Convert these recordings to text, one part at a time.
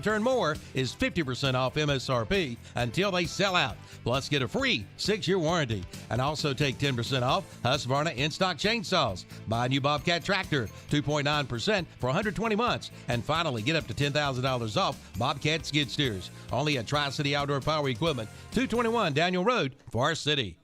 Turn More is 50% off MSRP until they sell out. Plus, get a free 6-year warranty. And also take 10% off Husqvarna in-stock chainsaws. Buy a new Bobcat tractor, 2.9% for 120 months. And finally, get up to $10,000 off Bobcat skid steers. Only at Tri-City Outdoor Power Equipment, 221 Daniel Road, Forest City.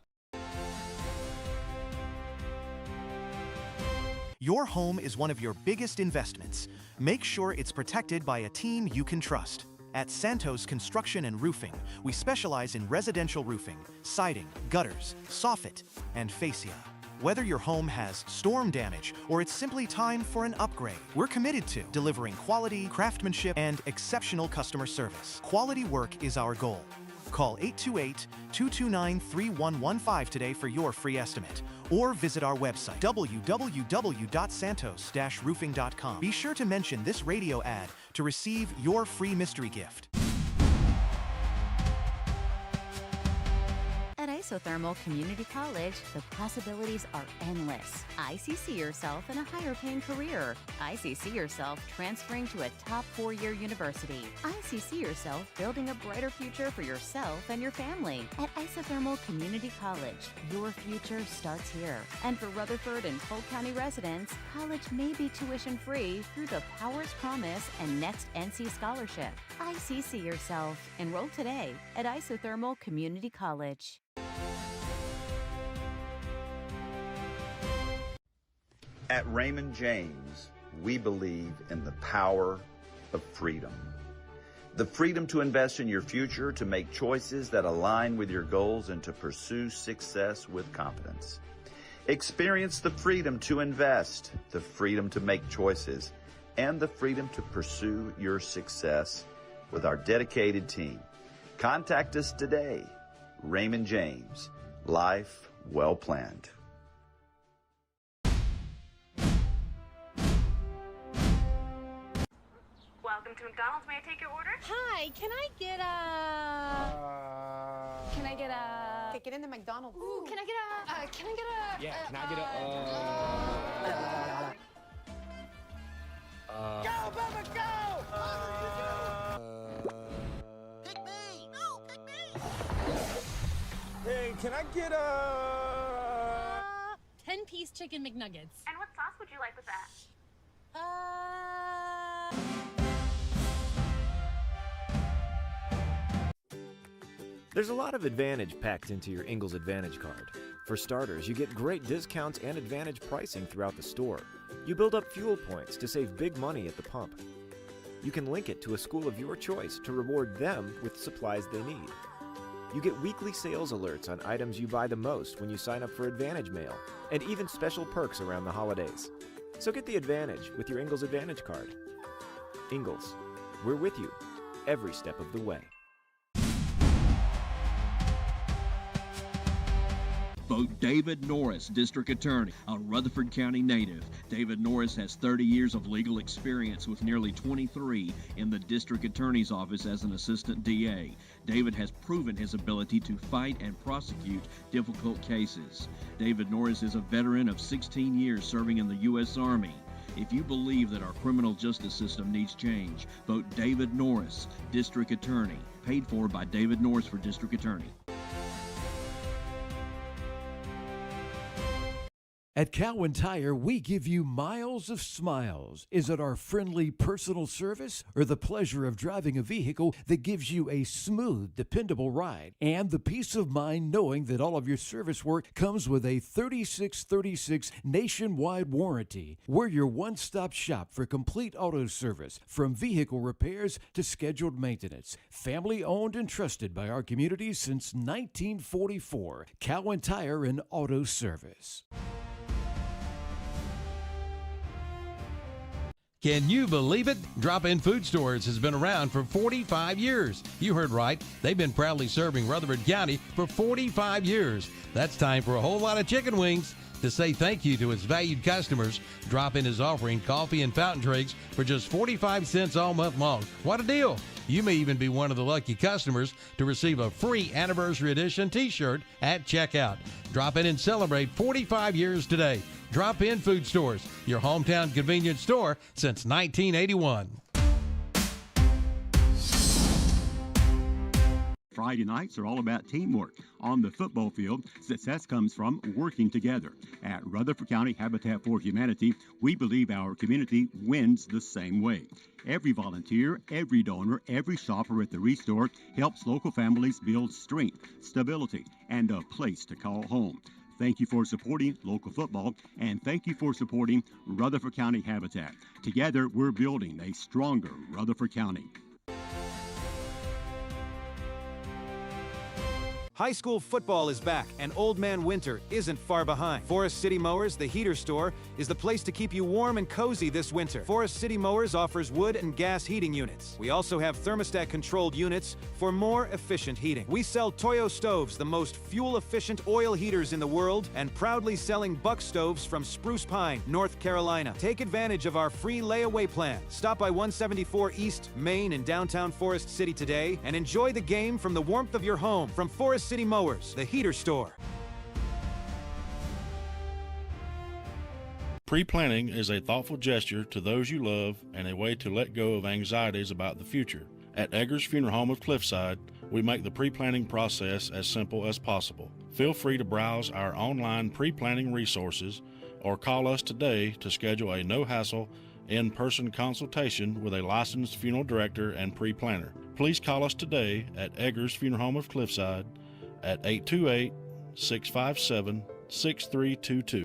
Your home is one of your biggest investments. Make sure it's protected by a team you can trust. At Santos Construction and Roofing, we specialize in residential roofing, siding, gutters, soffit, and fascia. Whether your home has storm damage or it's simply time for an upgrade, we're committed to delivering quality, craftsmanship, and exceptional customer service. Quality work is our goal. Call 828-229-3115 today for your free estimate, or visit our website, www.santos-roofing.com. Be sure to mention this radio ad to receive your free mystery gift. At Isothermal Community College, the possibilities are endless. See yourself in a higher-paying career. See yourself transferring to a top 4-year university. See yourself building a brighter future for yourself and your family. At Isothermal Community College, your future starts here. And for Rutherford and Polk County residents, college may be tuition-free through the Powers Promise and Next NC Scholarship. See yourself. Enroll today at Isothermal Community College. At Raymond James, we believe in the power of freedom. The freedom to invest in your future, to make choices that align with your goals, and to pursue success with confidence. Experience the freedom to invest, the freedom to make choices, and the freedom to pursue your success with our dedicated team. Contact us today. Raymond James, life well planned. Welcome to McDonald's. May I take your order? Hi, can I get a... Get in the McDonald's. Ooh, can I get a... Yeah, can I get a... Go, Bubba, go! Pick me! No, pick me! Hey, can I get a... 10-piece chicken McNuggets. And what sauce would you like with that? There's a lot of advantage packed into your Ingles Advantage card. For starters, you get great discounts and advantage pricing throughout the store. You build up fuel points to save big money at the pump. You can link it to a school of your choice to reward them with supplies they need. You get weekly sales alerts on items you buy the most when you sign up for Advantage Mail, and even special perks around the holidays. So get the advantage with your Ingles Advantage card. Ingles, we're with you every step of the way. Vote David Norris, District Attorney, a Rutherford County native. David Norris has 30 years of legal experience with nearly 23 in the District Attorney's Office as an Assistant DA. David has proven his ability to fight and prosecute difficult cases. David Norris is a veteran of 16 years serving in the U.S. Army. If you believe that our criminal justice system needs change, vote David Norris, District Attorney, paid for by David Norris for District Attorney. At Cowan Tire, we give you miles of smiles. Is it our friendly personal service or the pleasure of driving a vehicle that gives you a smooth, dependable ride? And the peace of mind knowing that all of your service work comes with a 3636 nationwide warranty. We're your one-stop shop for complete auto service, from vehicle repairs to scheduled maintenance. Family owned and trusted by our community since 1944. Cowan Tire and Auto Service. Can you believe it? Drop-In Food Stores has been around for 45 years. You heard right. They've been proudly serving Rutherford County for 45 years. That's time for a whole lot of chicken wings. To say thank you to its valued customers, Drop-In is offering coffee and fountain drinks for just 45 cents all month long. What a deal! You may even be one of the lucky customers to receive a free Anniversary Edition t-shirt at checkout. Drop in and celebrate 45 years today. Drop-In Food Stores, your hometown convenience store since 1981. Friday nights are all about teamwork. On the football field, success comes from working together. At Rutherford County Habitat for Humanity, we believe our community wins the same way. Every volunteer, every donor, every shopper at the Restore helps local families build strength, stability, and a place to call home. Thank you for supporting local football, and thank you for supporting Rutherford County Habitat. Together, we're building a stronger Rutherford County. High school football is back, and Old Man Winter isn't far behind. Forest City Mowers, the heater store, is the place to keep you warm and cozy this winter. Forest City Mowers offers wood and gas heating units. We also have thermostat-controlled units for more efficient heating. We sell Toyo stoves, the most fuel-efficient oil heaters in the world, and proudly selling Buck stoves from Spruce Pine, North Carolina. Take advantage of our free layaway plan. Stop by 174 East Main in downtown Forest City today and enjoy the game from the warmth of your home. From Forest City Mowers, the heater store. Pre-planning is a thoughtful gesture to those you love and a way to let go of anxieties about the future. At Eggers Funeral Home of Cliffside, we make the pre-planning process as simple as possible. Feel free to browse our online pre-planning resources or call us today to schedule a no-hassle in-person consultation with a licensed funeral director and pre-planner. Please call us today at Eggers Funeral Home of Cliffside at 828-657-6322.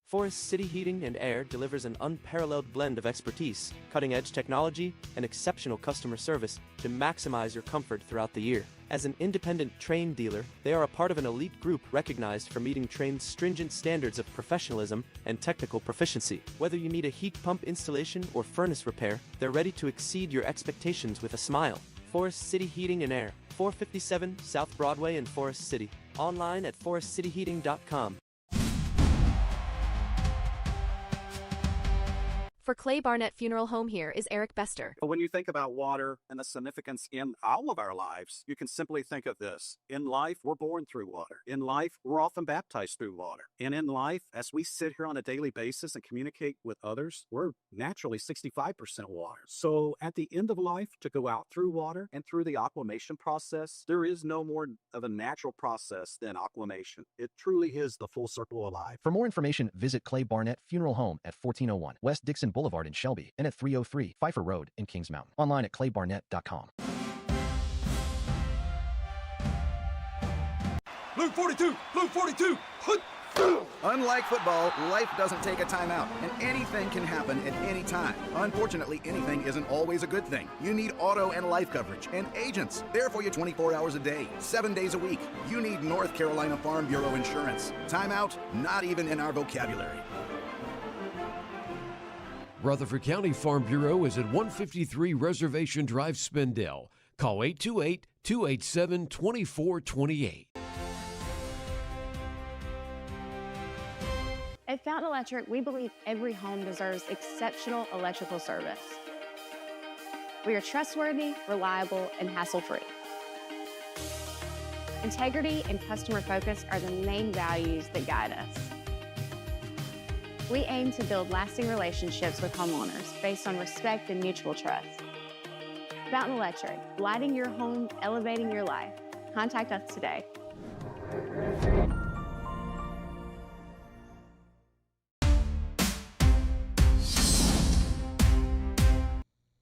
Forest City Heating and Air delivers an unparalleled blend of expertise, cutting-edge technology, and exceptional customer service to maximize your comfort throughout the year. As an independent Trane dealer, they are a part of an elite group recognized for meeting Trane's stringent standards of professionalism and technical proficiency. Whether you need a heat pump installation or furnace repair, they're ready to exceed your expectations with a smile. Forest City Heating and Air, 457 South Broadway in Forest City. Online at forestcityheating.com. For Clay Barnett Funeral Home, here is Eric Bester. When you think about water and the significance in all of our lives, you can simply think of this. In life, we're born through water. In life, we're often baptized through water. And in life, as we sit here on a daily basis and communicate with others, we're naturally 65% water. So at the end of life, to go out through water and through the aquamation process, there is no more of a natural process than aquamation. It truly is the full circle of life. For more information, visit Clay Barnett Funeral Home at 1401 West Dixon Boulevard in Shelby and at 303 Pfeiffer Road in Kings Mountain. Online at claybarnett.com. Blue 42! Blue 42! Unlike football, life doesn't take a timeout, and anything can happen at any time. Unfortunately, anything isn't always a good thing. You need auto and life coverage, and agents. There for you 24 hours a day, 7 days a week. You need North Carolina Farm Bureau insurance. Timeout? Not even in our vocabulary. Rutherford County Farm Bureau is at 153 Reservation Drive, Spindale. Call 828-287-2428. At Fountain Electric, we believe every home deserves exceptional electrical service. We are trustworthy, reliable, and hassle-free. Integrity and customer focus are the main values that guide us. We aim to build lasting relationships with homeowners based on respect and mutual trust. Fountain Electric, lighting your home, elevating your life. Contact us today.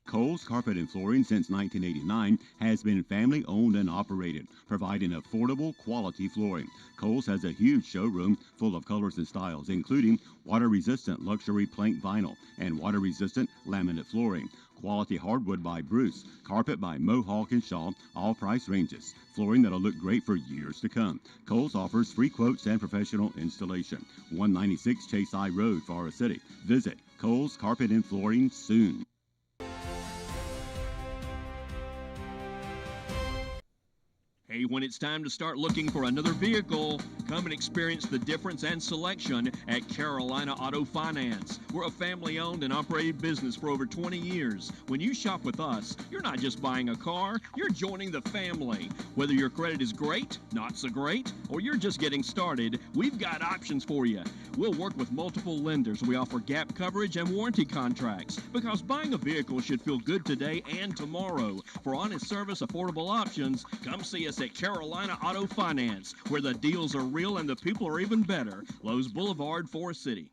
Kohl's Carpet and Flooring since 1989 has been family owned and operated, providing affordable, quality flooring. Kohl's has a huge showroom full of colors and styles, including water-resistant luxury plank vinyl and water-resistant laminate flooring. Quality hardwood by Bruce, carpet by Mohawk and Shaw, all price ranges. Flooring that'll look great for years to come. Kohl's offers free quotes and professional installation. 196 Chase I Road, Forest City. Visit Kohl's Carpet and Flooring soon. Hey, when it's time to start looking for another vehicle, come and experience the difference and selection at Carolina Auto Finance. We're a family-owned and operated business for over 20 years. When you shop with us, you're not just buying a car, you're joining the family. Whether your credit is great, not so great, or you're just getting started, we've got options for you. We'll work with multiple lenders. We offer gap coverage and warranty contracts because buying a vehicle should feel good today and tomorrow. For honest service, affordable options, come see us at Carolina Auto Finance, where the deals are real and the people are even better. Lowe's Boulevard, Forest City.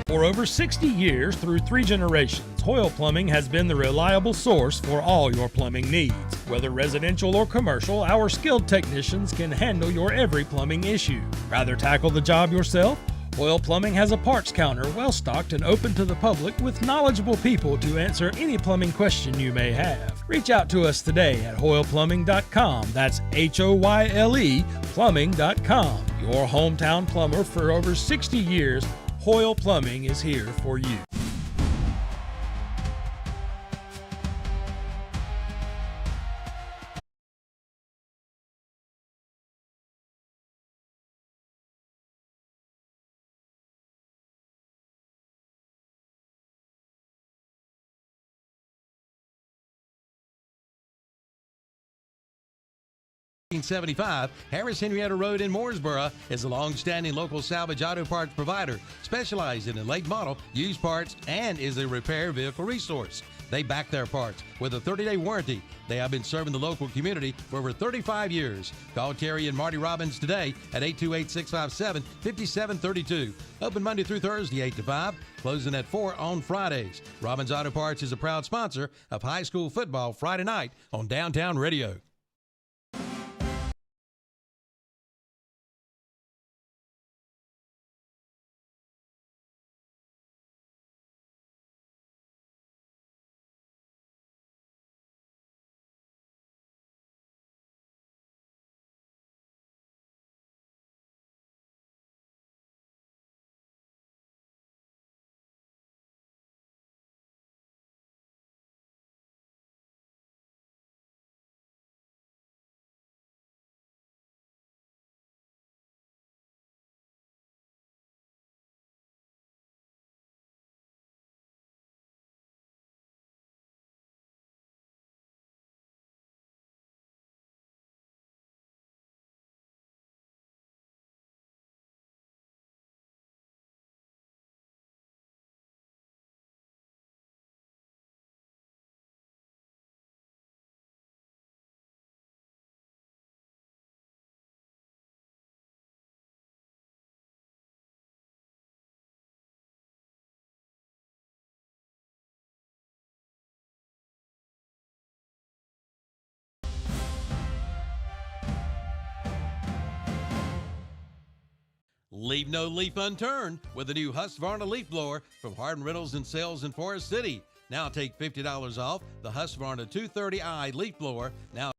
For over 60 years, through 3 generations, Hoyle Plumbing has been the reliable source for all your plumbing needs. Whether residential or commercial, our skilled technicians can handle your every plumbing issue. Rather tackle the job yourself? Hoyle Plumbing has a parts counter well-stocked and open to the public with knowledgeable people to answer any plumbing question you may have. Reach out to us today at HoylePlumbing.com. That's HOYLE Plumbing.com. Your hometown plumber for over 60 years, Hoyle Plumbing is here for you. In 1975, Harris Henrietta Road in Mooresboro is a long-standing local salvage auto parts provider, specializing in late model, used parts, and is a repair vehicle resource. They back their parts with a 30-day warranty. They have been serving the local community for over 35 years. Call Terry and Marty Robbins today at 828-657-5732. Open Monday through Thursday, 8 to 5, closing at 4 on Fridays. Robbins Auto Parts is a proud sponsor of high school football Friday night on Downtown Radio. Leave no leaf unturned with the new Husqvarna leaf blower from Hardin Rentals and Sales in Forest City. Now take $50 off the Husqvarna 230i leaf blower. Now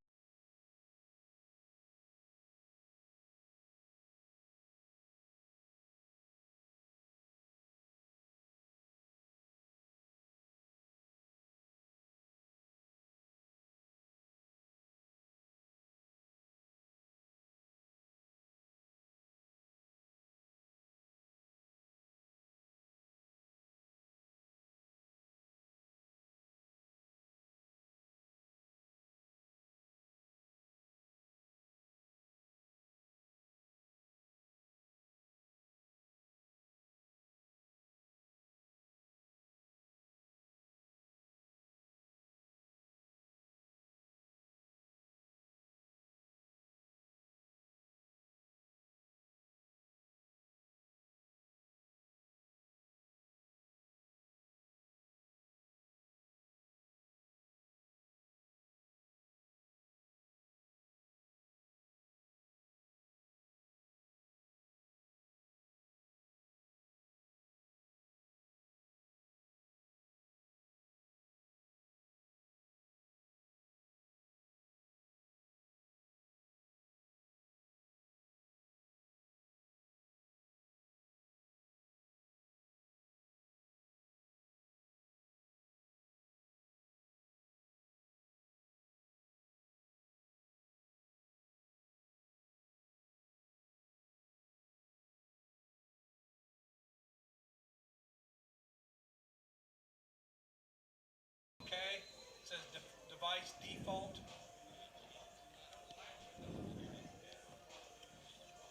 Okay, it says device default.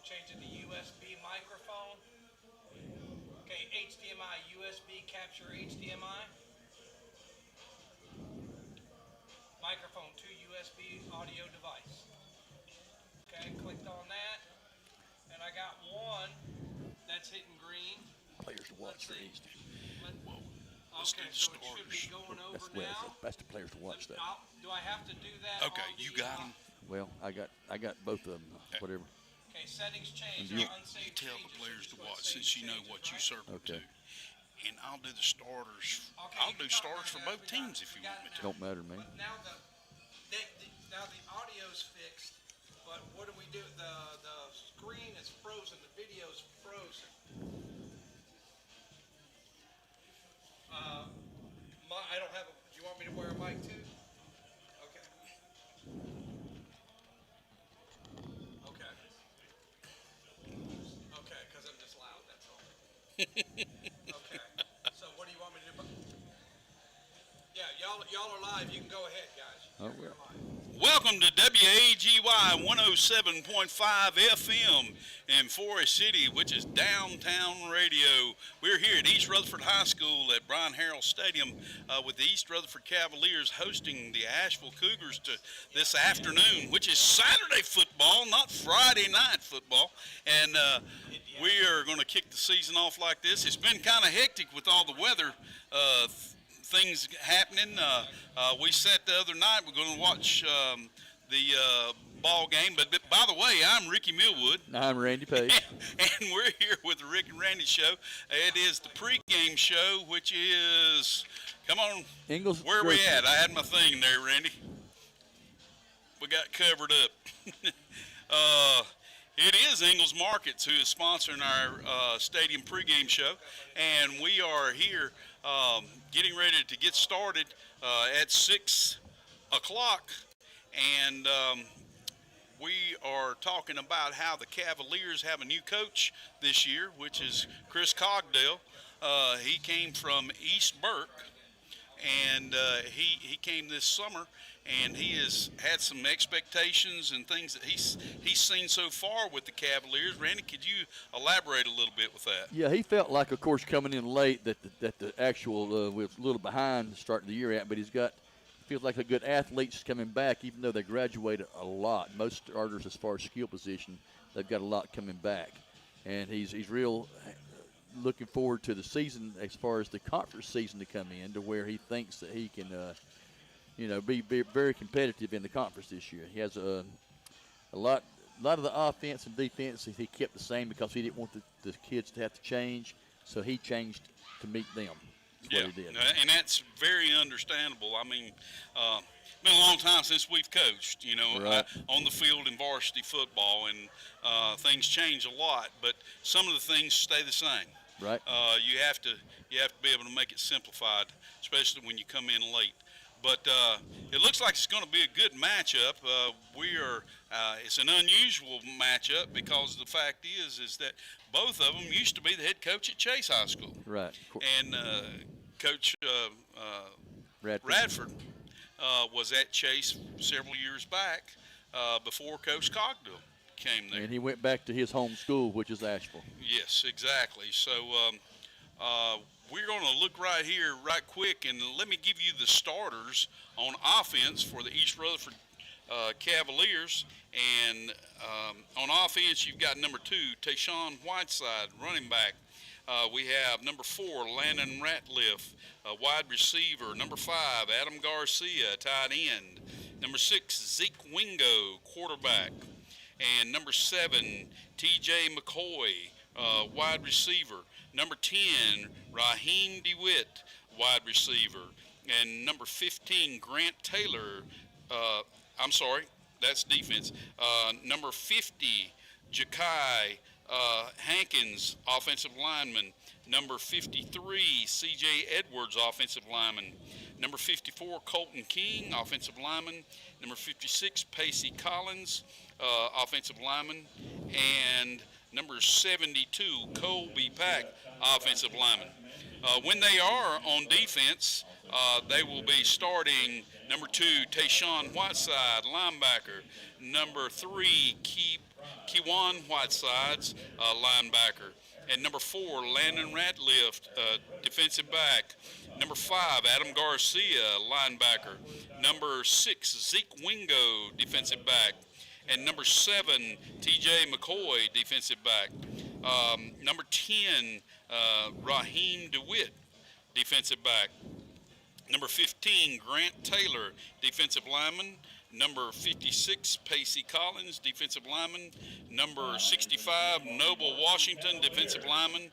Change it to USB microphone. Okay, HDMI, USB capture HDMI. Microphone to USB audio device. Okay, clicked on that. And I got one that's hitting green. Players to watch for HD. Okay, so it should be going over now. That's the players to watch that. Do I have to do that? Okay, you got them. Well, I got both of them. Whatever. Okay, settings change. You tell the players to watch since you know what you serve them to. And I'll do the starters. I'll do starters for both teams if you want me to. Don't matter to me. Now the audio's fixed, but what do we do? The screen is frozen. The video's frozen. I don't have a. Do you want me to wear a mic too? Okay. Okay. Okay, because I'm just loud. That's all. Okay. So what do you want me to do? Yeah, y'all are live. You can go ahead, guys. Oh, well. Welcome to WAGY 107.5 FM in Forest City, which is downtown radio. We're here at East Rutherford High School at Brian Harrell Stadium with the East Rutherford Cavaliers hosting the Asheville Cougars to this afternoon, which is Saturday football, not Friday night football. And we are going to kick the season off like this. It's been kind of hectic with all the weather things happening. We sat the other night. We're going to watch the ball game. But by the way, I'm Ricky Millwood. I'm Randy Page. And we're here with the Rick and Randy show. It is the pregame show, which is, come on, Ingles. Where are we at? I had my thing there, Randy. We got covered up. It is Ingles Markets who is sponsoring our stadium pregame show, and we are here getting ready to get started at 6 o'clock, and we are talking about how the Cavaliers have a new coach this year, which is Chris Cogdell. He came from East Burke, and he came this summer, and he has had some expectations and things that he's seen so far with the Cavaliers. Randy, could you elaborate a little bit with that? Yeah, he felt like, of course, coming in late that the actual was a little behind starting the year at, but feels like a good athletes coming back, even though they graduated a lot. Most starters, as far as skill position, they've got a lot coming back, and he's real looking forward to the season as far as the conference season to come in, to where he thinks that he can, be very competitive in the conference this year. He has a lot a lot of the offense and defense he kept the same because he didn't want the kids to have to change, so he changed to meet them. That's what he did. And that's very understandable. I mean, it's been a long time since we've coached, you know, Right. on the field in varsity football, and things change a lot, but some of the things stay the same. Right. You have to be able to make it simplified, especially when you come in late. But it looks like it's going to be a good matchup. It's an unusual matchup because the fact is that both of them used to be the head coach at Chase High School. Right. And Coach Radford was at Chase several years back before Coach Cogdill came there. And he went back to his home school, which is Asheville. Yes, exactly. So we're going to look right here right quick, and let me give you the starters on offense for the East Rutherford Cavaliers. And on offense, you've got number 2, Tayshawn Whiteside, running back. We have number 4, Landon Ratliff, wide receiver. Number 5, Adam Garcia, tight end. Number 6, Zeke Wingo, quarterback. And number 7, TJ McCoy, wide receiver. Number 10, Raheem DeWitt, wide receiver. And number 15, Grant Taylor, that's defense. Number 50, Jakai Hankins, offensive lineman. Number 53, C.J. Edwards, offensive lineman. Number 54, Colton King, offensive lineman. Number 56, Pacey Collins, offensive lineman. And number 72, Colby Pack, offensive lineman. When they are on defense, they will be starting number 2, Tayshawn Whiteside, linebacker. Number 3, Kewan Whitesides, linebacker. And number 4, Landon Ratliff, defensive back. Number 5, Adam Garcia, linebacker. Number 6, Zeke Wingo, defensive back. And number 7, TJ McCoy, defensive back. Number 10, Raheem DeWitt, defensive back. Number 15, Grant Taylor, defensive lineman. Number 56, Pacey Collins, defensive lineman. Number 65, Noble Washington, defensive lineman.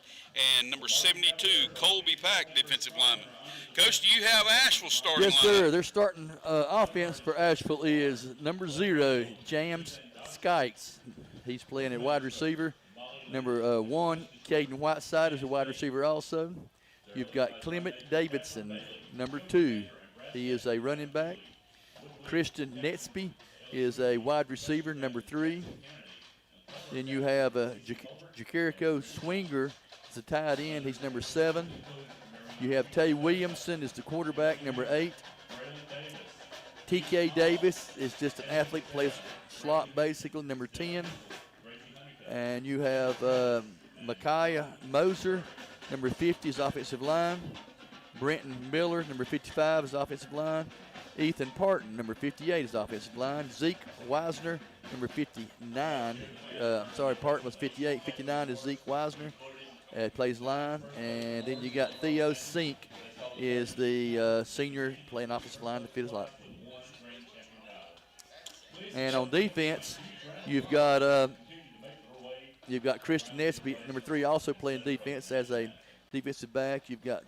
And number 72, Colby Pack, defensive lineman. Coach, do you have Asheville starting Yes, lineup? sir. Their starting offense for Asheville is number 0, James Skikes. He's playing at wide receiver. Number 1, Caden Whiteside is a wide receiver also. You've got Clement Davidson, number 2. He is a running back. Christian Netsby is a wide receiver, number 3. Then you have Jericho Swinger is a tight end. He's number 7. You have Tay Williamson is the quarterback, number 8. T.K. Davis is just an athlete, plays slot basically, number 10. And you have Micaiah Moser, number 50 is offensive line. Brenton Miller, number 55 is offensive line. Ethan Parton, number 58 is offensive line. Zeke Wisner, number 59. Parton was 58. 59 is Zeke Wisner. Plays line. And then you got Theo Sink is the senior playing offensive line to fit his line. And on defense, you've got Christian Nesby, number 3, also playing defense as a defensive back. You've got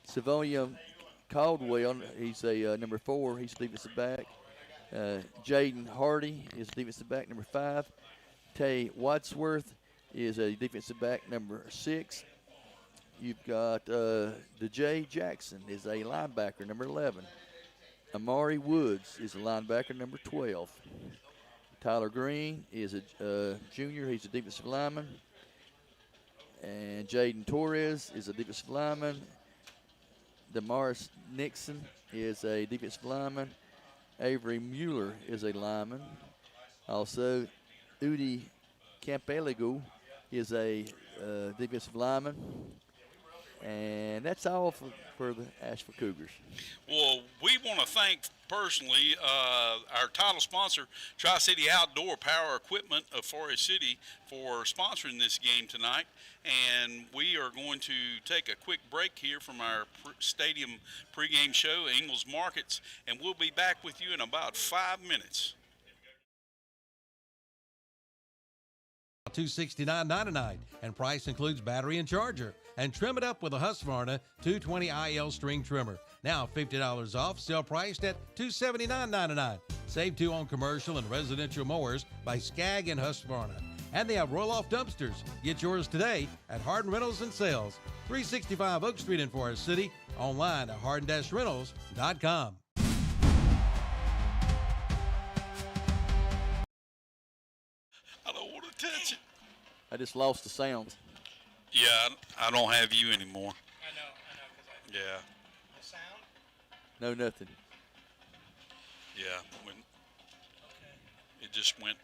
Savonia Caldwell, he's a number 4, he's a defensive back. Jaden Hardy is a defensive back, number 5. Tay Wadsworth is a defensive back, number 6. You've got DeJay Jackson is a linebacker, number 11. Amari Woods is a linebacker, number 12. Tyler Green is a junior, he's a defensive lineman. And Jaden Torres is a defensive lineman. Damaris Nixon is a defensive lineman. Avery Mueller is a lineman. Also, Udi Campelego is a defensive lineman. And that's all for the Asheville Cougars. Well, we want to thank personally our title sponsor, Tri-City Outdoor Power Equipment of Forest City, for sponsoring this game tonight. And we are going to take a quick break here from our stadium pregame show, Ingalls Markets, and we'll be back with you in about 5 minutes. $269.99, and price includes battery and charger. And trim it up with a Husqvarna 220 IL string trimmer. Now $50 off, still priced at $279.99. Save 2 on commercial and residential mowers by Skag and Husqvarna. And they have roll-off dumpsters. Get yours today at Hardin Rentals and Sales, 365 Oak Street in Forest City. Online at hardin-rentals.com. I don't want to touch it. I just lost the sound. Yeah, I don't have you anymore. I know, Yeah, the sound? No, nothing. yeah. It just went.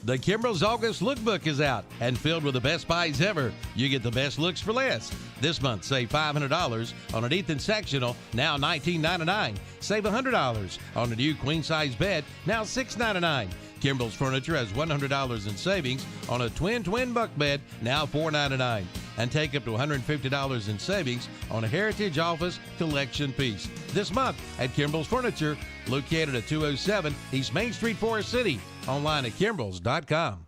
The Kimbrell's August Lookbook is out and filled with the best buys ever. You get the best looks for less. This month, save $500 on an Ethan sectional, now $19.99. Save $100 on a new queen-size bed, now $6.99. Kimbrell's Furniture has $100 in savings on a twin bunk bed, now $4.99. And take up to $150 in savings on a Heritage Office Collection piece. This month at Kimbrell's Furniture, located at 207 East Main Street, Forest City. Online at kimbrells.com.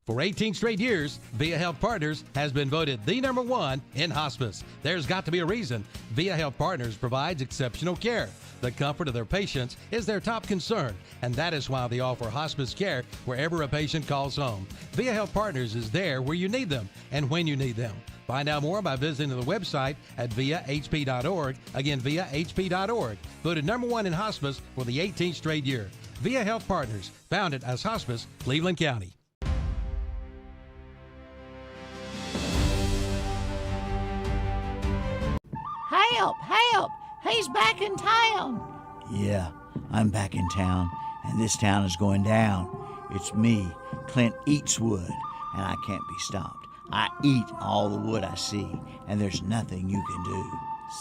For 18 straight years, Via Health Partners has been voted the #1 in hospice. There's got to be a reason. Via Health Partners provides exceptional care. The comfort of their patients is their top concern, and that is why they offer hospice care wherever a patient calls home. Via Health Partners is there where you need them and when you need them. Find out more by visiting the website at viahp.org. Again, viahp.org. Voted #1 in hospice for the 18th straight year. Via Health Partners, founded as Hospice Cleveland County. Help! Help! He's back in town! Yeah, I'm back in town, and this town is going down. It's me, Clint Eatswood, and I can't be stopped. I eat all the wood I see, and there's nothing you can do.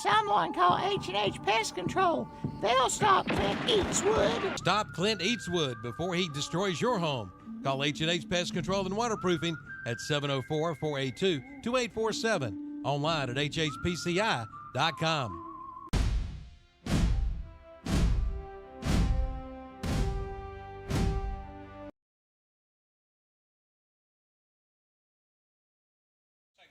Someone call H&H Pest Control. They'll stop Clint Eatswood. Stop Clint Eatswood before he destroys your home. Call H&H Pest Control and Waterproofing at 704-482-2847. Online at hhpci.com.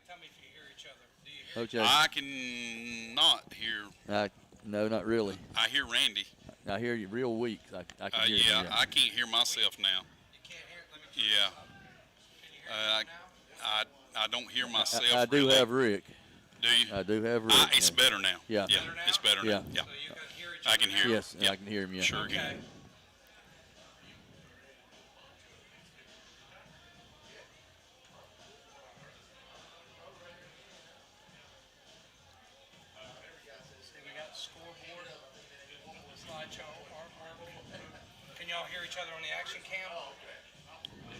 Tell me if you hear each other. Do you hear? Okay. I can not hear. No, not really. I hear Randy. I hear you real weak. I can hear you. Yeah, I can't hear myself now. You can't hear it? Let me Yeah. Can you hear it now? I don't hear myself. I do really. have Rick. Do you? I do have Rick. It's better now. Yeah. Yeah, it's better now. Yeah. So you can hear each I other can hear. Yes, Yeah. I can hear him. Yeah. Sure Okay. can. See, we got the scoreboard, slideshow, Can y'all hear each other on the action cam?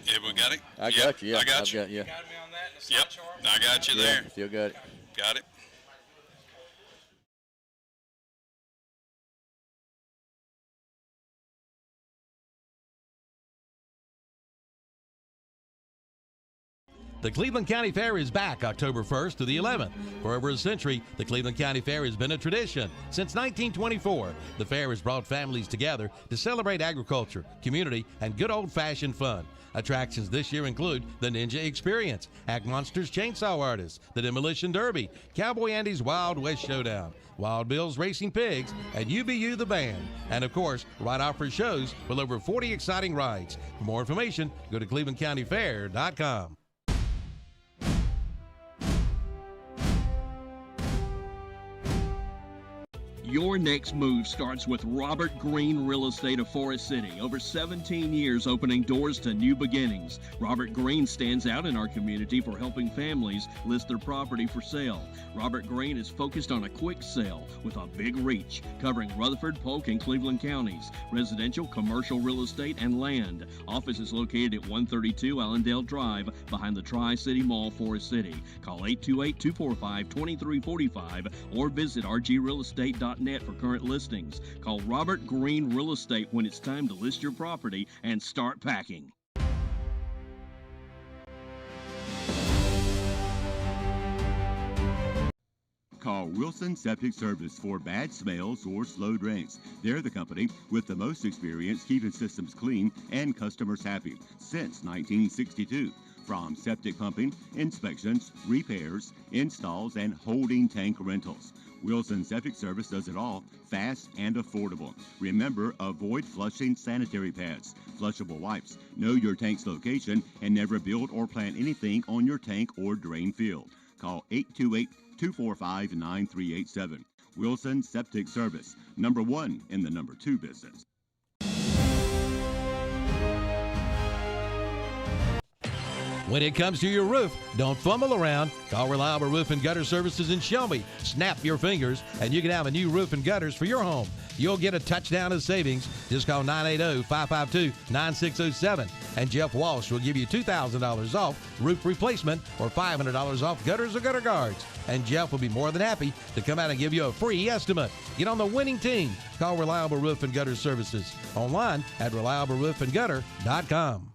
Yeah, we got it. I got you. Yeah. I got you. Got you. You got me on that in the Yep. slideshow? I got you there. Still got it. Got it. The Cleveland County Fair is back October 1st to the 11th. For over a century, the Cleveland County Fair has been a tradition. Since 1924, the fair has brought families together to celebrate agriculture, community, and good old-fashioned fun. Attractions this year include the Ninja Experience, Hack Monsters Chainsaw Artists, the Demolition Derby, Cowboy Andy's Wild West Showdown, Wild Bill's Racing Pigs, and UBU the Band. And of course, ride-off for shows with over 40 exciting rides. For more information, go to clevelandcountyfair.com. Your next move starts with Robert Greene Real Estate of Forest City. Over 17 years opening doors to new beginnings. Robert Greene stands out in our community for helping families list their property for sale. Robert Greene is focused on a quick sale with a big reach, covering Rutherford, Polk, and Cleveland counties. Residential, commercial real estate, and land. Office is located at 132 Allendale Drive behind the Tri-City Mall, Forest City. Call 828-245-2345 or visit rgrealestate.net for current listings. Call Robert Greene Real Estate when it's time to list your property and start packing. Call Wilson Septic Service for bad smells or slow drains. They're the company with the most experience keeping systems clean and customers happy since 1962. From septic pumping, inspections, repairs, installs, and holding tank rentals. Wilson Septic Service does it all, fast and affordable. Remember, avoid flushing sanitary pads, flushable wipes, know your tank's location, and never build or plant anything on your tank or drain field. Call 828-245-9387. Wilson Septic Service, number 1 in the number 2 business. When it comes to your roof, don't fumble around. Call Reliable Roof and Gutter Services in Shelby. Snap your fingers, and you can have a new roof and gutters for your home. You'll get a touchdown of savings. Just call 980-552-9607, and Jeff Walsh will give you $2,000 off roof replacement or $500 off gutters or gutter guards. And Jeff will be more than happy to come out and give you a free estimate. Get on the winning team. Call Reliable Roof and Gutter Services. Online at reliableroofandgutter.com.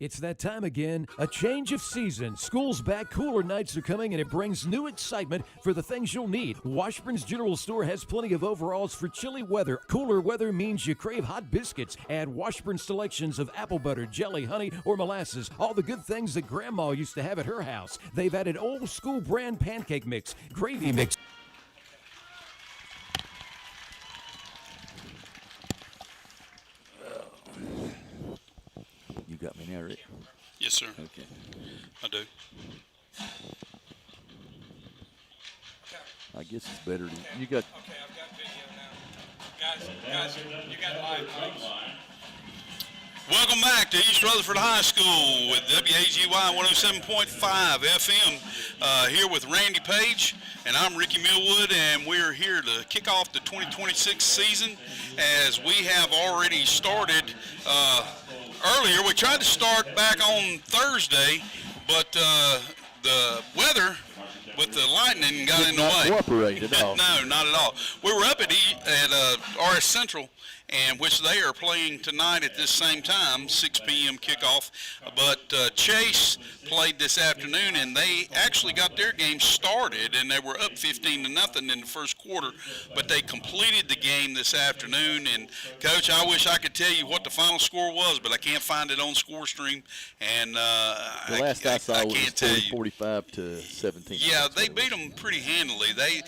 It's that time again, a change of season. School's back, cooler nights are coming, and it brings new excitement for the things you'll need. Washburn's General Store has plenty of overalls for chilly weather. Cooler weather means you crave hot biscuits. Add Washburn selections of apple butter, jelly, honey, or molasses. All the good things that Grandma used to have at her house. They've added old school brand pancake mix, gravy mix. You got me now, Rick? Yes, sir. Okay. I do. I guess it's better to, you got. Okay, I've got video now. Guys, you got live, please. Welcome back to East Rutherford High School with WAGY 107.5 FM. Here with Randy Page, and I'm Ricky Millwood, and we're here to kick off the 2026 season as we have already started earlier. We tried to start back on Thursday, but the weather with the lightning got in the way. Cooperate at all. No, not at all. We were up at RS Central, and which they are playing tonight at this same time, 6 p.m. kickoff. But Chase played this afternoon, and they actually got their game started, and they were up 15-0 in the first quarter. But they completed the game this afternoon. And Coach, I wish I could tell you what the final score was, but I can't find it on ScoreStream. And the last I saw was 45-17. Yeah, they beat them pretty handily. They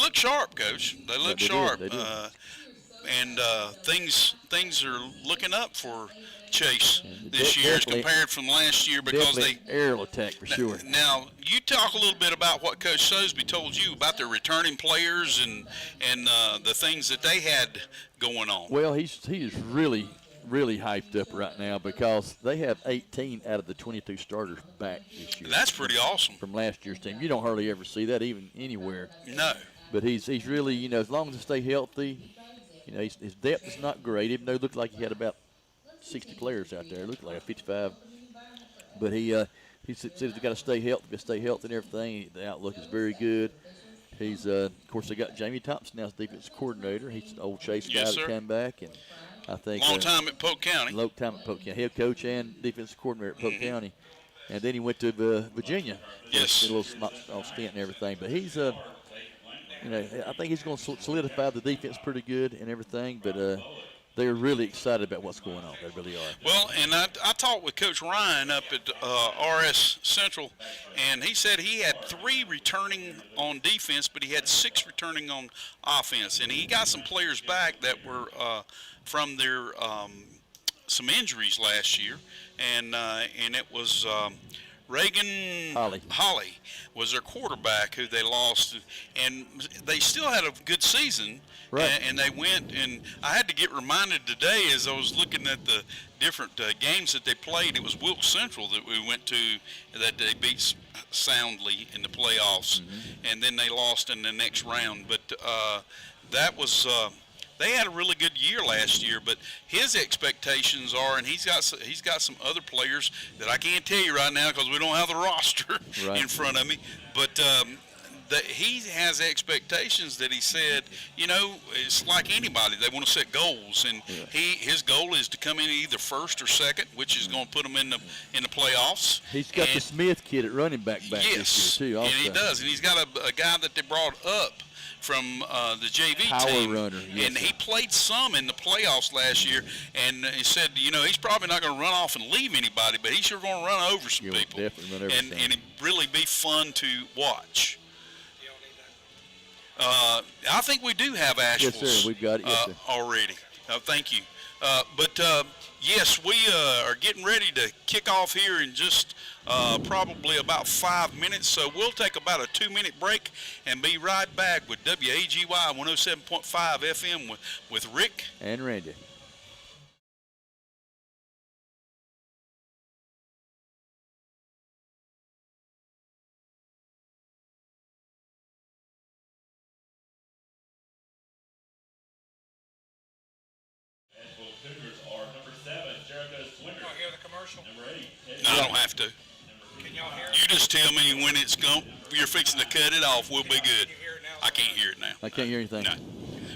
look sharp, Coach. They look sharp. They did. And things are looking up for Chase this year as compared from last year because they aerial attack for sure. Now you talk a little bit about what Coach Sosby told you about their returning players and the things that they had going on. Well, he is really hyped up right now because they have 18 out of the 22 starters back this year. That's pretty awesome from last year's team. You don't hardly ever see that even anywhere. No. But he's really, as long as they stay healthy. His depth is not great, even though it looked like he had about 60 players out there. It looked like a 55. But he says he's got to stay healthy and everything. The outlook is very good. He's, of course, they got Jamie Thompson now as defense coordinator. He's an old Chase guy that came back. And I think long time at Polk County. Head coach and defensive coordinator at Polk County. And then he went to Virginia. Yes. A little stint and everything. But he's I think he's going to solidify the defense pretty good and everything, but they're really excited about what's going on. They really are. Well, and I talked with Coach Ryan up at RS Central, and he said he had 3 returning on defense, but he had 6 returning on offense. And he got some players back that were from their some injuries last year, and it was Reagan Holly was their quarterback who they lost, and they still had a good season. Right. And they went, and I had to get reminded today as I was looking at the different games that they played. It was Wilkes Central that we went to that they beat soundly in the playoffs, and then they lost in the next round. But that was they had a really good year last year, but his expectations are, and he's got some other players that I can't tell you right now because we don't have the roster in front of me. But he has expectations that he said, you know, it's like anybody. They want to set goals, and his goal is to come in either first or second, which is going to put him in the playoffs. He's got the Smith kid at running back yes, this year, too. Also. And he does. And he's got a guy that they brought up from the JV Power team. runner, yes, and he played some in the playoffs last year, and he said, you know, he's probably not going to run off and leave anybody, but he's sure going to run over some people. Definitely run over and it'd really be fun to watch. I think we do have Asheville's yes, sir. We've got it, yes, sir. Already. Thank you. But yes, we are getting ready to kick off here in just probably about 5 minutes. So we'll take about a 2-minute break and be right back with WAGY 107.5 FM with Rick and Randy. Cougars are number 7, Jericho Swinger. Y'all hear the commercial? Number 8. No, I don't have to. Can y'all hear it? You just tell me when it's you're fixing to cut it off. We'll be good. I can't hear it now. I can't hear anything. No.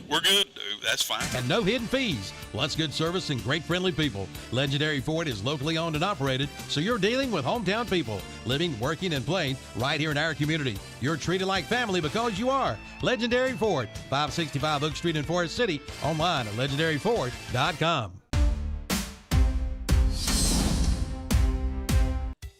We're good. That's fine. And no hidden fees. Plus good service and great friendly people. Legendary Ford is locally owned and operated, so you're dealing with hometown people, living, working, and playing right here in our community. You're treated like family because you are. Legendary Ford, 565 Oak Street in Forest City. Online at legendaryford.com.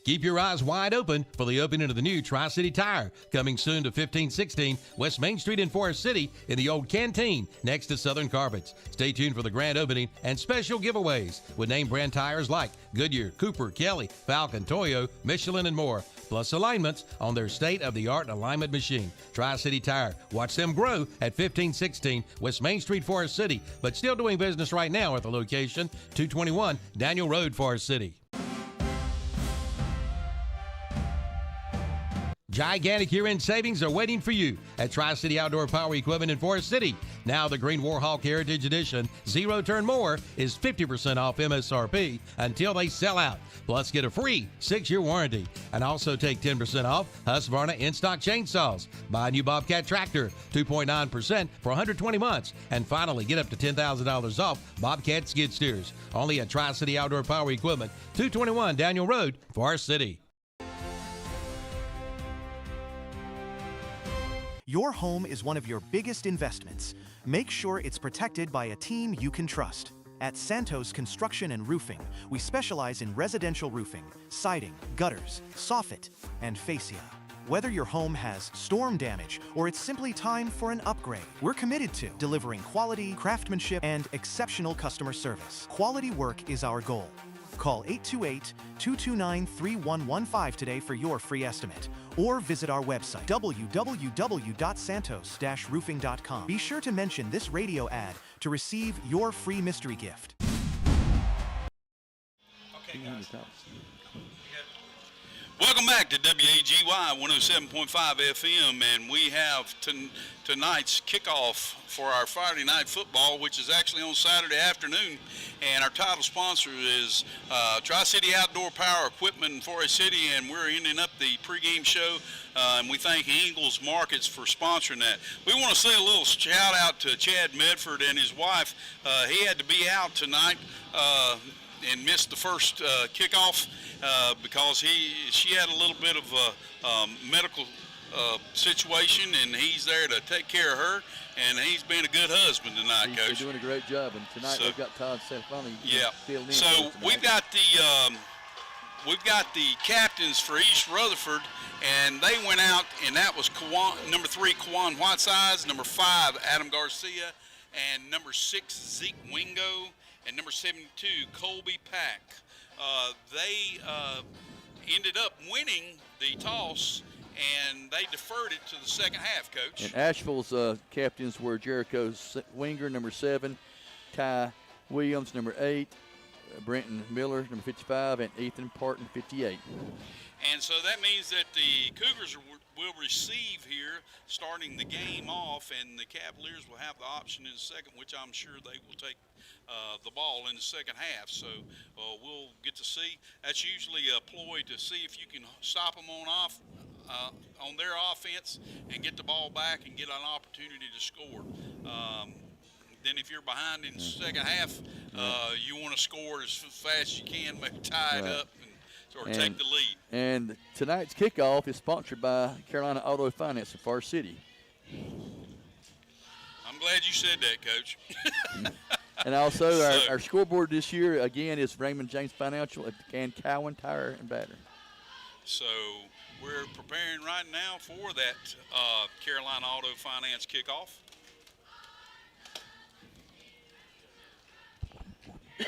Keep your eyes wide open for the opening of the new Tri-City Tire, coming soon to 1516 West Main Street in Forest City in the old canteen next to Southern Carpets. Stay tuned for the grand opening and special giveaways with name brand tires like Goodyear, Cooper, Kelly, Falcon, Toyo, Michelin, and more, plus alignments on their state-of-the-art alignment machine. Tri-City Tire. Watch them grow at 1516 West Main Street, Forest City, but still doing business right now at the location 221 Daniel Road, Forest City. Gigantic year-end savings are waiting for you at Tri-City Outdoor Power Equipment in Forest City. Now the Green Warhawk Heritage Edition Zero Turn Mower is 50% off MSRP until they sell out. Plus get a free 6-year warranty. And also take 10% off Husqvarna in-stock chainsaws. Buy a new Bobcat tractor, 2.9% for 120 months. And finally get up to $10,000 off Bobcat skid steers. Only at Tri-City Outdoor Power Equipment, 221 Daniel Road, Forest City. Your home is one of your biggest investments. Make sure it's protected by a team you can trust. At Santos Construction and Roofing, we specialize in residential roofing, siding, gutters, soffit, and fascia. Whether your home has storm damage or it's simply time for an upgrade, we're committed to delivering quality, craftsmanship, and exceptional customer service. Quality work is our goal. Call 828-229-3115 today for your free estimate, or visit our website, www.santos-roofing.com. Be sure to mention this radio ad to receive your free mystery gift. Okay, guys. Welcome back to WAGY 107.5 FM, and we have tonight's kickoff for our Friday night football, which is actually on Saturday afternoon. And our title sponsor is Tri-City Outdoor Power Equipment in Forest City, and we're ending up the pregame show. And we thank Ingalls Markets for sponsoring that. We want to say a little shout out to Chad Medford and his wife. He had to be out tonight and missed the first kickoff because she had a little bit of a medical situation, and he's there to take care of her, and he's been a good husband tonight, Coach. He's doing a great job, and tonight we've got Todd Stefani. Yeah. So we've got the captains for East Rutherford, and they went out, and that was number 3, Kawan Whitesides, number 5, Adam Garcia, and number 6, Zeke Wingo, and number 72, Colby Pack. They ended up winning the toss, and they deferred it to the second half, Coach. And Asheville's captains were Jericho Winger, number 7, Ty Williams, number 8, Brenton Miller, number 55, and Ethan Parton, 58. And so that means that the Cougars will receive here, starting the game off, and the Cavaliers will have the option in a second, which I'm sure they will take the ball in the second half. So we'll get to see. That's usually a ploy to see if you can stop them on on their offense and get the ball back and get an opportunity to score. Then if you're behind in the second half, you want to score as fast as you can, maybe tie it up or take the lead. And tonight's kickoff is sponsored by Carolina Auto Finance of Forest City. I'm glad you said that, Coach. And also our scoreboard this year, again, is Raymond James Financial and Cowan Tire and Battery. So we're preparing right now for that Carolina Auto Finance kickoff. We're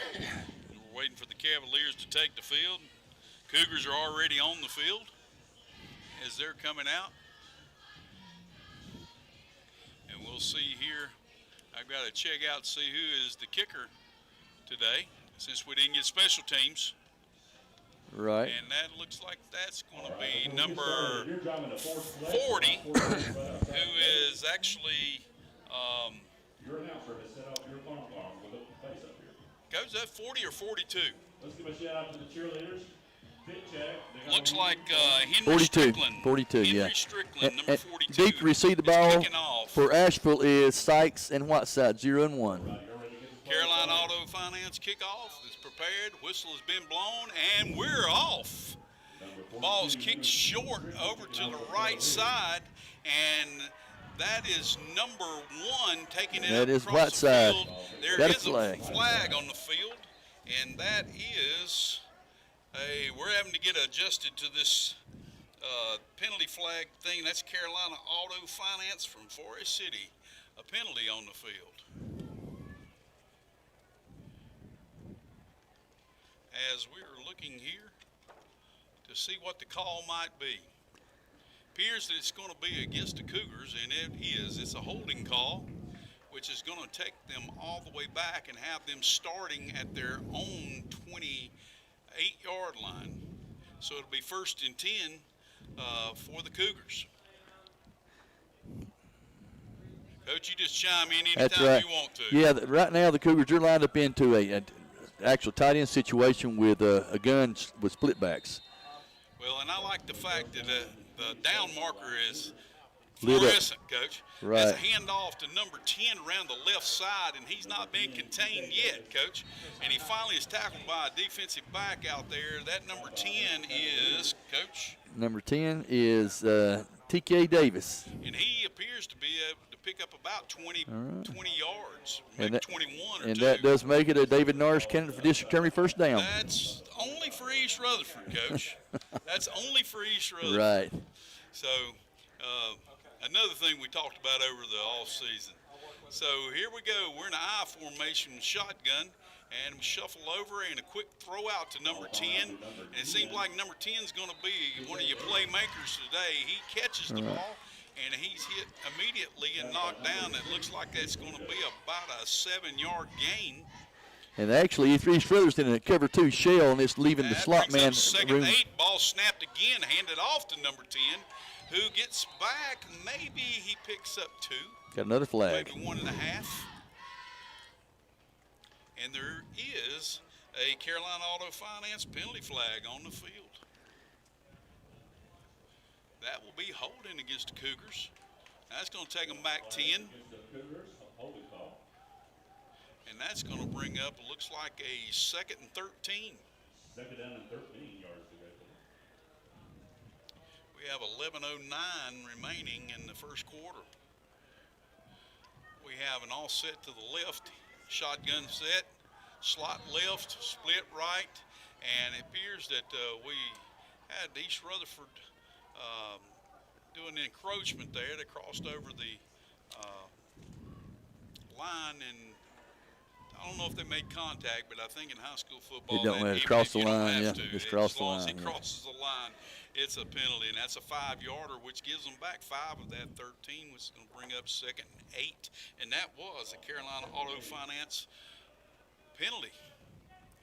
waiting for the Cavaliers to take the field. Cougars are already on the field as they're coming out. And we'll see here. I've got to check out to see who is the kicker today, since we didn't get special teams. Right. And that looks like that's going to be number 40, who is actually your announcer has set up your phone call with a face up here. Goes that 40 or 42? Let's give a shout out to the cheerleaders. Looks like Henry 42. Strickland. 42, Henry yeah. Strickland, number 42. Deep to receive the ball kicking off. for Asheville is Sykes and Whiteside, 0 and 1. Carolina Auto Finance kickoff is prepared. Whistle has been blown, and we're off. Ball's kicked short over to the right side, and that is number 1 taking it That is across Whiteside. the field. There Got a is flag. a flag on the field, and that is we're having to get adjusted to this penalty flag thing. That's Carolina Auto Finance from Forest City, a penalty on the field. As we're looking here to see what the call might be. Appears that it's going to be against the Cougars, and it is. It's a holding call, which is going to take them all the way back and have them starting at their own 28-yard line. So it'll be 1st and 10 for the Cougars. Coach, you just chime in anytime That's right. you want to. Yeah, right now the Cougars are lined up into a actual tight end situation with a gun with split backs. Well, and I like the fact that the down marker is Lit up. fluorescent, Coach. Right. That's a handoff to number 10 around the left side, and he's not been contained yet, Coach. And he finally is tackled by a defensive back out there. That number 10 is, Coach? Number 10 is T.K. Davis. And he appears to be able to pick up about 20 yards, And maybe that, 21 or and 2. that does make it a David Norris candidate for district attorney first down. That's only for East Rutherford, Coach. That's only for East Rutherford. Right. So, another thing we talked about over the off season. So here we go. We're in an I formation shotgun, and we shuffle over and a quick throw out to number 10. And it seems like number 10 is going to be one of your playmakers today. He catches the ball, and he's hit immediately and knocked down. It looks like that's going to be about a 7-yard gain. And actually, East Rutherford's in a cover 2 shell, and it's leaving the slot man Second room. 8, ball snapped again, handed off to number 10, who gets back. Maybe he picks up 2. Got another flag. Maybe 1.5. And there is a Carolina Auto Finance penalty flag on the field. That will be holding against the Cougars. That's going to take them back 10. And that's going to bring up, it looks like a 2nd and 13. Second down and 13 yards to go. We have 11:09 remaining in the first quarter. We have an offset to the left, shotgun set, slot left, split right, and it appears that we had East Rutherford doing the encroachment there. They crossed over the line, and I don't know if they made contact, but I think in high school football, You don't have to cross the line, yeah. Just cross the line. As long as he crosses the line, it's a penalty, and that's a 5-yarder, which gives them back 5 of that 13, which is going to bring up 2nd and 8. And that was a Carolina Auto Finance penalty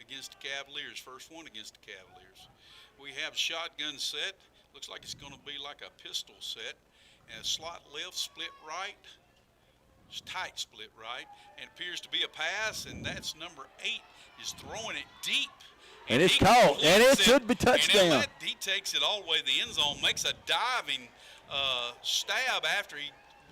against the Cavaliers, first one against the Cavaliers. We have shotgun set. Looks like it's going to be like a pistol set. And slot left, split right. It's tight split right, and appears to be a pass, and that's number 8 is throwing it deep, And it's caught, and it should be touchdown. And he takes it all the way to the end zone, makes a diving stab after he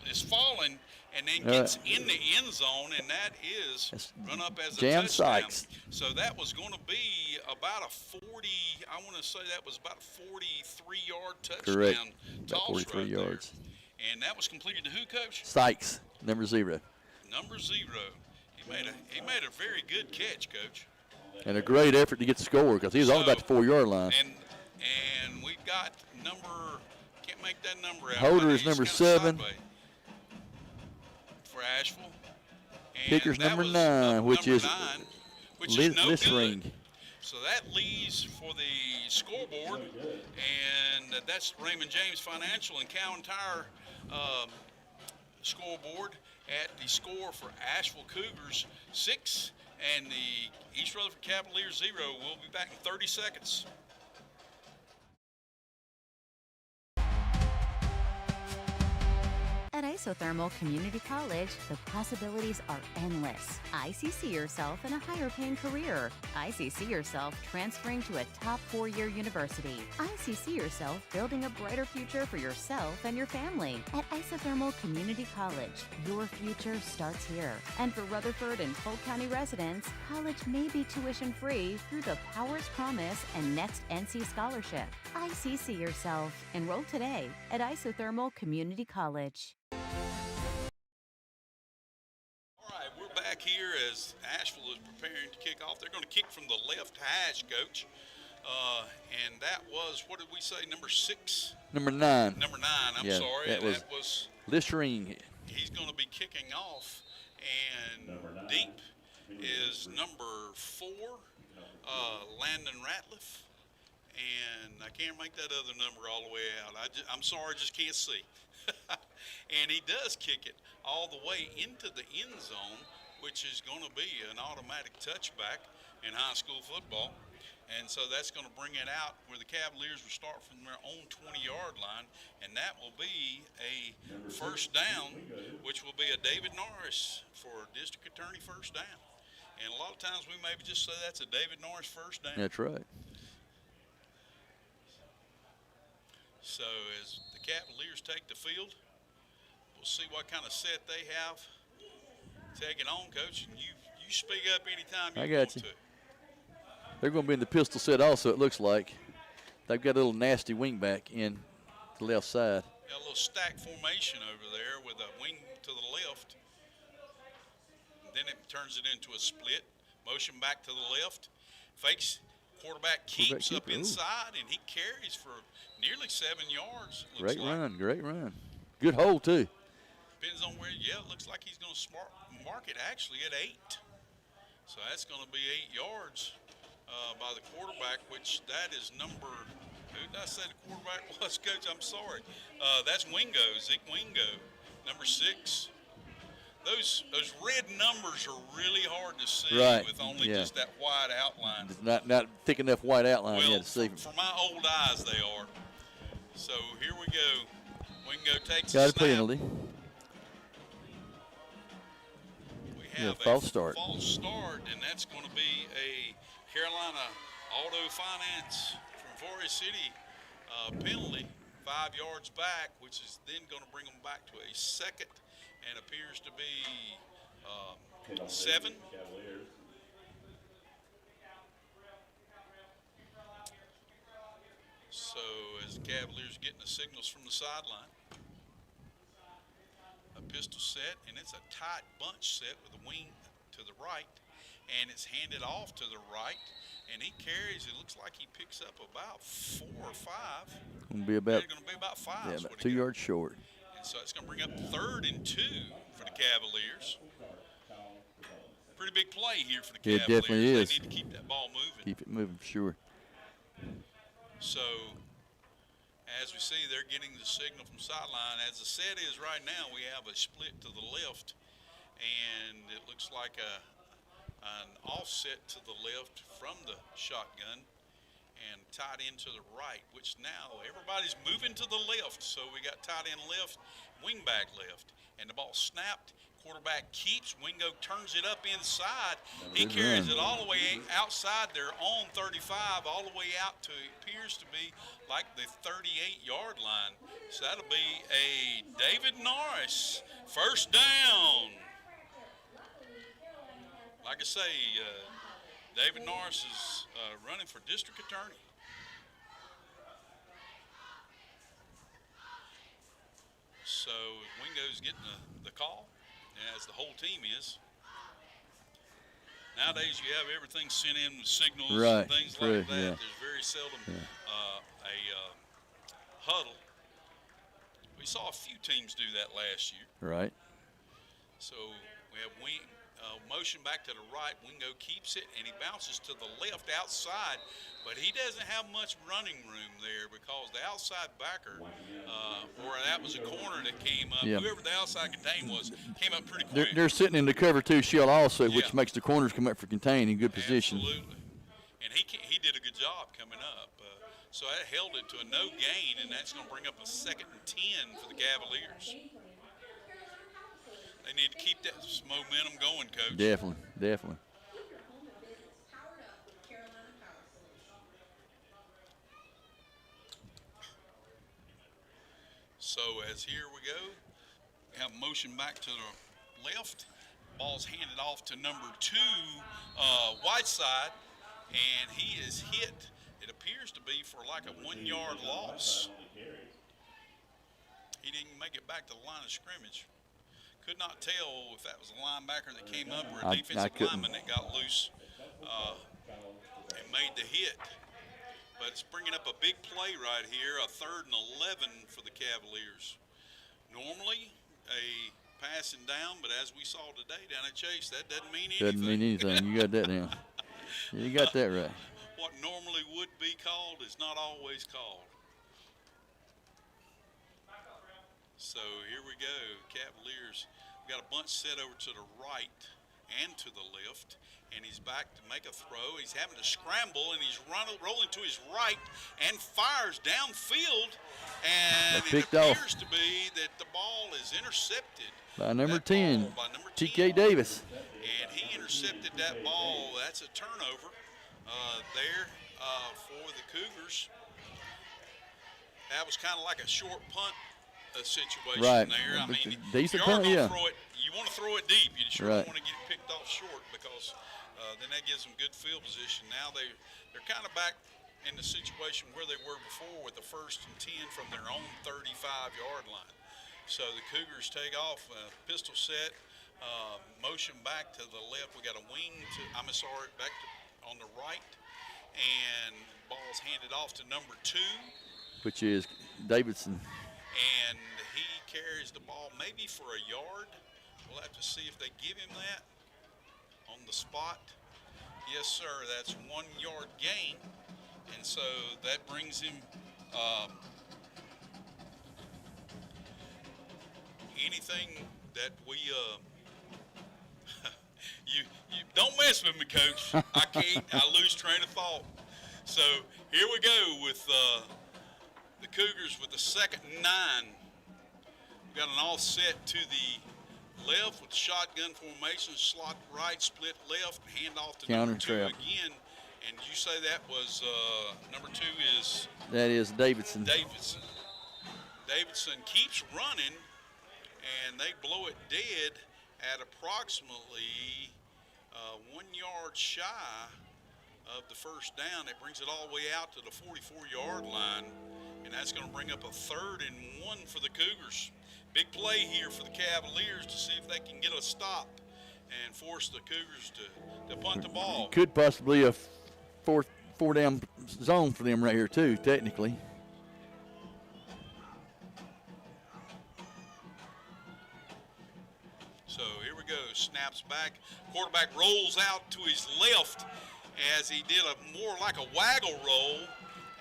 is falling, and then gets in the end zone, and that is run up as a Jan touchdown. Sykes. So that was going to be about a 40, I want to say that was about a 43-yard touchdown. Correct. Toss About 43 right yards. There. And that was completed to who, Coach? Sykes, number 0. Number 0. He made a very good catch, Coach. And a great effort to get the score because he was on about the 4-yard line. And we've got number, can't make that number out. Holder is number 7. For Asheville. And Kicker's number 9, which is Listring. So that leads for the scoreboard, and that's Raymond James Financial and Cowan Tire scoreboard at the score for Asheville Cougars 6 and the East Rutherford Cavaliers 0. We'll be back in 30 seconds. At Isothermal Community College, the possibilities are endless. ICC yourself in a higher-paying career. ICC yourself transferring to a top 4-year university. ICC yourself building a brighter future for yourself and your family. At Isothermal Community College, your future starts here. And for Rutherford and Polk County residents, college may be tuition-free through the Powers Promise and Next NC Scholarship. ICC yourself. Enroll today at Isothermal Community College. Back here as Asheville is preparing to kick off. They're going to kick from the left hash, Coach. And that was, what did we say, number 6? Number 9. Number 9, I'm sorry. That was Listring. He's going to be kicking off. And deep is number 4, Landon Ratliff. And I can't make that other number all the way out. I'm sorry, I just can't see. And he does kick it all the way into the end zone, which is going to be an automatic touchback in high school football. And so that's going to bring it out where the Cavaliers will start from their own 20-yard line, and that will be a first down, which will be a David Norris for district attorney first down. And a lot of times we maybe just say that's a David Norris first down. That's right. So as the Cavaliers take the field, we'll see what kind of set they have. Take it on, Coach, and you speak up anytime you want to. They're going to be in the pistol set also, it looks like. They've got a little nasty wing back in the left side. Got a little stack formation over there with a wing to the left. And then it turns it into a split. Motion back to the left. Fakes. Quarterback keeps up inside, and he carries for nearly 7 yards. Great run. Good hole, too. Depends on where, it looks like he's going to mark it actually at 8. So that's going to be 8 yards by the quarterback, which that is number, who did I say the quarterback was, Coach? I'm sorry. That's Wingo, Zeke Wingo, number 6. Those red numbers are really hard to see with only just that white outline. Not thick enough white outline yet to see. For my old eyes, they are. So here we go. Wingo takes Got a a penalty. We have a false start, and that's going to be a Carolina Auto Finance from Forest City penalty, 5 yards back, which is then going to bring them back to a second and appears to be 7. So as the Cavaliers getting the signals from the sideline, a pistol set, and it's a tight bunch set with a wing to the right, and it's handed off to the right, and he carries, it looks like he picks up about 4 or 5. Going to be about 5. Yeah, about 2 yards short. And so it's going to bring up 3rd and 2 for the Cavaliers. Pretty big play here for the Cavaliers. It definitely is. They need to keep that ball moving. Keep it moving for sure. So as we see, they're getting the signal from sideline. As the set is right now, we have a split to the left, and it looks like an offset to the left from the shotgun and tight end to the right, which now everybody's moving to the left. So we got tight end left, wing back left, and the ball snapped. Quarterback keeps. Wingo turns it up inside. He Good carries run. it all the way outside their own 35, all the way out to, it appears to be like the 38-yard line. So that'll be a David Norris first down. Like I say, David Norris is running for district attorney. So Wingo's getting the call, as the whole team is. Nowadays, you have everything sent in with signals and things like that. Yeah. There's very seldom a huddle. We saw a few teams do that last year. Right. So we have motion back to the right. Wingo keeps it, and he bounces to the left outside, but he doesn't have much running room there because the outside backer, or that was a corner that came up. Yeah. Whoever the outside contain was, came up pretty quick. They're sitting in the cover 2 shell also, which makes the corners come up for contain in good position. Absolutely. And he did a good job coming up. So that held it to a no gain, and that's going to bring up a 2nd and 10 for the Cavaliers. They need to keep that momentum going, Coach. Definitely, definitely. So as here we go, we have motion back to the left. Ball's handed off to number 2, Whiteside, and he is hit. It appears to be for like a 1-yard loss. He didn't make it back to the line of scrimmage. Could not tell if that was a linebacker that came up or a defensive lineman that got loose and made the hit. But it's bringing up a big play right here, a 3rd and 11 for the Cavaliers. Normally a passing down, but as we saw today down at Chase, that doesn't mean anything. Doesn't mean anything. You got that down. You got that right. What normally would be called is not always called. So here we go, Cavaliers. We got a bunch set over to the right and to the left, and he's back to make a throw. He's having to scramble, and he's rolling to his right and fires downfield, and it appears to be that the ball is intercepted By number 10, TK Davis. and he intercepted that ball. That's a turnover there for the Cougars. That was kind of like a short punt situation there. I mean, decent you are punt, gonna throw it. You want to throw it deep. You sure Right. don't want to get it picked off short because then that gives them good field position. Now they're kind of back in the situation where they were before with the 1st and 10 from their own 35-yard line. So the Cougars take off, pistol set, motion back to the left. We got a wing back on the right, and ball's handed off to number 2. Which is Davidson. And he carries the ball maybe for a yard. We'll have to see if they give him that on the spot. Yes, sir, that's 1 yard gain. And so that brings him anything that we you don't mess with me, Coach. I lose train of thought. So here we go with the Cougars with the 2nd and 9. We got an offset to the left with shotgun formation, slot right, split left, hand off to Counter number 2 trap. again. And you say that was number 2 is That is Davidson. Davidson. Davidson keeps running, and they blow it dead at approximately 1 yard shy of the first down. It brings it all the way out to the 44-yard line, and that's going to bring up a 3rd and 1 for the Cougars. Big play here for the Cavaliers to see if they can get a stop and force the Cougars to punt the ball. Could possibly a four down zone for them right here too, technically. So here we go, snaps back. Quarterback rolls out to his left as he did more like a waggle roll,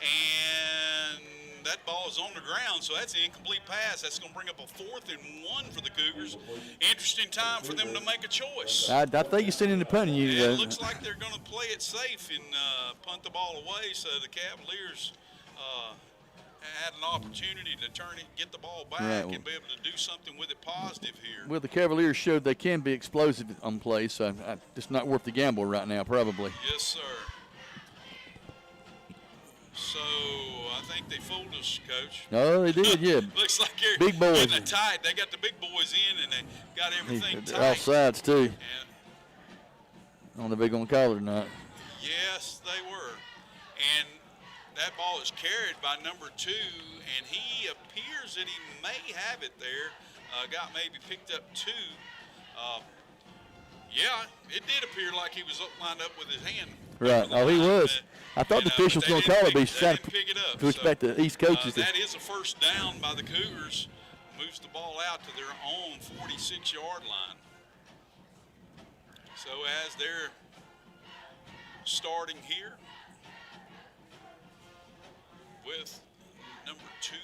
and that ball is on the ground, so that's an incomplete pass. That's going to bring up a 4th and 1 for the Cougars. Interesting time for them to make a choice. I think he's sending the punting unit. It looks like they're going to play it safe and punt the ball away, so the Cavaliers had an opportunity to turn it, get the ball back, Right, well, and be able to do something with it positive here. Well, the Cavaliers showed they can be explosive on play, so it's not worth the gamble right now, probably. Yes, sir. So I think they fooled us, Coach. No, they did, yeah. Looks like they're big boys. getting it tight. They got the big boys in, and they got everything They're tight. all sides, too. On the big on collar tonight. Yes, they were. And that ball is carried by number 2, and he appears that he may have it there. Got maybe picked up 2. Yeah, it did appear like he was lined up with his hand. Right. Oh, he was. I thought the official was going to call it, but he's trying to push back the East coaches. That is a first down by the Cougars. Moves the ball out to their own 46-yard line. So as they're starting here with number 2,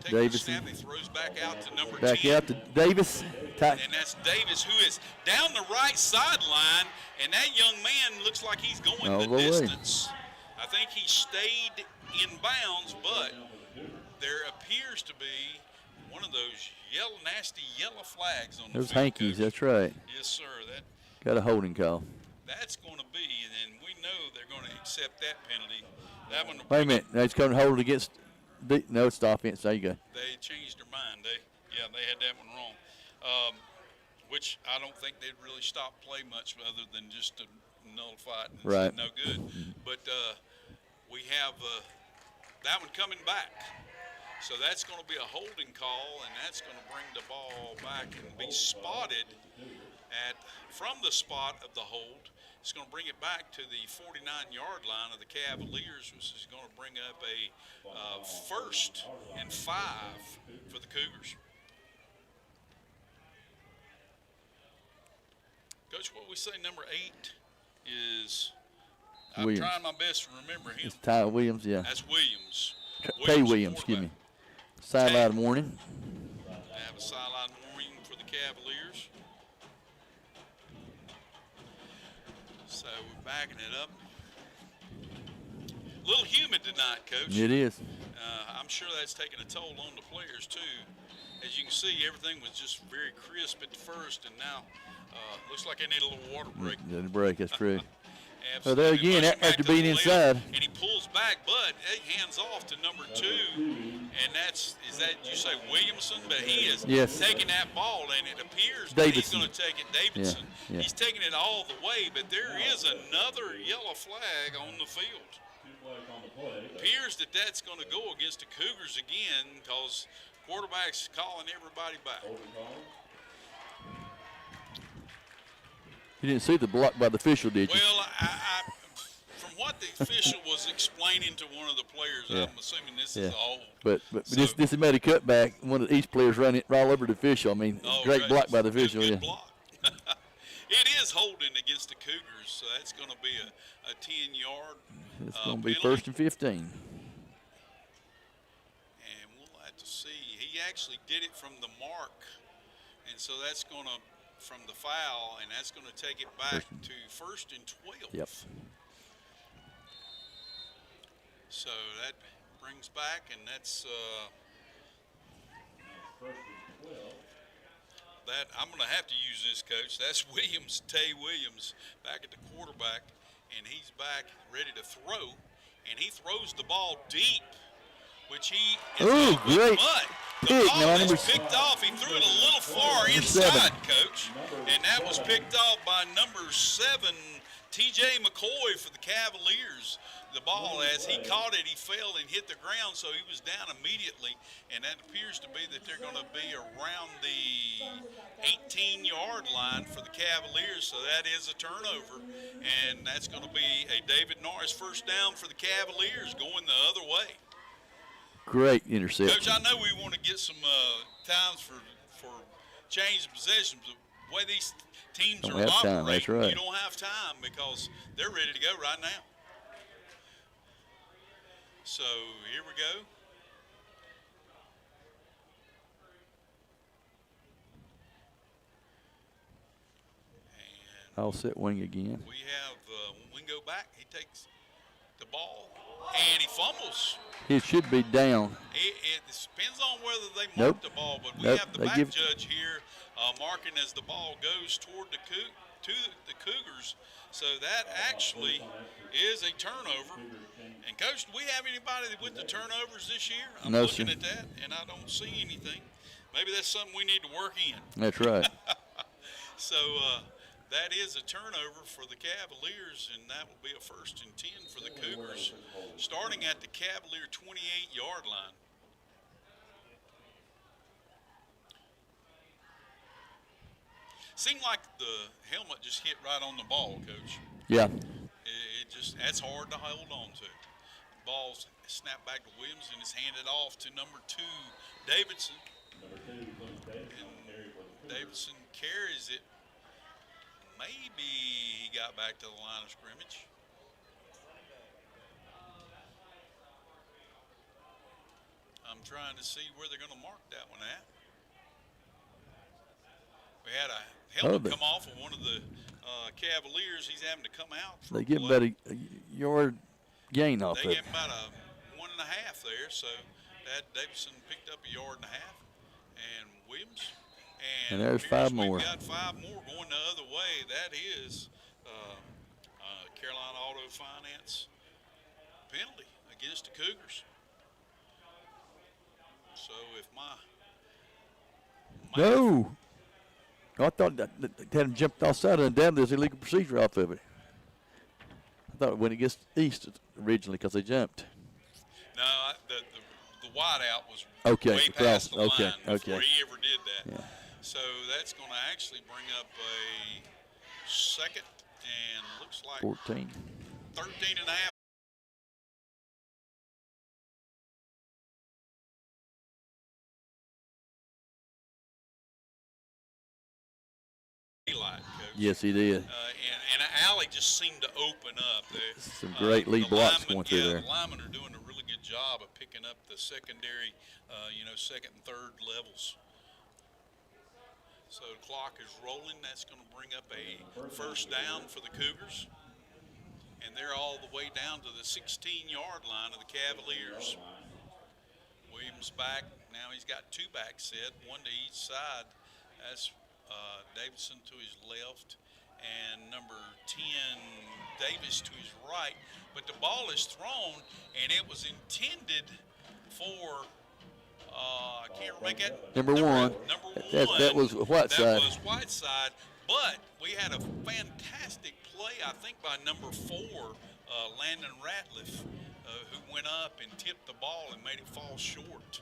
taking the snap, he throws back out to number 10. Back out to Davis. And that's Davis, who is down the right sideline, and that young man looks like he's going the distance. I think he stayed in bounds, but there appears to be one of those nasty yellow flags on the Those field, hankies, Coach. that's right. Yes, sir. Got a holding call. That's going to be, and we know they're going to accept that penalty. That one. Wait a minute. Now he's coming to hold it against. No, it's the offense. There you go. They changed their mind. They had that one wrong. Which I don't think they'd really stop play much other than just to nullify it and Right. say no good. But we have that one coming back. So that's going to be a holding call, and that's going to bring the ball back and be spotted from the spot of the hold. It's going to bring it back to the 49-yard line of the Cavaliers, which is going to bring up a 1st and 5 for the Cougars. Coach, what we say number 8 is, I'm Williams. trying my best to remember him. It's Ty Williams, yeah. That's Williams. Tay Williams, excuse me. Sideline warning. They have a sideline warning for the Cavaliers. So we're backing it up. A little humid tonight, Coach. It is. I'm sure that's taking a toll on the players, too. As you can see, everything was just very crisp at first, and now looks like they need a little water break. Didn't break, that's true. So Absolutely. there again, Motion back after to the being left, inside. and he pulls back, but he hands off to number 2, and is that you say Williamson? But he is taking that ball, and it appears that he's going to take it. Davidson. Yeah. He's taking it all the way, but there is another yellow flag on the field. Appears that that's going to go against the Cougars again because quarterback's calling everybody back. You didn't see the block by the official, did you? Well, from what the official was explaining to one of the players, I'm assuming this is a hold. But this is made a cutback. One of the East players running right all over the official. I mean, great block by the official. Good block. It is holding against the Cougars, so that's going to be a 10-yard It's going to be penalty. 1st and 15. And we'll have to see. He actually did it from the mark, and so that's going to, from the foul, and that's going to take it back to 1st and 12. Yep. So that brings back, and that's that. I'm going to have to use this, Coach. That's Williams, Tay Williams, back at the quarterback, and he's back ready to throw, and he throws the ball deep, which he is great mud. The pick. ball Now, is number picked off. He threw it a little far Number inside, 7. Coach, and that was picked off by number 7, T.J. McCoy for the Cavaliers. The ball, as he caught it, he fell and hit the ground, so he was down immediately, and that appears to be that they're going to be around the 18-yard line for the Cavaliers, so that is a turnover, and that's going to be a David Norris first down for the Cavaliers going the other way. Great interception. Coach, I know we want to get some times for change of possessions, but the way these teams Don't are have operating, time, that's right. you don't have time because they're ready to go right now. So here we go. I'll set wing again. We have Wingo back. He takes the ball, and he fumbles. He should be down. It depends on whether they mark the ball, but we have the back judge here marking as the ball goes toward the Cougars. So that actually is a turnover. And, Coach, do we have anybody with the turnovers this year? I'm looking at that, and I don't see anything. Maybe that's something we need to work in. That's right. So that is a turnover for the Cavaliers, and that will be a 1st and 10 for the Cougars, starting at the Cavalier 28-yard line. Seemed like the helmet just hit right on the ball, Coach. Yeah. It just, that's hard to hold on to. The ball's snapped back to Williams and is handed off to number 2, Davidson. And Davidson carries it. Maybe he got back to the line of scrimmage. I'm trying to see where they're going to mark that one at. We had a helmet come off of one of the Cavaliers. He's having to come out. They give him about a yard gain off They it. gave him about a 1.5 there, so that Davidson picked up a 1.5 yard, and Williams. And there's 5 more. We've got 5 more going the other way. That is Carolina Auto Finance penalty against the Cougars. So if No. I thought that had him jumped offside and down. There's illegal procedure off of it. I thought when it gets east originally because they jumped. No, the wideout was Okay, way past the line okay. before he ever did that. Yeah. So that's going to actually bring up a 2nd and looks like 14. 13 and a half. Yes, he did. And an alley just seemed to open up. Some great lead blocks going through there. The linemen are doing a really good job of picking up the secondary, 2nd and 3rd levels. So the clock is rolling. That's going to bring up a 1st down for the Cougars. And they're all the way down to the 16-yard line of the Cavaliers. Williams back. Now he's got 2 backs set, 1 to each side. That's Davidson to his left and number 10 Davis to his right, but the ball is thrown and it was intended for I can't make it. Number one. That was Whiteside. That was Whiteside, but we had a fantastic play, I think, by number 4, Landon Ratliff, who went up and tipped the ball and made it fall short.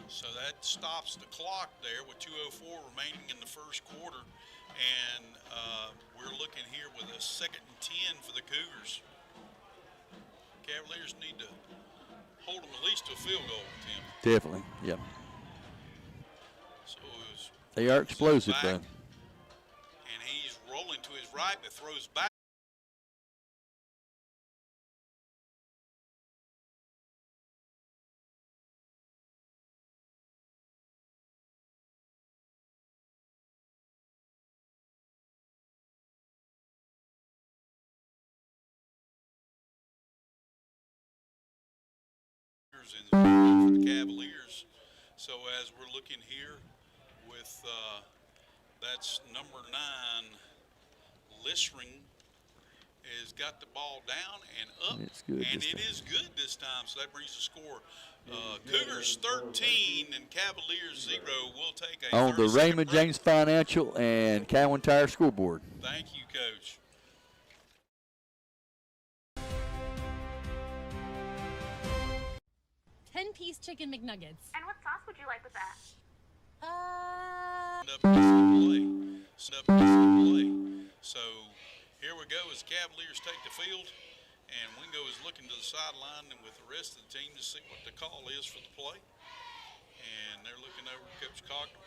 So that stops the clock there with 2:04 remaining in the 1st quarter. And we're looking here with a 2nd and 10 for the Cougars. Cavaliers need to hold them at least to a field goal, Tim. Definitely, yeah. So they are explosive, though. And he's rolling to his right, but throws back. For the Cavaliers. So as we're looking here with that's number 9, Lissring has got the ball down and up, it's good and it is good this time. So that brings the score Cougars 13 and Cavaliers 0. We'll take a on the Raymond James Financial and Cowan Tire scoreboard. Thank you, Coach. Ten-piece chicken McNuggets. And what sauce would you like with that? So here we go as Cavaliers take the field, and Wingo is looking to the sideline and with the rest of the team to see what the call is for the play. And they're looking over at Coach Cochran.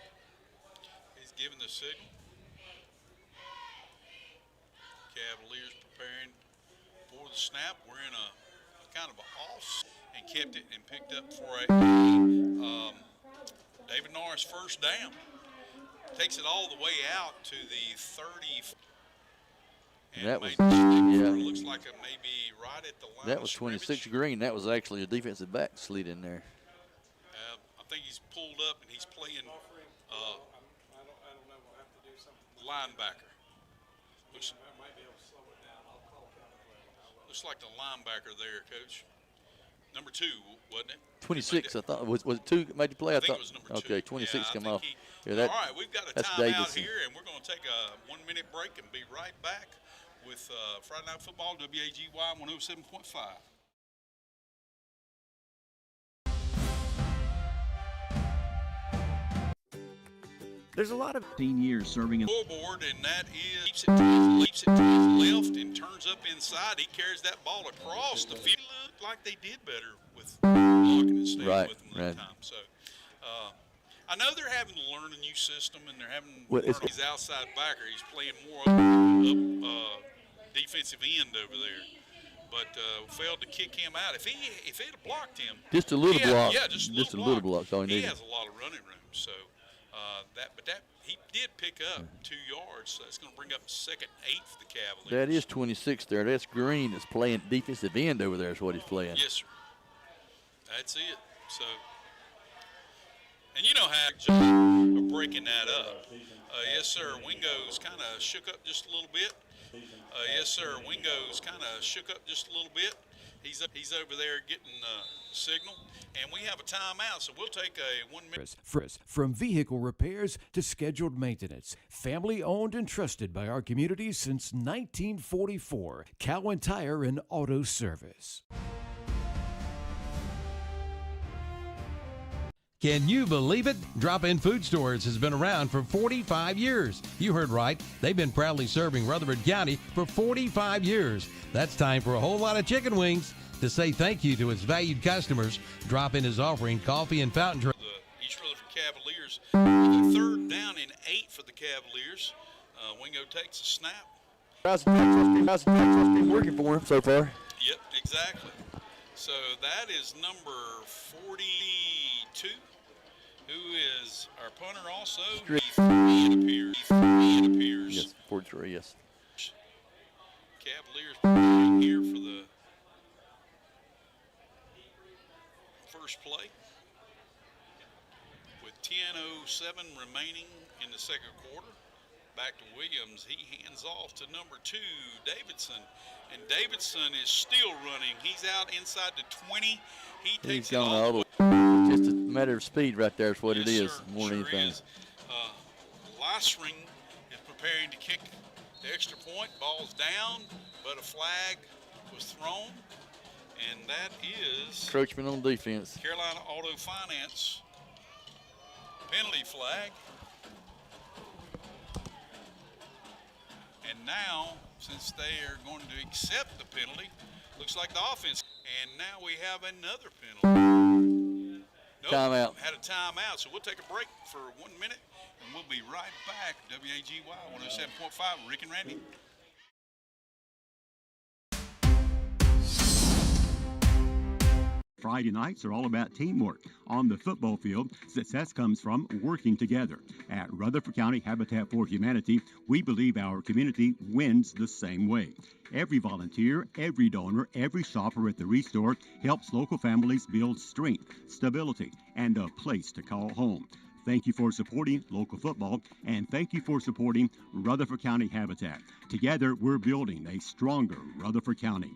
He's giving the signal. Cavaliers preparing for the snap. We're in a kind of an off and kept it and picked up for a David Norris 1st down. Takes it all the way out to the 30. And that was, looks like it may be right at the line. That was 26 Green. That was actually a defensive back slid in there. I think he's pulled up and he's playing linebacker. Looks like the linebacker there, Coach. Number 2, wasn't it? 26, I thought. Was it 2 made the play? I think it was number 2. Okay, 26 come off. All right, we've got a timeout here, and we're going to take a 1-minute break and be right back with Friday Night Football, WAGY 107.5. There's a lot of 10 years serving in scoreboard, and that is leaps it to his left and turns up inside. He carries that ball across the field. Looked like they did better with blocking and staying with them that time. So I know they're having to learn a new system, and they're having to learn his outside backer. He's playing more up defensive end over there, but failed to kick him out. If he had blocked him, just a little block. Yeah, just a little block. He has a lot of running room. So. But he did pick up 2 yards, so that's going to bring up 2nd and 8 for the Cavaliers. That is 26 there. That's Green that's playing defensive end over there is what he's playing. Yes, sir. That's it. So, and you know how just breaking that up. Yes, sir. Wingo's kind of shook up just a little bit. Yes, sir. Wingo's kind of shook up just a little bit. He's over there getting signal, and we have a timeout, so we'll take a 1 minute. From vehicle repairs to scheduled maintenance, family owned and trusted by our community since 1944. Cowan Tire and Auto Service. Can you believe it? Drop-In Food Stores has been around for 45 years. You heard right. They've been proudly serving Rutherford County for 45 years. That's time for a whole lot of chicken wings. To say thank you to its valued customers, Drop-In is offering coffee and fountain drinks. The East Rutherford Cavaliers, 3rd down and 8 for the Cavaliers. Wingo takes a snap. How's the working for him so far? Yep, exactly. So that is number 42, who is our punter also. It appears. Yes, 43, yes. Cavaliers here for the first play with 10:07 remaining in the 2nd quarter. Back to Williams. He hands off to number 2, Davidson. And Davidson is still running. He's out inside the 20. He takes it all the way. Just a matter of speed right there is what it is, sir, more than anything. Lysring is preparing to kick the extra point. Ball's down, but a flag was thrown. And that is encroachment on defense. Carolina Auto Finance penalty flag. And now, since they are going to accept the penalty, looks like the offense. And now we have another penalty. Nope, timeout. Had a timeout, so we'll take a break for 1 minute, and we'll be right back. WAGY 107.5, Rick and Randy. Friday nights are all about teamwork. On the football field, success comes from working together. At Rutherford County Habitat for Humanity, we believe our community wins the same way. Every volunteer, every donor, every shopper at the Restore helps local families build strength, stability, and a place to call home. Thank you for supporting local football, and thank you for supporting Rutherford County Habitat. Together, we're building a stronger Rutherford County.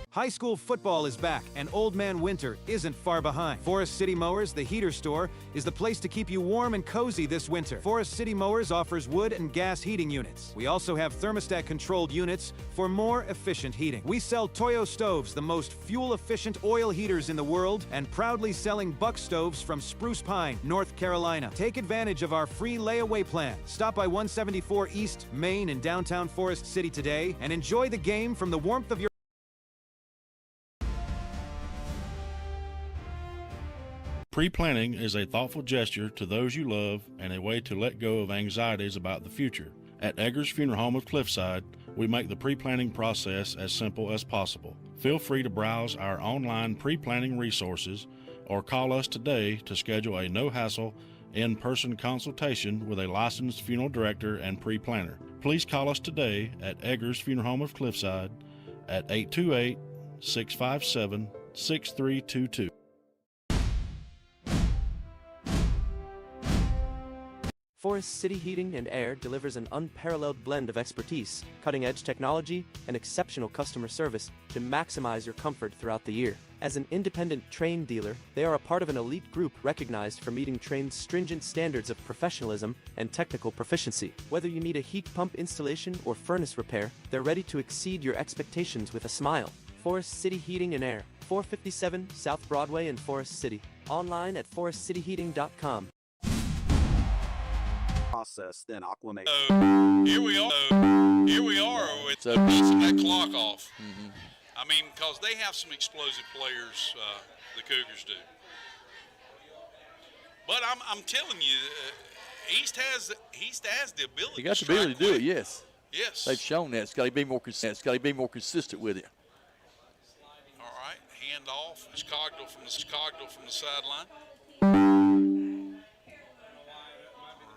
High school football is back, and Old Man Winter isn't far behind. Forest City Mowers, the heater store, is the place to keep you warm and cozy this winter. Forest City Mowers offers wood and gas heating units. We also have thermostat-controlled units for more efficient heating. We sell Toyo stoves, the most fuel-efficient oil heaters in the world, and proudly selling Buck stoves from Spruce Pine, North Carolina. Take advantage of our free layaway plan. Stop by 174 East Main in downtown Forest City today and enjoy the game from the warmth of your Pre-planning is a thoughtful gesture to those you love and a way to let go of anxieties about the future. At Eggers Funeral Home of Cliffside, we make the pre-planning process as simple as possible. Feel free to browse our online pre-planning resources or call us today to schedule a no-hassle in-person consultation with a licensed funeral director and pre-planner. Please call us today at Eggers Funeral Home of Cliffside at 828-657-6322. Forest City Heating and Air delivers an unparalleled blend of expertise, cutting-edge technology, and exceptional customer service to maximize your comfort throughout the year. As an independent Trane dealer, they are a part of an elite group recognized for meeting Trane's stringent standards of professionalism and technical proficiency. Whether you need a heat pump installation or furnace repair, they're ready to exceed your expectations with a smile. Forest City Heating and Air, 457 South Broadway in Forest City. Online at forestcityheating.com. Process, then acclimate. Here we are with bouncing that clock off. I mean, because they have some explosive players, the Cougars do. But I'm telling you, East has the ability. You got the ability to do it, yes. Yes. They've shown that. It's got to be more consistent. It's got to be more consistent with it. All right, hand off. It's Cogdell from the sideline.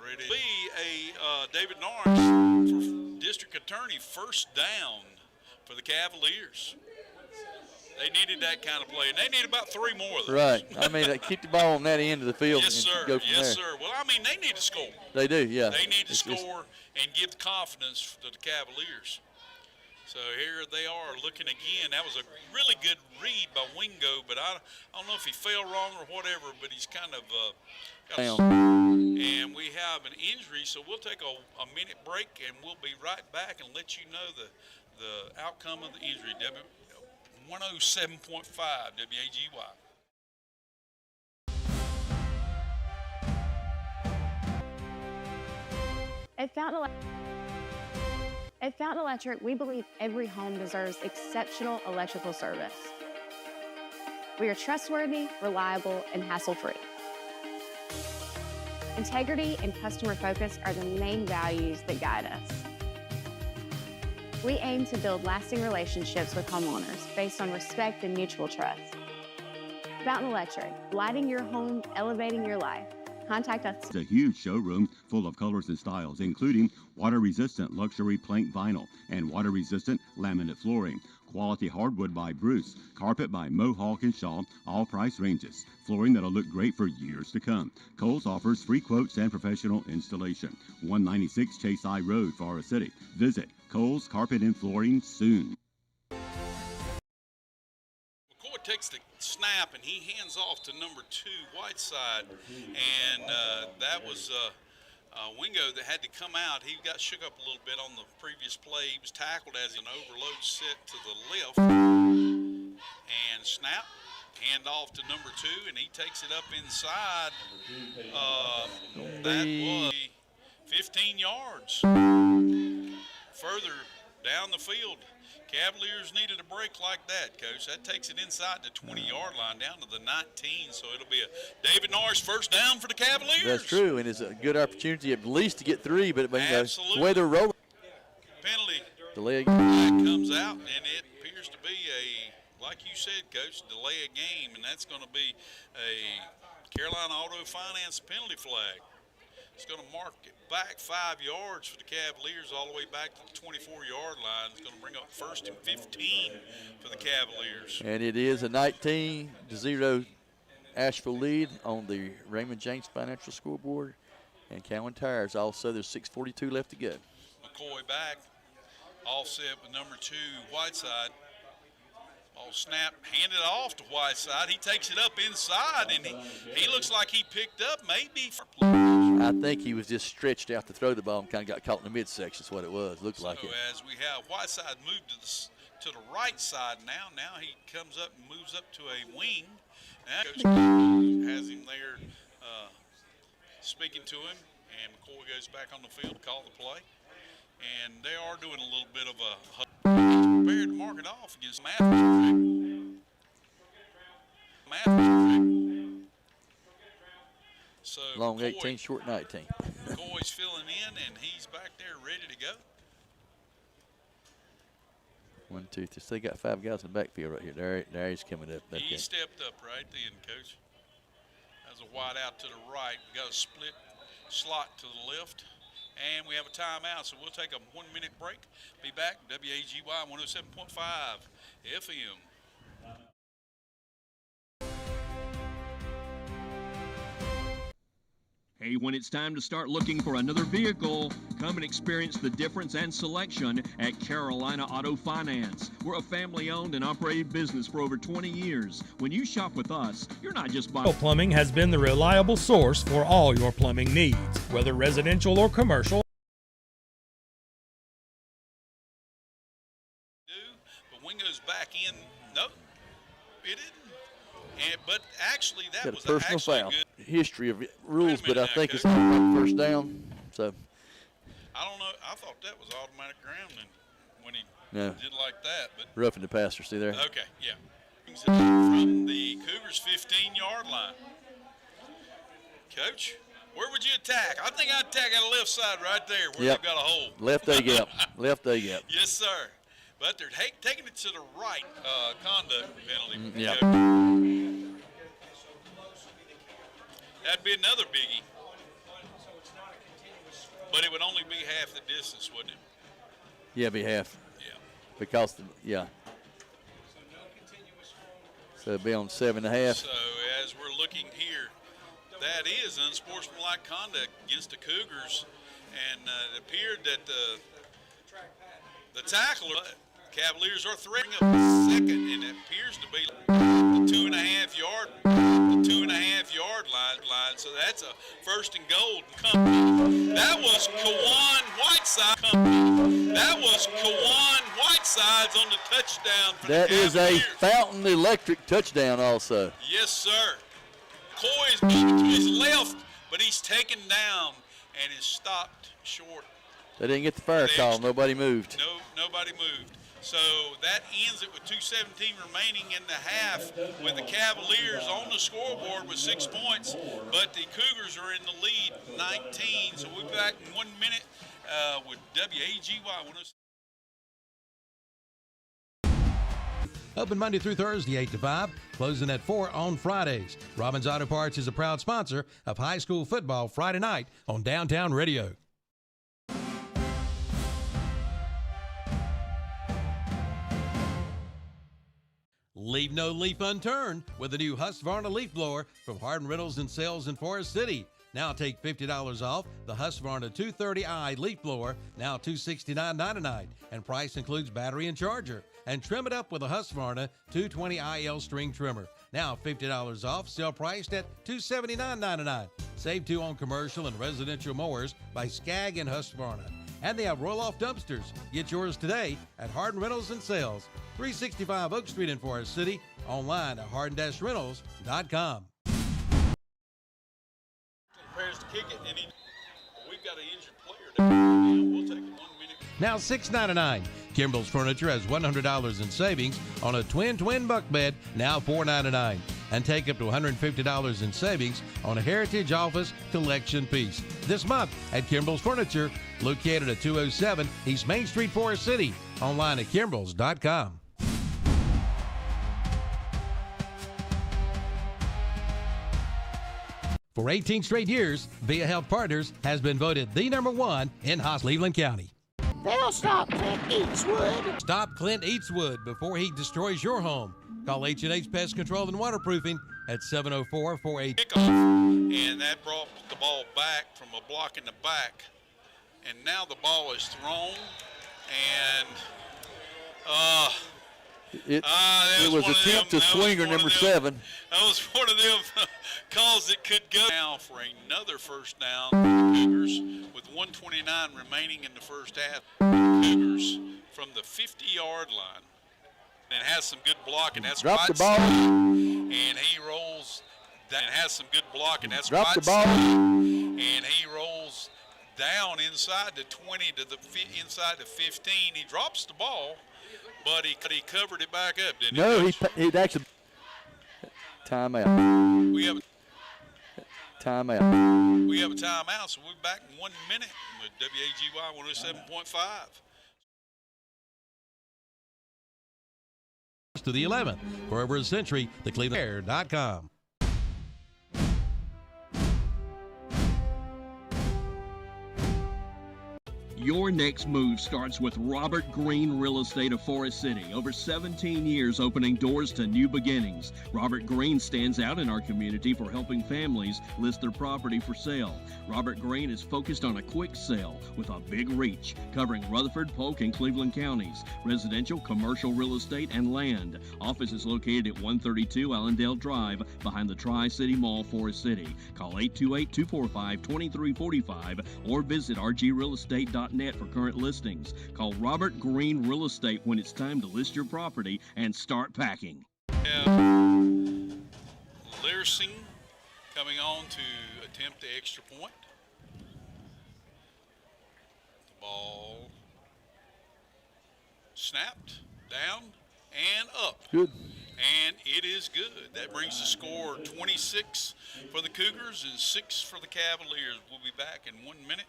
Ready. Be a David Norris for district attorney, first down for the Cavaliers. They needed that kind of play, and they need about 3 more of those. Right. I mean, they keep the ball on that end of the field. Yes, sir. Go from yes, there. sir. Well, I mean, they need to score. They do, yeah. They need to score and give confidence to the Cavaliers. So here they are looking again. That was a really good read by Wingo, but I don't know if he fell wrong or whatever, but he's kind of and we have an injury, so we'll take a minute break, and we'll be right back and let you know the outcome of the injury. 107.5 WAGY. At Fountain Electric, we believe every home deserves exceptional electrical service. We are trustworthy, reliable, and hassle-free. Integrity and customer focus are the main values that guide us. We aim to build lasting relationships with homeowners based on respect and mutual trust. Fountain Electric, lighting your home, elevating your life. Contact us. It's a huge showroom full of colors and styles, including water-resistant luxury plank vinyl and water-resistant laminate flooring. Quality hardwood by Bruce, carpet by Mohawk and Shaw, all price ranges. Flooring that'll look great for years to come. Kohl's offers free quotes and professional installation. 196 Chase I Road, Forest City. Visit Kohl's Carpet and Flooring soon. McCoy takes the snap and he hands off to number 2, Whiteside, and that was Wingo that had to come out. He got shook up a little bit on the previous play. He was tackled as an overload set to the left, and snap, hand off to number 2, and he takes it up inside. That was 15 yards further down the field. Cavaliers needed a break like that, Coach. That takes it inside the 20-yard line down to the 19, so it'll be a David Norris first down for the Cavaliers. That's true, and it's a good opportunity at least to get 3, but the way they're rolling. Penalty. The leg comes out, and it appears to be a, like you said, Coach, delay a game, and that's going to be a Carolina Auto Finance penalty flag. It's going to mark it back 5 yards for the Cavaliers all the way back to the 24-yard line. It's going to bring up 1st and 15 for the Cavaliers. And it is a 19-0 Asheville lead on the Raymond James Financial scoreboard. And Cowan Tires also, there's 6:42 left to go. McCoy back, offset with number 2, Whiteside. Ball snap, handed off to Whiteside. He takes it up inside, and he looks like he picked up maybe. I think he was just stretched out to throw the ball and kind of got caught in the midsection. Is what it was. Looked like it. As we have Whiteside moved to the right side now. Now he comes up and moves up to a wing. And Coach has him there speaking to him, and McCoy goes back on the field to call the play. And they are doing a little bit of a prepared to mark it off against Matthews. So long McCoy, 18, short 19. McCoy's filling in, and he's back there ready to go. 1, 2, 3. So they got 5 guys in the backfield right here. There he's coming up. He stepped up right then, Coach. Has a wide out to the right. We got a split slot to the left. And we have a timeout, so we'll take a 1 minute break. Be back, WAGY 107.5 FM. Hey, when it's time to start looking for another vehicle, come and experience the difference and selection at Carolina Auto Finance. We're a family-owned and operated business for over 20 years. When you shop with us, you're not just buying... Plumbing has been the reliable source for all your plumbing needs, whether residential or commercial. But when it goes back in, no, it didn't. But actually, that Got was a personal actually foul. good. History of rules, but I think it's first down. So I don't know. I thought that was automatic grounding when he no. did like that. But Roughing the passer, see there? Okay, yeah. From the Cougars' 15-yard line. Coach, where would you attack? I think I'd attack on the left side right there where they've got a hole. Left A gap. Left A gap. Yes, sir. But they're taking it to the right conduct penalty. Yeah. That'd be another biggie. But it would only be half the distance, wouldn't it? Yeah, be half. Yeah. Because, So it'd be on 7.5. So as we're looking here, that is unsportsmanlike conduct against the Cougars. And it appeared that the tackler, Cavaliers are threatening up second, and it appears to be the 2.5 yard line. So that's a first and goal. That was Kawan Whiteside's on the touchdown. For That the is a Cavaliers. Fountain Electric touchdown also. Yes, sir. Coy is moving to his left, but he's taken down and is stopped short. They didn't get the fire call. Nobody moved. Nobody moved. So that ends it with 2:17 remaining in the half, with the Cavaliers on the scoreboard with 6 points, but the Cougars are in the lead 19. So we'll be back in 1 minute with WAGY 107. Open Monday through Thursday, 8 to 5, closing at 4 on Fridays. Robbins Auto Parts is a proud sponsor of high school football Friday night on Downtown Radio. Leave no leaf unturned with the new Husqvarna leaf blower from Hardin Rentals and Sales in Forest City. Now take $50 off the Husqvarna 230i leaf blower, now $269.99, and price includes battery and charger. And trim it up with a Husqvarna 220IL string trimmer, now $50 off, still priced at $279.99. Save $2 on commercial and residential mowers by Skag and Husqvarna. And they have roll-off dumpsters. Get yours today at Hardin Rentals and Sales, 365 Oak Street in Forest City, online at hardin-rentals.com. Prepares to kick it, and we've got an injured player down. We'll take a 1 minute. Now $6.99. Kimball's Furniture has $100 in savings on a twin bunk bed, now $4.99. And take up to $150 in savings on a Heritage Office Collection piece this month at Kimball's Furniture, located at 207 East Main Street, Forest City, online at kimballs.com. For 18 straight years, Via Health Partners has been voted the #1 in Cleveland County. They'll stop Clint Eastwood. Stop Clint Eastwood before he destroys your home. Call H&H Pest Control and Waterproofing at 704-48. Kickoff, and that brought the ball back from a block in the back. And now the ball is thrown, and it was attempt to swinger number 7. That was one of them calls that could go now for another first down for the Cougars with 1:29 remaining in the first half. Cougars from the 50-yard line. And has some good blocking. That's Drop the ball. And he rolls down. And has some good blocking. That's Drop the ball. And he rolls down inside the 20 to the inside the 15. He drops the ball, but he covered it back up, didn't he? No, he'd actually. Timeout. We have a timeout. We have a timeout, so we'll be back in 1 minute with WAGY 107.5. To the 11th. For over a century, theclevelandair.com. Your next move starts with Robert Green Real Estate of Forest City. Over 17 years opening doors to new beginnings. Robert Green stands out in our community for helping families list their property for sale. Robert Green is focused on a quick sale with a big reach, covering Rutherford, Polk, and Cleveland counties. Residential, commercial real estate, and land. Office is located at 132 Allendale Drive behind the Tri-City Mall, Forest City. Call 828-245-2345 or visit rgrealestate.net for current listings. Call Robert Green Real Estate when it's time to list your property and start packing. Learsing coming on to attempt the extra point. The ball snapped, down, and up. Good. And it is good. That brings the score 26 for the Cougars and 6 for the Cavaliers. We'll be back in 1 minute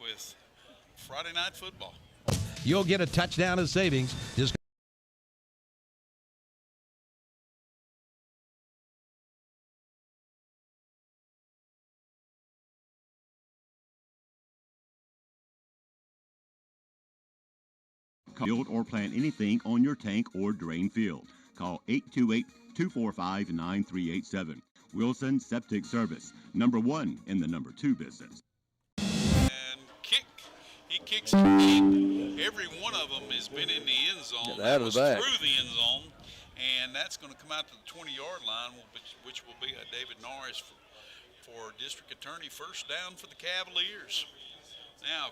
with Friday Night Football. You'll get a touchdown of savings. Just build or plant anything on your tank or drain field. Call 828-245-9387. Wilson Septic Service, #1 in the #2 business. He kicks it deep. Every one of them has been in the end zone. Get out of the back. Through the end zone, and that's going to come out to the 20-yard line, which will be a David Norris for district attorney. First down for the Cavaliers. Now,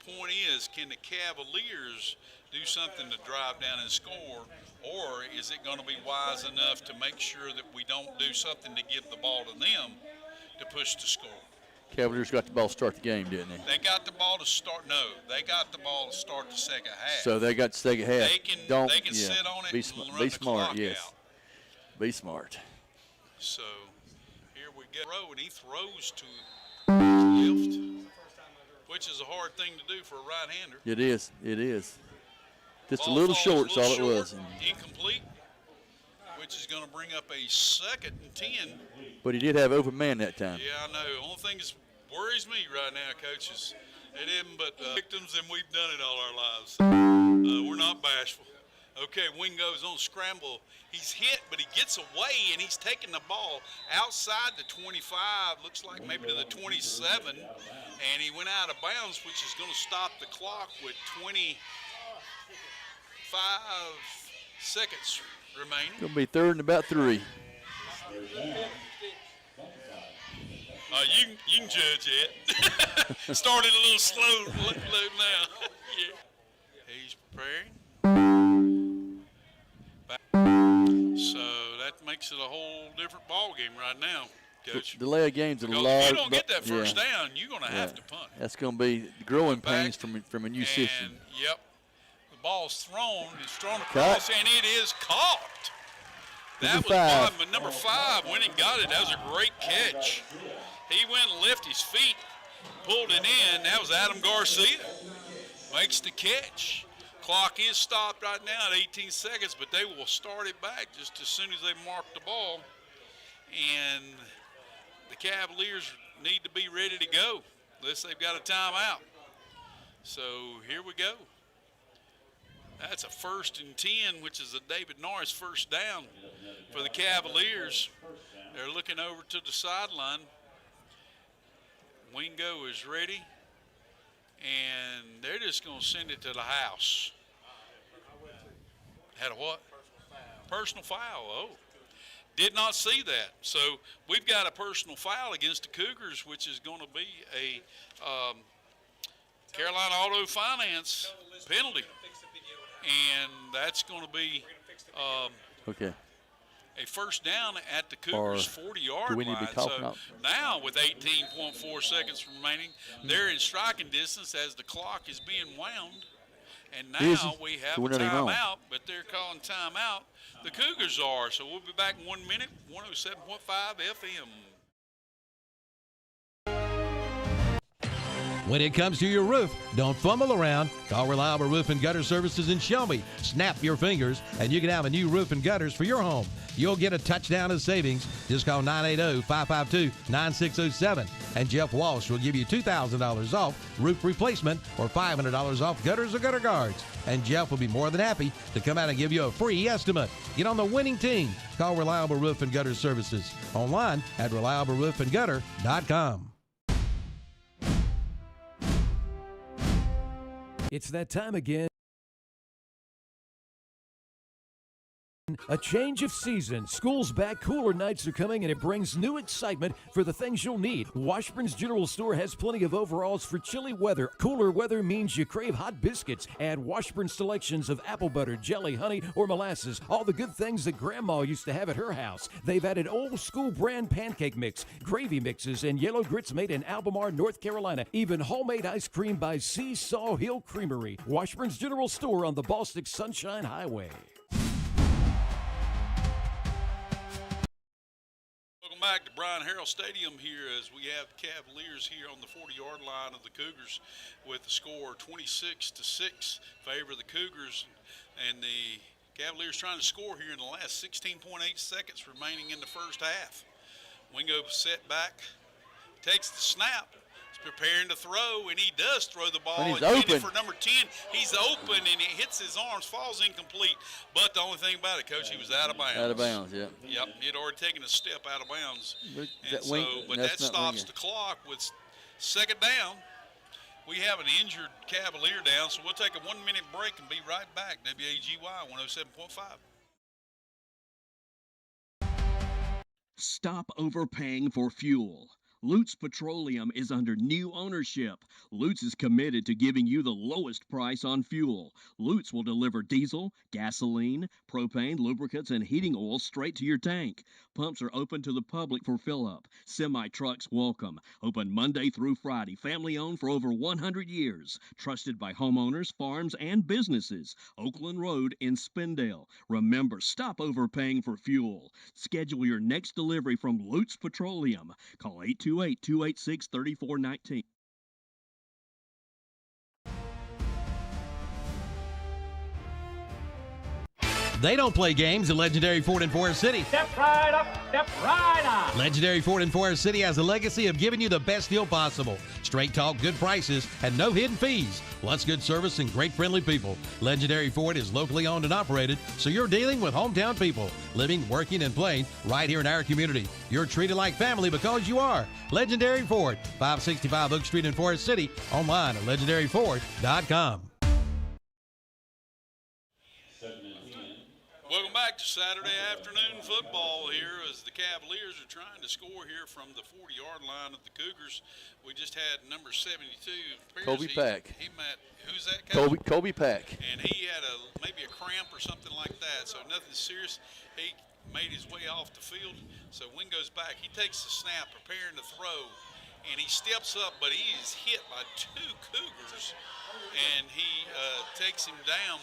point is, can the Cavaliers do something to drive down and score, or is it going to be wise enough to make sure that we don't do something to give the ball to them to push the score? Cavaliers got the ball to start the game, didn't they? They got the ball to start. No, they got the ball to start the second half. So they got the second half. They can sit on it be and run be the smart. clock Yes, out. be smart. So here we go. And he throws to lift, which is a hard thing to do for a right-hander. It is. It is. Just Ball a little falls short. That's all it was. Incomplete, which is going to bring up a 2nd and 10. But he did have open man that time. Yeah, I know. The only thing that worries me right now, Coach, is it isn't but victims, and we've done it all our lives. We're not bashful. Okay, wing goes on scramble. He's hit, but he gets away, and he's taking the ball outside the 25, looks like maybe to the 27, and he went out of bounds, which is going to stop the clock with 25 seconds remaining. Going to be 3rd and about 3. You can judge it. Started a little slow now. Yeah. He's preparing. So that makes it a whole different ball game right now, Coach. Delay of game's a Because lot. if you don't get that first down, you're going to have to punt. That's going to be growing pains from a new system. Yep. The ball's thrown. It's thrown across, and it is caught. That was number 5 went and got it. That was a great catch. He went and lifted his feet, pulled it in. That was Adam Garcia. Makes the catch. Clock is stopped right now at 18 seconds, but they will start it back just as soon as they mark the ball. And the Cavaliers need to be ready to go unless they've got a timeout. So here we go. That's a 1st and 10, which is a David Norris first down for the Cavaliers. They're looking over to the sideline. Wingo is ready, and they're just going to send it to the house. Had a what? Personal foul. Oh, did not see that. So we've got a personal foul against the Cougars, which is going to be a Carolina Auto Finance penalty. And that's going to be okay. A first down at the Cougars' 40-yard line. So now with 18.4 seconds remaining, they're in striking distance as the clock is being wound. And now we have a timeout, but they're calling timeout. The Cougars are. So we'll be back in 1 minute, 107.5 FM. When it comes to your roof, don't fumble around. Call Reliable Roof and Gutter Services in Shelby. Snap your fingers, and you can have a new roof and gutters for your home. You'll get a touchdown of savings. Just call 980-552-9607. And Jeff Walsh will give you $2,000 off roof replacement or $500 off gutters or gutter guards. And Jeff will be more than happy to come out and give you a free estimate. Get on the winning team. Call Reliable Roof and Gutter Services. Online at reliableroofandgutter.com. It's that time again. A change of season. School's back, cooler nights are coming, and it brings new excitement for the things you'll need. Washburn's General Store has plenty of overalls for chilly weather. Cooler weather means you crave hot biscuits. Add Washburn selections of apple butter, jelly, honey, or molasses. All the good things that Grandma used to have at her house. They've added old school brand pancake mix, gravy mixes, and yellow grits made in Albemarle, North Carolina. Even homemade ice cream by Seesaw Hill Creamery. Washburn's General Store on the Bostic Sunshine Highway. Welcome back to Brian Harrell Stadium here as we have the Cavaliers here on the 40-yard line of the Cougars with the score 26-6 favor of the Cougars, and the Cavaliers trying to score here in the last 16.8 seconds remaining in the first half. Wingo set back, takes the snap, is preparing to throw, and he does throw the ball. And he's open. For number 10, he's open, and it hits his arms, falls incomplete. But the only thing about it, Coach, he was out of bounds. Out of bounds, yeah. Yep, he had already taken a step out of bounds. But But that stops the clock with second down. We have an injured Cavalier down, so we'll take a 1-minute break and be right back. WAGY 107.5. Stop overpaying for fuel. Lutz Petroleum is under new ownership. Lutz is committed to giving you the lowest price on fuel. Lutz will deliver diesel, gasoline, propane, lubricants, and heating oil straight to your tank. Pumps are open to the public for fill-up. Semi-trucks welcome. Open Monday through Friday. Family-owned for over 100 years. Trusted by homeowners, farms, and businesses. Oakland Road in Spindale. Remember, stop overpaying for fuel. Schedule your next delivery from Lutz Petroleum. Call 828-286-3419. They don't play games at Legendary Ford in Forest City. Step right up, step right on. Legendary Ford in Forest City has a legacy of giving you the best deal possible. Straight talk, good prices, and no hidden fees. Plus good service and great friendly people. Legendary Ford is locally owned and operated, so you're dealing with hometown people, living, working, and playing right here in our community. You're treated like family because you are. Legendary Ford, 565 Oak Street in Forest City. Online at legendaryford.com. Welcome back to Saturday afternoon football here as the Cavaliers are trying to score here from the 40-yard line of the Cougars. We just had number 72. Kobe Pack. He met, who's that? Coach? Kobe Pack. And he had maybe a cramp or something like that, so nothing serious. He made his way off the field, so Wing goes back. He takes the snap, preparing to throw, and he steps up, but he is hit by two Cougars, and he takes him down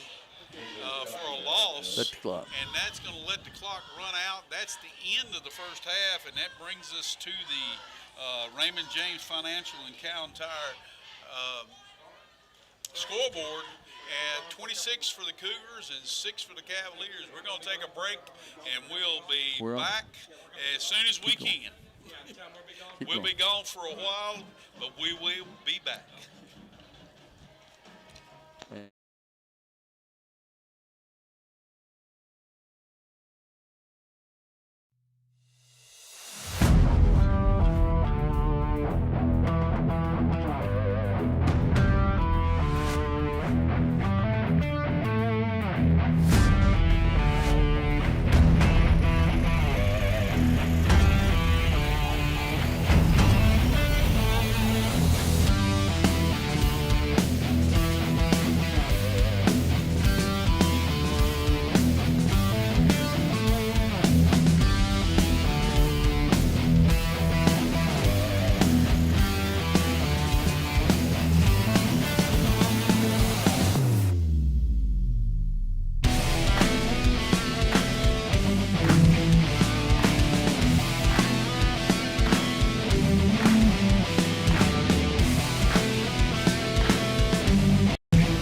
for a loss, and that's going to let the clock run out. That's the end of the first half, and that brings us to the Raymond James Financial and Cow and Tire scoreboard at 26 for the Cougars and 6 for the Cavaliers. We're going to take a break, and we'll be back as soon as we can. We'll be gone for a while, but we will be back.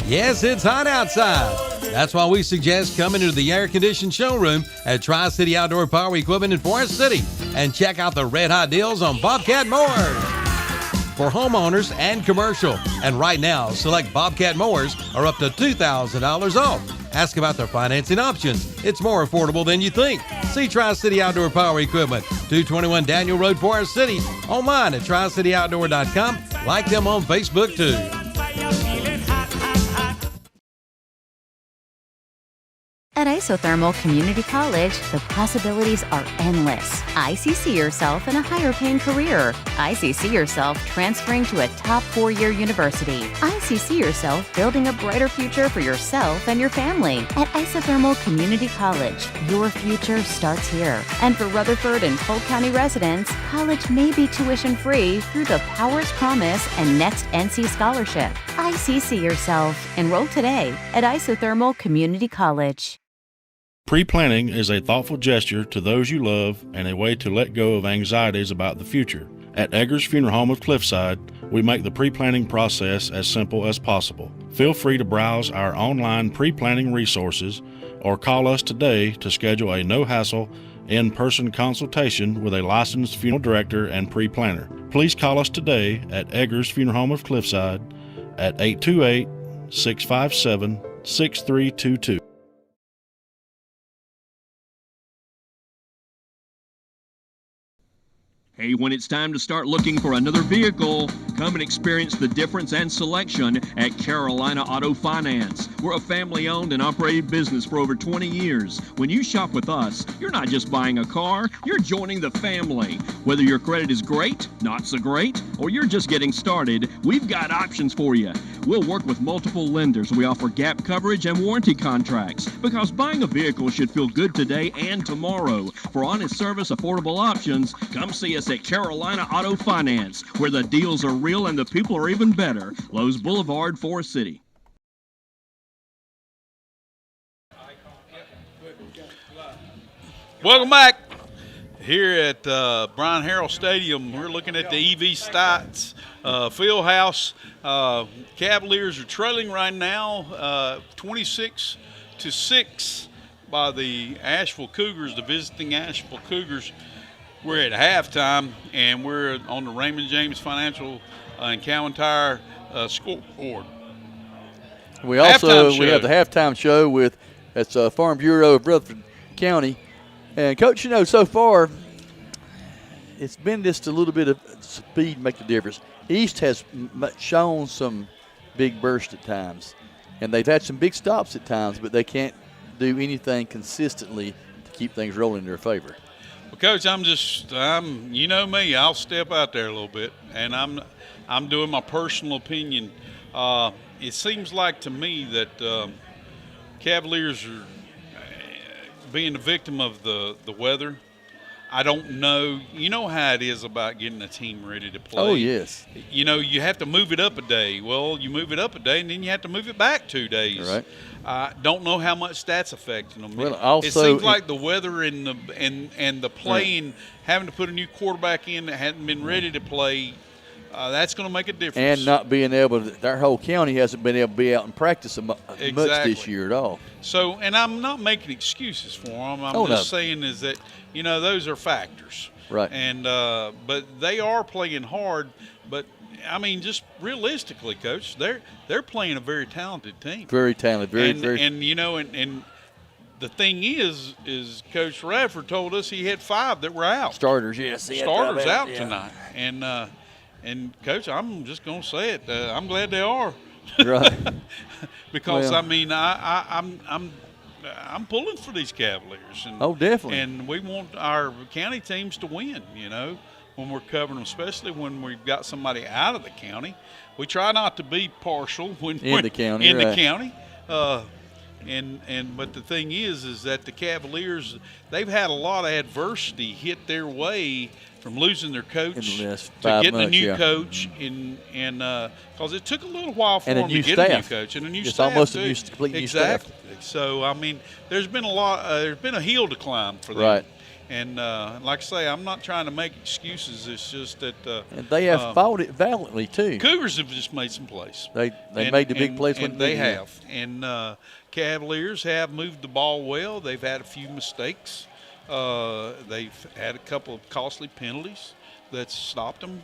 Yes, it's hot outside. That's why we suggest coming to the air-conditioned showroom at Tri-City Outdoor Power Equipment in Forest City and check out the red-hot deals on Bobcat mowers. for homeowners and commercial. And right now, select Bobcat mowers are up to $2,000 off. Ask about their financing options. It's more affordable than you think. See Tri-City Outdoor Power Equipment, 221 Daniel Road, Forest City. Online at tricityoutdoor.com. Like them on Facebook, too. At Isothermal Community College, the possibilities are endless. I see yourself in a higher paying career. I see yourself transferring to a top 4-year university. I see yourself building a brighter future for yourself and your family. At Isothermal Community College, your future starts here. And for Rutherford and Polk County residents, college may be tuition free through the Powers Promise and Next NC Scholarship. I see yourself. Enroll today at Isothermal Community College. Pre-planning is a thoughtful gesture to those you love and a way to let go of anxieties about the future. At Eggers Funeral Home of Cliffside, we make the pre-planning process as simple as possible. Feel free to browse our online pre-planning resources or call us today to schedule a no-hassle, in-person consultation with a licensed funeral director and pre-planner. Please call us today at Eggers Funeral Home of Cliffside at 828-657-6322. Hey, when it's time to start looking for another vehicle, come and experience the difference and selection at Carolina Auto Finance. We're a family-owned and operated business for over 20 years. When you shop with us, you're not just buying a car, you're joining the family. Whether your credit is great, not so great, or you're just getting started, we've got options for you. We'll work with multiple lenders. We offer gap coverage and warranty contracts because buying a vehicle should feel good today and tomorrow. For honest service, affordable options, come see us at Carolina Auto Finance, where the deals are real and the people are even better. Lowe's Boulevard, Forest City. Welcome back. Here at Brian Harrell Stadium, we're looking at the EV Stats field house. Cavaliers are trailing right now 26-6 by the Asheville Cougars, the visiting Asheville Cougars. We're at halftime, and we're on the Raymond James Financial and Cowan Tire scoreboard. We also have the halftime show with Farm Bureau of Rutherford County. And, Coach, so far it's been just a little bit of speed make the difference. East has shown some big bursts at times, and they've had some big stops at times, but they can't do anything consistently to keep things rolling in their favor. Well, Coach, you know me, I'll step out there a little bit, and I'm doing my personal opinion. It seems like to me that Cavaliers are being a victim of the weather. I don't know. You know how it is about getting a team ready to play. Oh, yes. You have to move it up a day. Well, you move it up a day, and then you have to move it back 2 days. Right. I don't know how much that's affecting them. Well, also, it seems like the weather and the playing, right, having to put a new quarterback in that hadn't been ready to play, that's going to make a difference. And not being able to – our whole county hasn't been able to be out and practice much this year at all. So, and I'm not making excuses for them. I'm just saying is that, those are factors. Right. And but they are playing hard. But, I mean, just realistically, Coach, they're playing a very talented team. Very talented. And the thing is Coach Radford told us he had 5 that were out. Starters, yes. Starters out tonight. And Coach, I'm just going to say it. I'm glad they are. Right. Because I'm pulling for these Cavaliers. And, definitely. And we want our county teams to win. When we're covering them, especially when we've got somebody out of the county. We try not to be partial in the county. But the thing is that the Cavaliers, they've had a lot of adversity hit their way from losing their coach to getting a new coach, and because it took a little while for them to get a new coach and a new staff. Almost too. a complete new staff. Exactly. So I mean, there's been a hill to climb for them. Right. And like I say, I'm not trying to make excuses. It's just that and they have fought it valiantly too. Cougars have just made some plays. They made the big plays when they have. And Cavaliers have moved the ball well. They've had a few mistakes. They've had a couple of costly penalties that stopped them.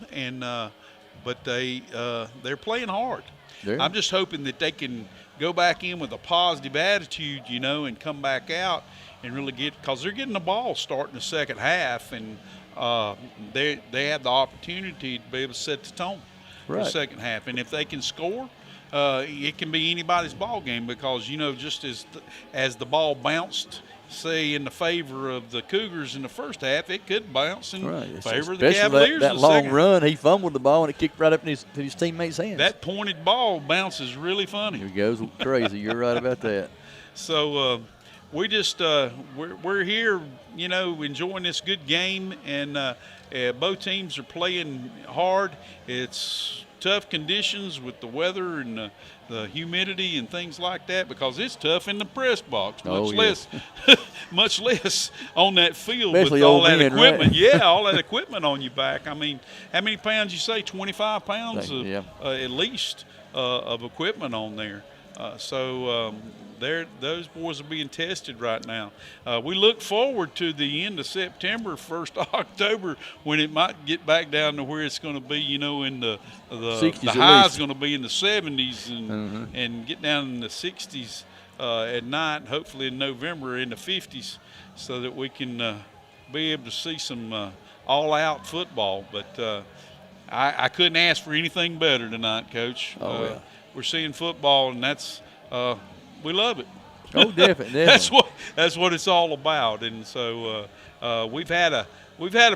but they're playing hard. Yeah. I'm just hoping that they can go back in with a positive attitude, and come back out and really because they're getting the ball starting the second half, and they have the opportunity to be able to set the tone for the second half. And if they can score, it can be anybody's ball game because, just as the ball bounced, say, in the favor of the Cougars in the first half, it could bounce in favor of the Cavaliers. That long run, he fumbled the ball and it kicked right up in his teammates' hands. That pointed ball bounces really funny. It goes crazy. You're right about that. So we just we're here, enjoying this good game, and both teams are playing hard. It's tough conditions with the weather and the humidity and things like that, because it's tough in the press box, much less on that field. Especially with all that men, equipment. right? Yeah, all that equipment on your back. I mean, how many pounds you say? 25 pounds at least of equipment on there. So those boys are being tested right now. We look forward to the end of September, 1st October, when it might get back down to where it's going to be, in the 60s the high's going to be in the 70s and get down in the 60s at night, hopefully in November in the 50s, so that we can be able to see some all-out football. But I couldn't ask for anything better tonight, Coach. We're seeing football, and that's we love it. Oh, definitely. that's what it's all about. And so we've had a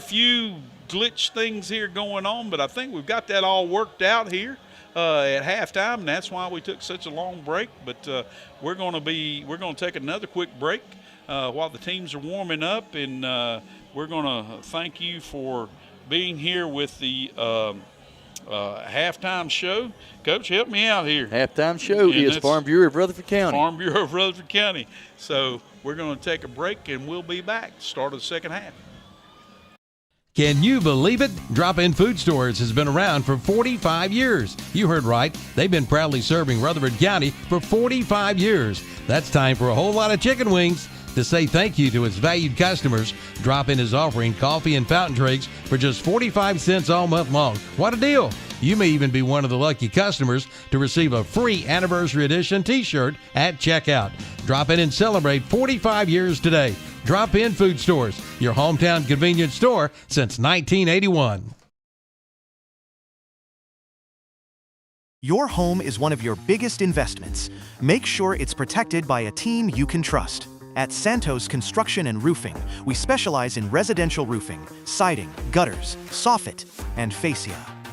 few glitch things here going on, but I think we've got that all worked out here at halftime, and that's why we took such a long break. But we're going to take another quick break while the teams are warming up, and we're going to thank you for being here with the halftime show. Coach, help me out here. Halftime show is Farm Bureau of Rutherford County. Farm Bureau of Rutherford County. So we're going to take a break, and we'll be back. Start of the second half. Can you believe it? Drop-In Food Stores has been around for 45 years. You heard right. They've been proudly serving Rutherford County for 45 years. That's time for a whole lot of chicken wings. To say thank you to its valued customers, Drop-In is offering coffee and fountain drinks for just 45 cents all month long. What a deal! You may even be one of the lucky customers to receive a free Anniversary Edition t-shirt at checkout. Drop in and celebrate 45 years today. Drop-In Food Stores, your hometown convenience store since 1981. Your home is one of your biggest investments. Make sure it's protected by a team you can trust. At Santos Construction and Roofing, we specialize in residential roofing, siding, gutters, soffit, and fascia.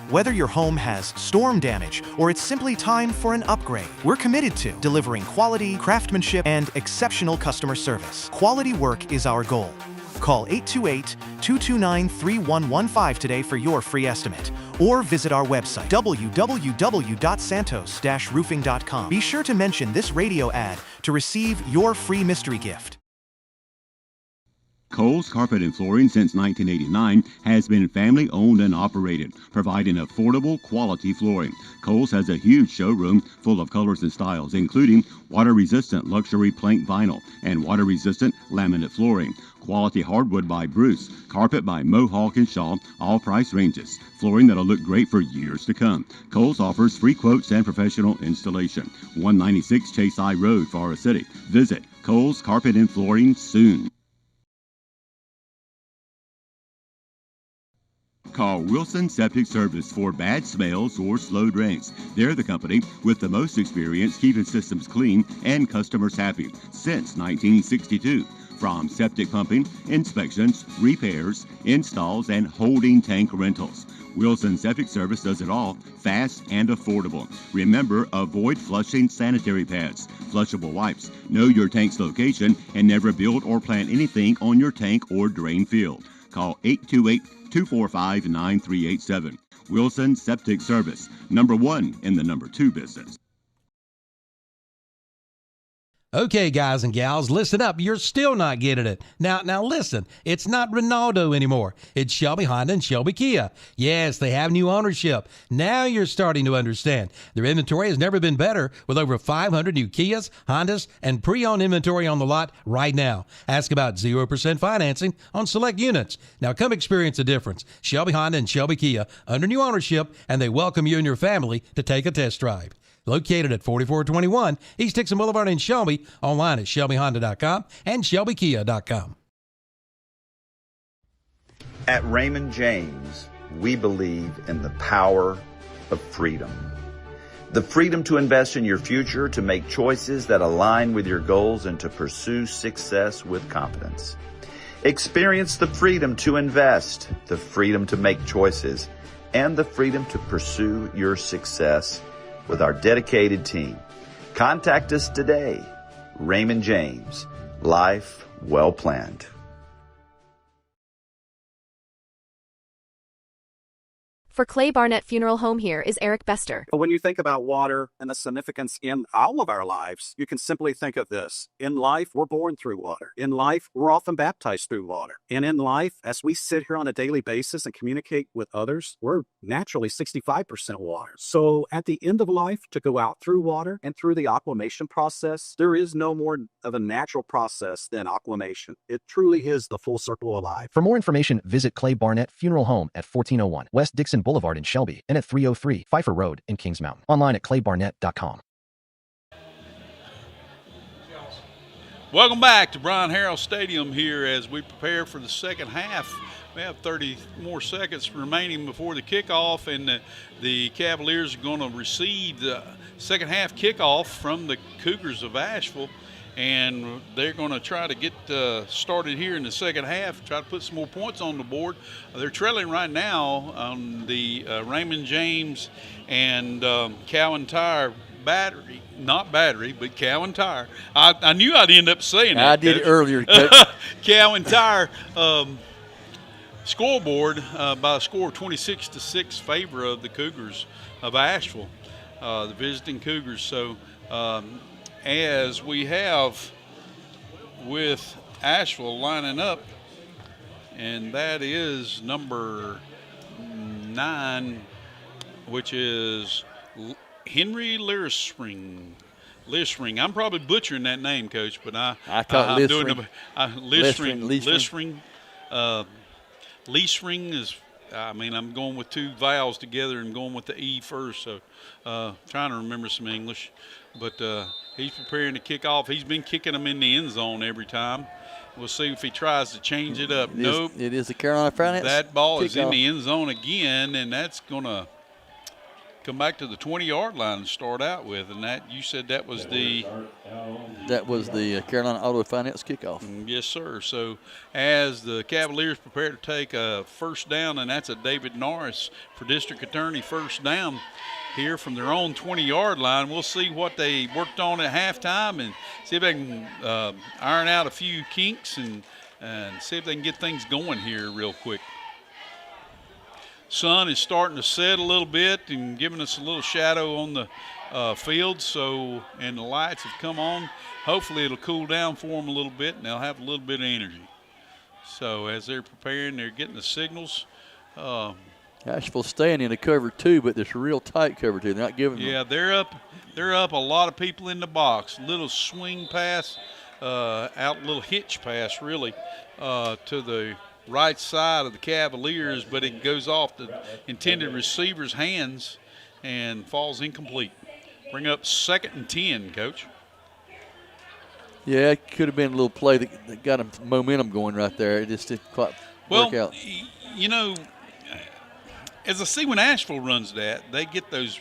Whether your home has storm damage or it's simply time for an upgrade, we're committed to delivering quality, craftsmanship, and exceptional customer service. Quality work is our goal. Call 828-229-3115 today for your free estimate, or visit our website, www.santos-roofing.com. Be sure to mention this radio ad to receive your free mystery gift. Kohl's Carpet and Flooring since 1989 has been family owned and operated, providing affordable quality flooring. Kohl's has a huge showroom full of colors and styles, including water-resistant luxury plank vinyl and water-resistant laminate flooring. Quality hardwood by Bruce, carpet by Mohawk and Shaw, all price ranges. Flooring that'll look great for years to come. Kohl's offers free quotes and professional installation. 196 Chase I Road, Forest City. Visit Kohl's Carpet and Flooring soon. Call Wilson Septic Service for bad smells or slow drains. They're the company with the most experience keeping systems clean and customers happy since 1962. From septic pumping, inspections, repairs, installs, and holding tank rentals. Wilson Septic Service does it all, fast and affordable. Remember, avoid flushing sanitary pads, flushable wipes, know your tank's location, and never build or plant anything on your tank or drain field. Call 828-245-9387. Wilson Septic Service, #1 in the #2 business. Okay, guys and gals, listen up. You're still not getting it. Now listen. It's not Ronaldo anymore. It's Shelby Honda and Shelby Kia. Yes, they have new ownership. Now you're starting to understand. Their inventory has never been better, with over 500 new Kias, Hondas, and pre-owned inventory on the lot right now. Ask about 0% financing on select units. Now come experience the difference. Shelby Honda and Shelby Kia under new ownership, and they welcome you and your family to take a test drive. Located at 4421 East Dixon Boulevard in Shelby, online at ShelbyHonda.com and ShelbyKia.com. At Raymond James, we believe in the power of freedom. The freedom to invest in your future, to make choices that align with your goals, and to pursue success with confidence. Experience the freedom to invest, the freedom to make choices, and the freedom to pursue your success with our dedicated team. Contact us today. Raymond James, life well planned. For Clay Barnett Funeral Home, here is Eric Bester. But when you think about water and the significance in all of our lives, you can simply think of this. In life, we're born through water. In life, we're often baptized through water. And in life, as we sit here on a daily basis and communicate with others, we're naturally 65% water. So at the end of life, to go out through water and through the aquamation process, there is no more of a natural process than aquamation. It truly is the full circle of life. For more information, visit Clay Barnett Funeral Home at 1401 West Dixon Boulevard in Shelby and at 303 Pfeiffer Road in Kings Mountain. Online at claybarnett.com. Welcome back to Brian Harrell Stadium here as we prepare for the second half. We have 30 more seconds remaining before the kickoff, and the Cavaliers are going to receive the second half kickoff from the Cougars of Asheville. And they're going to try to get started here in the second half, try to put some more points on the board. They're trailing right now on the Raymond James and Cowan Tire battery. Not battery, but Cowan Tire. I knew I'd end up saying that. I did it earlier, Coach. Cowan Tire scoreboard by a score of 26-6 favor of the Cougars of Asheville, the visiting Cougars. So as we have with Asheville lining up, and that is number 9, which is Henry Lierspring. I'm probably butchering that name, Coach, but I call it doing Lierspring. Lierspring is, I'm going with 2 vowels together and going with the E first, so trying to remember some English. But he's preparing to kick off. He's been kicking them in the end zone every time. We'll see if he tries to change it up. Nope. It is the Carolina Finance. That ball is in the end zone again, and that's going to come back to the 20-yard line and start out with. And that, you said that was the Carolina Auto Finance kickoff. Yes, sir. So as the Cavaliers prepare to take a first down, and that's a David Norris for district attorney first down here from their own 20-yard line. We'll see what they worked on at halftime and see if they can iron out a few kinks and see if they can get things going here real quick. Sun is starting to set a little bit and giving us a little shadow on the field, and the lights have come on. Hopefully it'll cool down for them a little bit and they'll have a little bit of energy. So as they're preparing, they're getting the signals. Asheville staying in a cover 2, but it's a real tight cover 2. They're not giving them. Yeah, they're up a lot of people in the box. Little swing pass, out little hitch pass really to the right side of the Cavaliers, but it goes off the intended receiver's hands and falls incomplete. Bring up 2nd and 10, Coach. Yeah, it could have been a little play that got them momentum going right there. It just didn't quite work out. As I see when Asheville runs that, they get those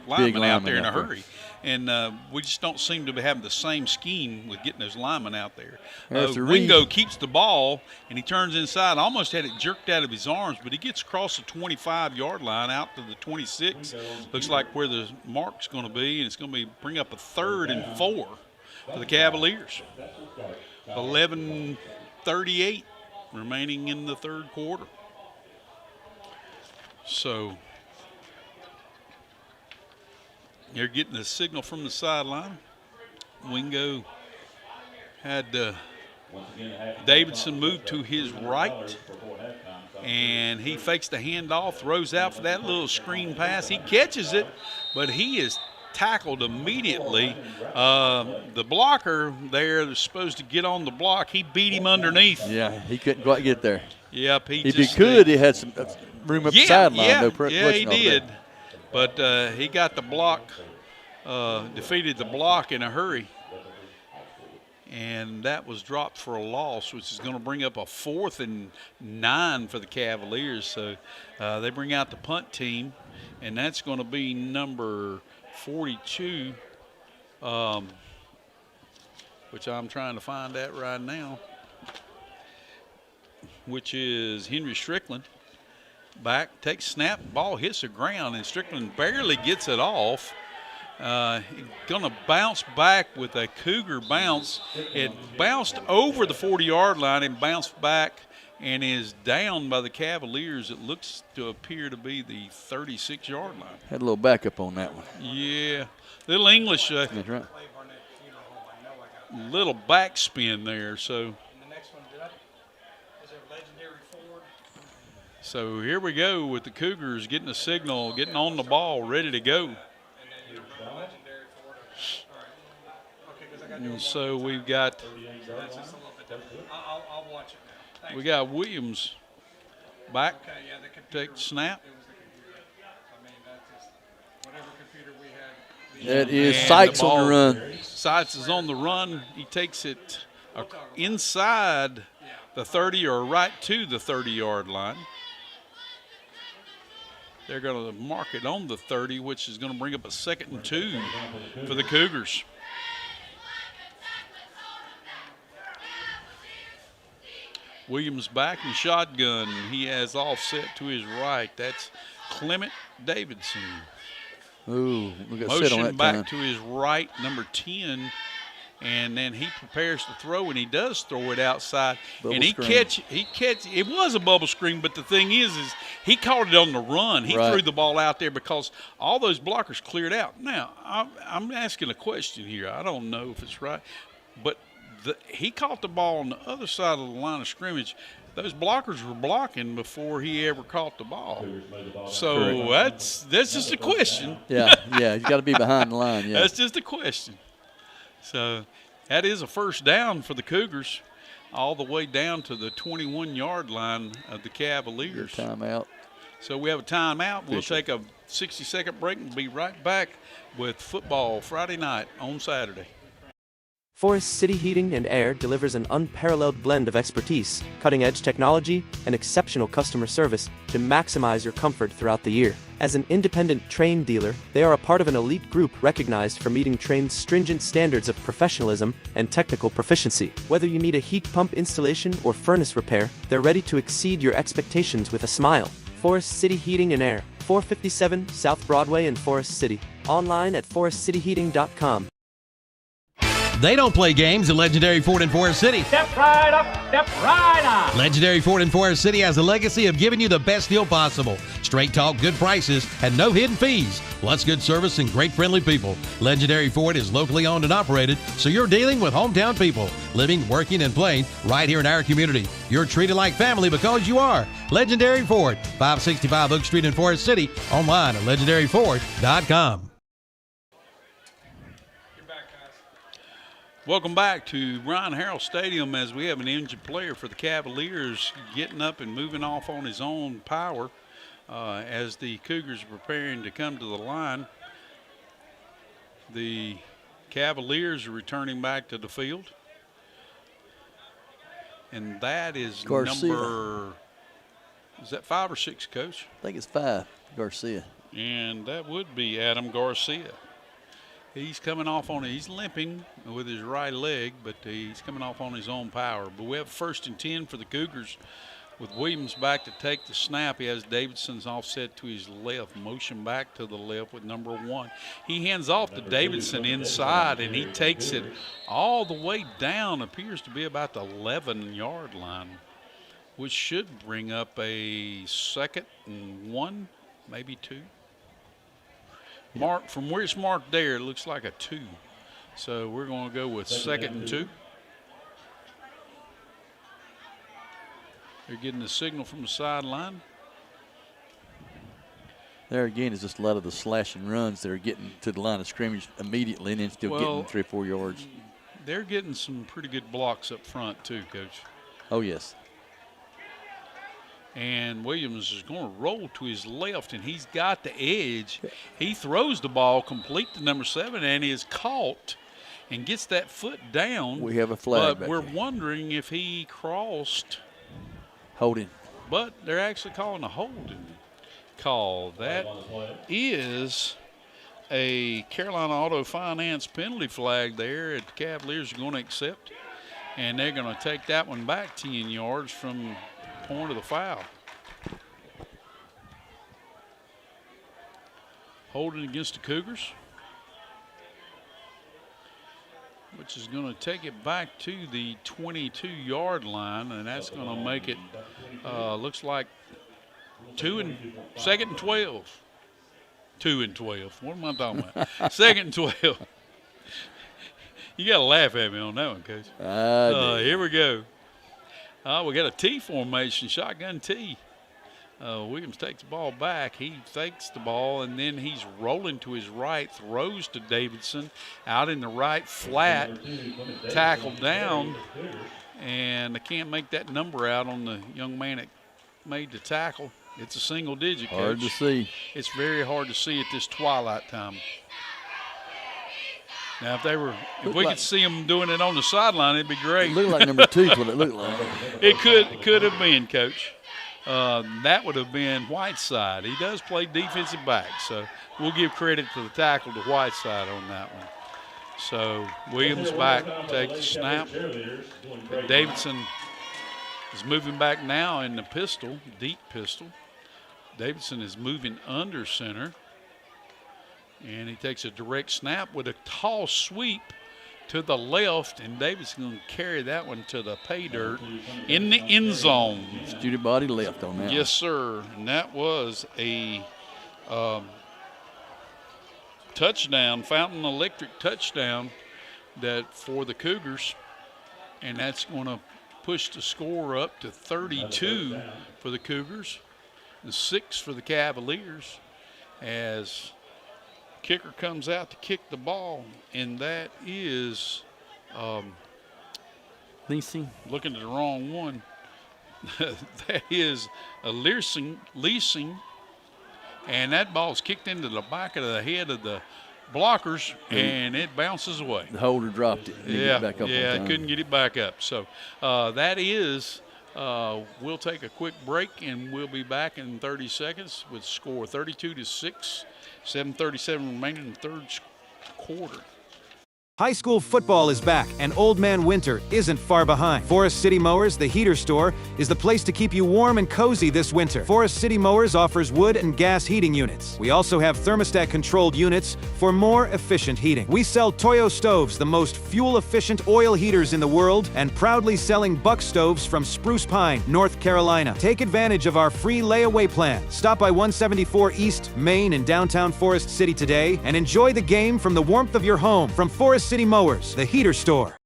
linemen out there in a hurry. And we just don't seem to be having the same scheme with getting those linemen out there. Wingo keeps the ball, and he turns inside. Almost had it jerked out of his arms, but he gets across the 25-yard line out to the 26. Looks like where the mark's going to be, and it's going to bring up a 3rd and 4 for the Cavaliers. 11:38 remaining in the third quarter. So they're getting a signal from the sideline. Wingo had Davidson move to his right, and he fakes the handoff, throws out for that little screen pass. He catches it, but he is tackled immediately. The blocker there that's supposed to get on the block, he beat him underneath. Yeah, he couldn't quite get there. Yep. If he could, he had some room up the sideline. Yeah, he did. But he got the block, defeated the block in a hurry. And that was dropped for a loss, which is going to bring up a 4th and 9 for the Cavaliers. So they bring out the punt team, and that's going to be number 42, which I'm trying to find that right now, which is Henry Strickland. Back, takes snap, ball hits the ground, and Strickland barely gets it off. Gonna bounce back with a Cougar bounce. It bounced over the 40-yard line and bounced back and is down by the Cavaliers. It looks to appear to be the 36-yard line. Had a little backup on that one. Yeah, little English, That's right. little backspin there. So. So here we go with the Cougars getting a signal, getting on the ball, ready to go. And so we've got Williams back, take snap. That is Sykes on the run. Sykes is on the run. He takes it inside the 30 or right to the 30-yard line. They're going to mark it on the 30, which is going to bring up a 2nd and 2 for the Cougars. Williams back in shotgun. He has offset to his right. That's Clement Davidson. Ooh, we got set on that motion back time. to his right, number 10. And then he prepares to throw, and he does throw it outside. Bubble and he screen. catch. It was a bubble screen, but the thing is he caught it on the run. He Right. threw the ball out there because all those blockers cleared out. Now, I'm asking a question here. I don't know if it's right, but he caught the ball on the other side of the line of scrimmage. Those blockers were blocking before he ever caught the ball. So that's just a question. Yeah, he's got to be behind the line. Yeah, That's just a question. So that is a first down for the Cougars, all the way down to the 21-yard line of the Cavaliers. Timeout. So we have a timeout. We'll Official. take a 60-second break and be right back with football Friday night on Saturday. Forest City Heating and Air delivers an unparalleled blend of expertise, cutting-edge technology, and exceptional customer service to maximize your comfort throughout the year. As an independent Trane dealer, they are a part of an elite group recognized for meeting Trane's stringent standards of professionalism and technical proficiency. Whether you need a heat pump installation or furnace repair, they're ready to exceed your expectations with a smile. Forest City Heating and Air, 457 South Broadway in Forest City. Online at forestcityheating.com. They don't play games at Legendary Ford in Forest City. Step right up, step right on. Legendary Ford in Forest City has a legacy of giving you the best deal possible. Straight talk, good prices, and no hidden fees. Plus good service and great friendly people. Legendary Ford is locally owned and operated, so you're dealing with hometown people, living, working, and playing right here in our community. You're treated like family because you are. Legendary Ford, 565 Oak Street in Forest City. Online at legendaryford.com. Welcome back to Ryan Harrell Stadium as we have an injured player for the Cavaliers getting up and moving off on his own power as the Cougars are preparing to come to the line. The Cavaliers are returning back to the field. And that is Garcia. number, is that 5 or 6, Coach? I think it's 5, Garcia. And that would be Adam Garcia. He's coming off on, he's limping with his right leg, but he's coming off on his own power. But we have 1st and 10 for the Cougars with Williams back to take the snap. He has Davidson's offset to his left, motion back to the left with number 1. He hands off to Davidson inside, and he takes it all the way down, appears to be about the 11-yard line, which should bring up a 2nd and 1, maybe 2. Mark, from where it's marked there, it looks like a 2. So we're going to go with 2nd and 2. They're getting the signal from the sideline. There again is just a lot of the slash and runs that are getting to the line of scrimmage immediately and then still getting 3 or 4 yards. They're getting some pretty good blocks up front too, Coach. Oh, yes. And Williams is going to roll to his left, and he's got the edge. He throws the ball complete to number 7 and is caught and gets that foot down. We have a flag But back we're there. wondering if he crossed. Holding. But they're actually calling a holding call. That is a Carolina Auto Finance penalty flag there that the Cavaliers are going to accept. And they're going to take that one back 10 yards from the point of the foul. Holding against the Cougars, which is going to take it back to the 22-yard line, and that's going to make it, looks like 2nd and 12. 2 and 12. What am I talking about? 2nd and 12. You got to laugh at me on that one, Coach. Here we go. We got a T formation, shotgun T. Williams takes the ball back. He fakes the ball, and then he's rolling to his right, throws to Davidson out in the right flat, tackled down, and they can't make that number out on the young man that made the tackle. It's a single digit, Coach. Hard to see. It's very hard to see at this twilight time. Now, if we could see them doing it on the sideline, it'd be great. It looked like number 2 is what it looked like. It could have been, Coach. That would have been Whiteside. He does play defensive back, so we'll give credit to the tackle to Whiteside on that one. So Williams back, takes the snap. Davidson is moving back now in the pistol, deep pistol. Davidson is moving under center. And he takes a direct snap with a tall sweep to the left, and Davidson going to carry that one to the pay dirt in the end zone. Student body left on that. Yes, sir. And that was a touchdown, Fountain Electric touchdown that for the Cougars, and that's going to push the score up to 32 for the Cougars and 6 for the Cavaliers as kicker comes out to kick the ball, and that is Leasing. Looking at the wrong one. That is a leasing, and that ball's kicked into the back of the head of the blockers, and it bounces away. The holder dropped it. Couldn't get it back up. So that is. We'll take a quick break, and we'll be back in 30 seconds with score 32-6, 7:37 remaining in the third quarter. High school football is back, and Old Man Winter isn't far behind. Forest City Mowers, the heater store, is the place to keep you warm and cozy this winter. Forest City Mowers offers wood and gas heating units. We also have thermostat-controlled units for more efficient heating. We sell Toyo stoves, the most fuel-efficient oil heaters in the world, and proudly selling Buck stoves from Spruce Pine, North Carolina. Take advantage of our free layaway plan. Stop by 174 East Main in downtown Forest City today and enjoy the game from the warmth of your home. From Forest City Mowers, the heater store.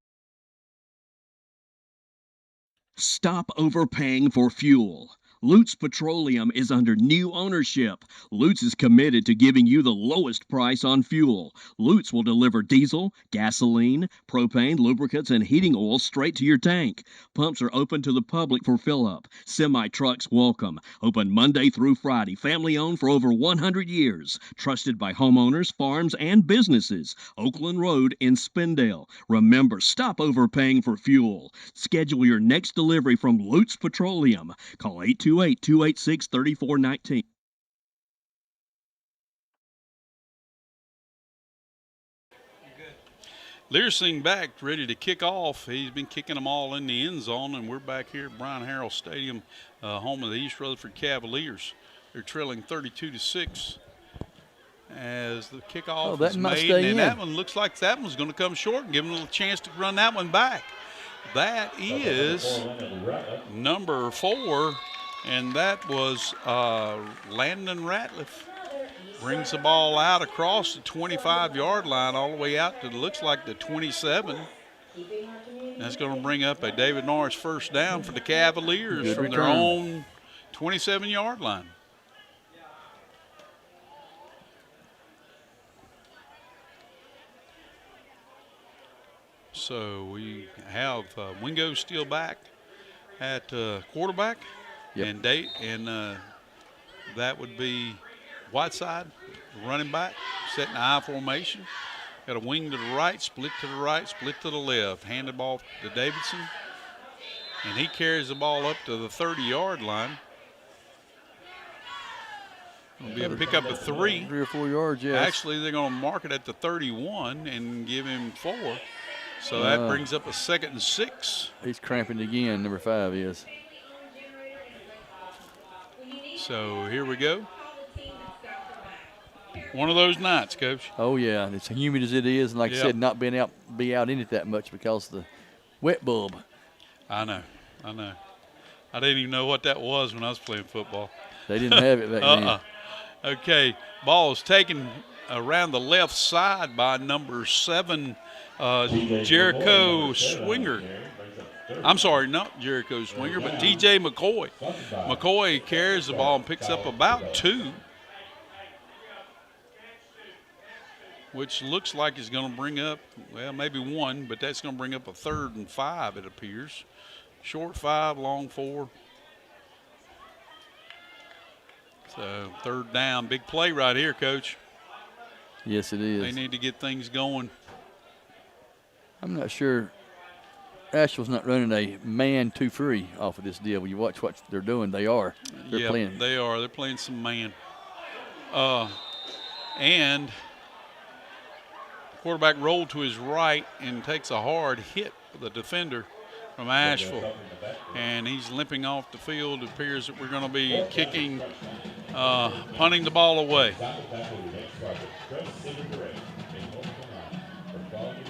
Stop overpaying for fuel. Lutz Petroleum is under new ownership. Lutz is committed to giving you the lowest price on fuel. Lutz will deliver diesel, gasoline, propane, lubricants, and heating oil straight to your tank. Pumps are open to the public for fill-up. Semi-trucks welcome. Open Monday through Friday. Family-owned for over 100 years. Trusted by homeowners, farms, and businesses. Oakland Road in Spindale. Remember, stop overpaying for fuel. Schedule your next delivery from Lutz Petroleum. Call 828-286-3419. Learsing back, ready to kick off. He's been kicking them all in the end zone, and we're back here at Brian Harrell Stadium, home of the East Rutherford Cavaliers. They're trailing 32-6 as the kickoff is made, and that one looks like that one's going to come short and give them a little chance to run that one back. That is number 4. And that was Landon Ratliff. Brings the ball out across the 25-yard line all the way out to, looks like, the 27. That's going to bring up a David Norris first down for the Cavaliers Good from return. their own 27-yard line. So we have Wingo still back at quarterback, and that would be Whiteside, running back, setting I formation. Got a wing to the right, split to the left. Hand the ball to Davidson, and he carries the ball up to the 30-yard line. It'll be a pickup of 3. 3 or 4 yards, yes. Actually, they're going to mark it at the 31 and give him 4. So that brings up a 2nd and 6. He's cramping again, number 5 is. So here we go. One of those nights, Coach. Oh, yeah. It's humid as it is, and like I said, not being out in it that much because of the wet bulb. I know. I didn't even know what that was when I was playing football. They didn't have it back then. Okay, ball is taken around the left side by number 7, Jericho Swinger. I'm sorry, not Jericho Swinger, but TJ McCoy. McCoy carries the ball and picks up about 2, which looks like he's going to bring up, well, maybe 1, but that's going to bring up a 3rd and 5, it appears. Short 5, long 4. So 3rd down, big play right here, Coach. Yes, it is. They need to get things going. I'm not sure. Asheville's not running a man 2-free off of this deal. When you watch what they're doing, they are. They're playing. They are. They're playing some man. And quarterback rolled to his right and takes a hard hit with the defender from Asheville. And he's limping off the field. It appears that we're going to be kicking, punting the ball away.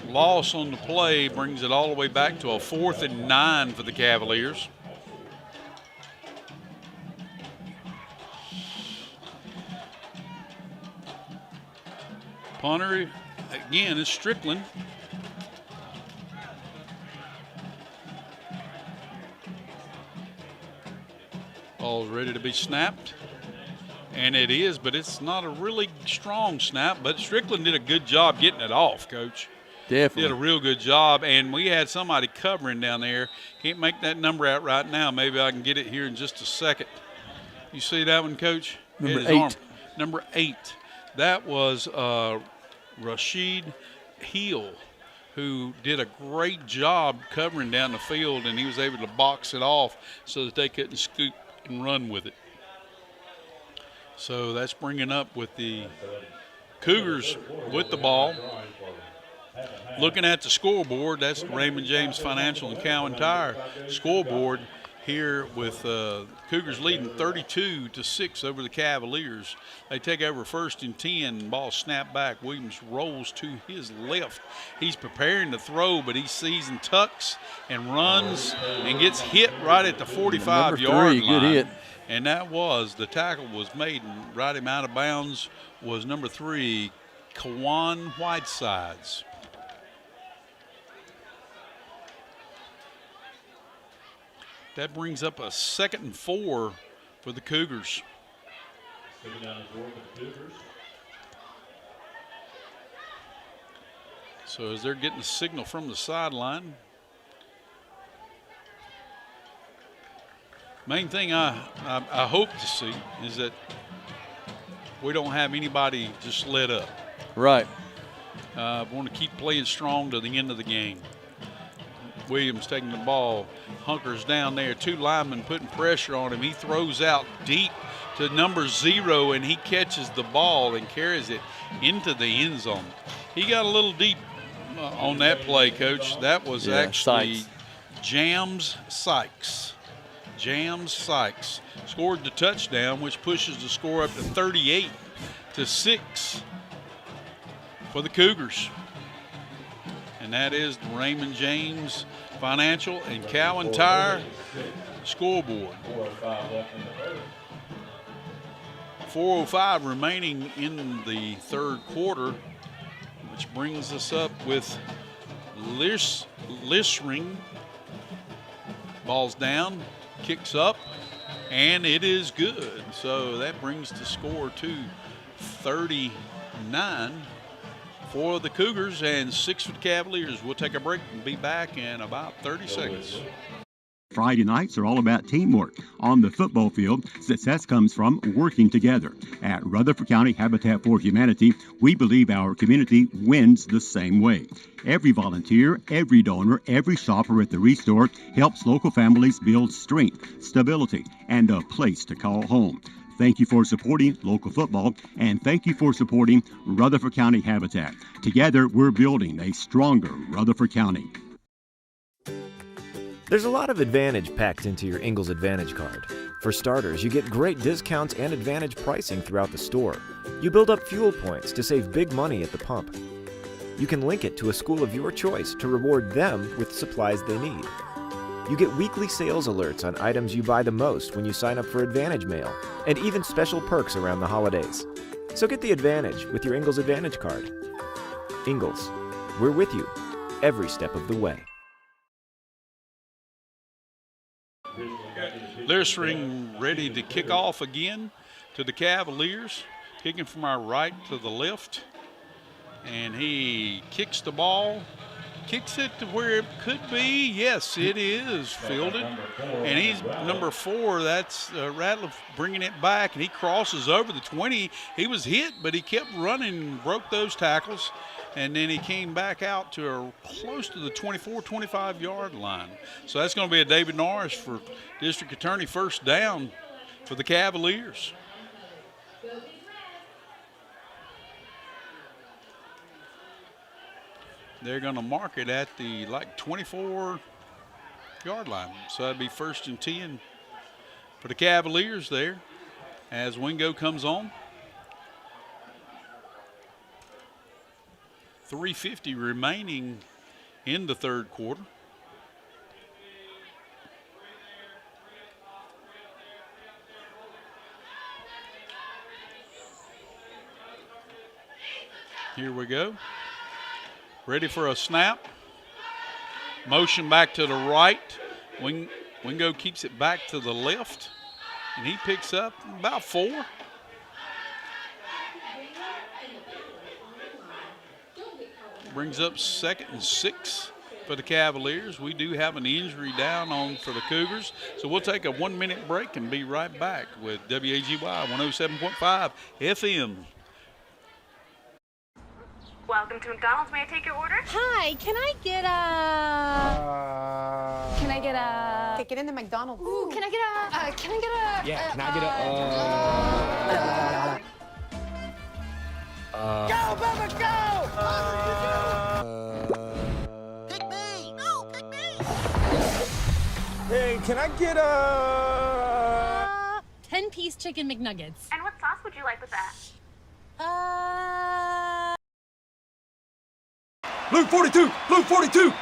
Loss on the play brings it all the way back to a 4th and 9 for the Cavaliers. Punter again is Strickland. Ball's ready to be snapped. And it is, but it's not a really strong snap. But Strickland did a good job getting it off, Coach. Definitely. Did a real good job. And we had somebody covering down there. Can't make that number out right now. Maybe I can get it here in just a second. You see that one, Coach? Number 8. Number 8. That was Rashid Hill, who did a great job covering down the field, and he was able to box it off so that they couldn't scoop and run with it. So that's bringing up with the Cougars with the ball. Looking at the scoreboard, that's the Raymond James Financial and Cowan Tire scoreboard here with Cougars leading 32-6 over the Cavaliers. They take over 1st and 10. Ball snapped back. Williams rolls to his left. He's preparing to throw, but he sees and tucks and runs and gets hit right at the 45-yard line. Good hit. And that was, the tackle was made and right him out of bounds was number 3, Kawan Whitesides. That brings up a 2nd and 4 for the Cougars. So as they're getting a signal from the sideline, main thing I hope to see is that we don't have anybody just let up. Right. I want to keep playing strong to the end of the game. Williams taking the ball, hunkers down there. 2 linemen putting pressure on him. He throws out deep to number 0, and he catches the ball and carries it into the end zone. He got a little deep on that play, Coach. That was actually Jams Sykes. Jams Sykes scored the touchdown, which pushes the score up to 38-6 for the Cougars. And that is the Raymond James Financial and Cowan Tire scoreboard. 4:05 remaining in the 3rd quarter, which brings us up with Lissring. Ball's down, kicks up, and it is good. So that brings the score to 39 for the Cougars and 6 for the Cavaliers. We'll take a break and be back in about 30 seconds. Friday nights are all about teamwork. On the football field, success comes from working together. At Rutherford County Habitat for Humanity, we believe our community wins the same way. Every volunteer, every donor, every shopper at the Restore helps local families build strength, stability, and a place to call home. Thank you for supporting local football, and thank you for supporting Rutherford County Habitat. Together, we're building a stronger Rutherford County. There's a lot of advantage packed into your Ingalls Advantage card. For starters, you get great discounts and advantage pricing throughout the store. You build up fuel points to save big money at the pump. You can link it to a school of your choice to reward them with supplies they need. You get weekly sales alerts on items you buy the most when you sign up for Advantage Mail, and even special perks around the holidays. So get the advantage with your Ingalls Advantage card. Ingalls, we're with you every step of the way. Lissring ready to kick off again to the Cavaliers, kicking from our right to the left. And he kicks the ball, kicks it to where it could be. Yes, it is fielded. And he's number 4. That's Ratliff bringing it back, and he crosses over the 20. He was hit, but he kept running and broke those tackles. And then he came back out to close to the 24, 25-yard line. So that's going to be a David Norris for District Attorney first down for the Cavaliers. They're going to mark it at the 24-yard line. So that'd be 1st and 10 for the Cavaliers there as Wingo comes on. 3:50 remaining in the third quarter. Here we go. Ready for a snap. Motion back to the right. Wingo keeps it back to the left, and he picks up about 4. Brings up 2nd and 6 for the Cavaliers. We do have an injury down on for the Cougars. So we'll take a 1-minute break and be right back with WAGY 107.5 FM. Welcome to McDonald's. May I take your order? Hi, can I get a... Okay, get in the McDonald's. Ooh, can I get a... Yeah, can I get Go, Bubba, go! Pick me! No, pick me! Hey, can I get a... 10-piece chicken McNuggets. And what sauce would you like with that? Blue 42! Blue 42!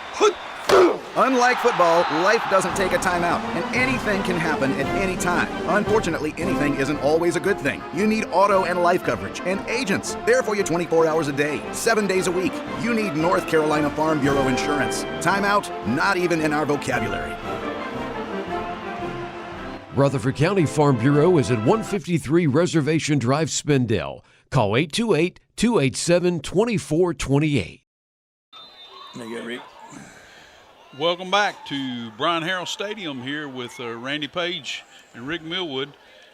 Unlike football, life doesn't take a timeout, and anything can happen at any time. Unfortunately, anything isn't always a good thing. You need auto and life coverage, and agents. There for you 24 hours a day, 7 days a week. You need North Carolina Farm Bureau insurance. Timeout? Not even in our vocabulary. Rutherford County Farm Bureau is at 153 Reservation Drive, Spindale. Call 828-287-2428. There you go, Rick. Welcome back to Brian Harrell Stadium here with Randy Page and Rick Millwood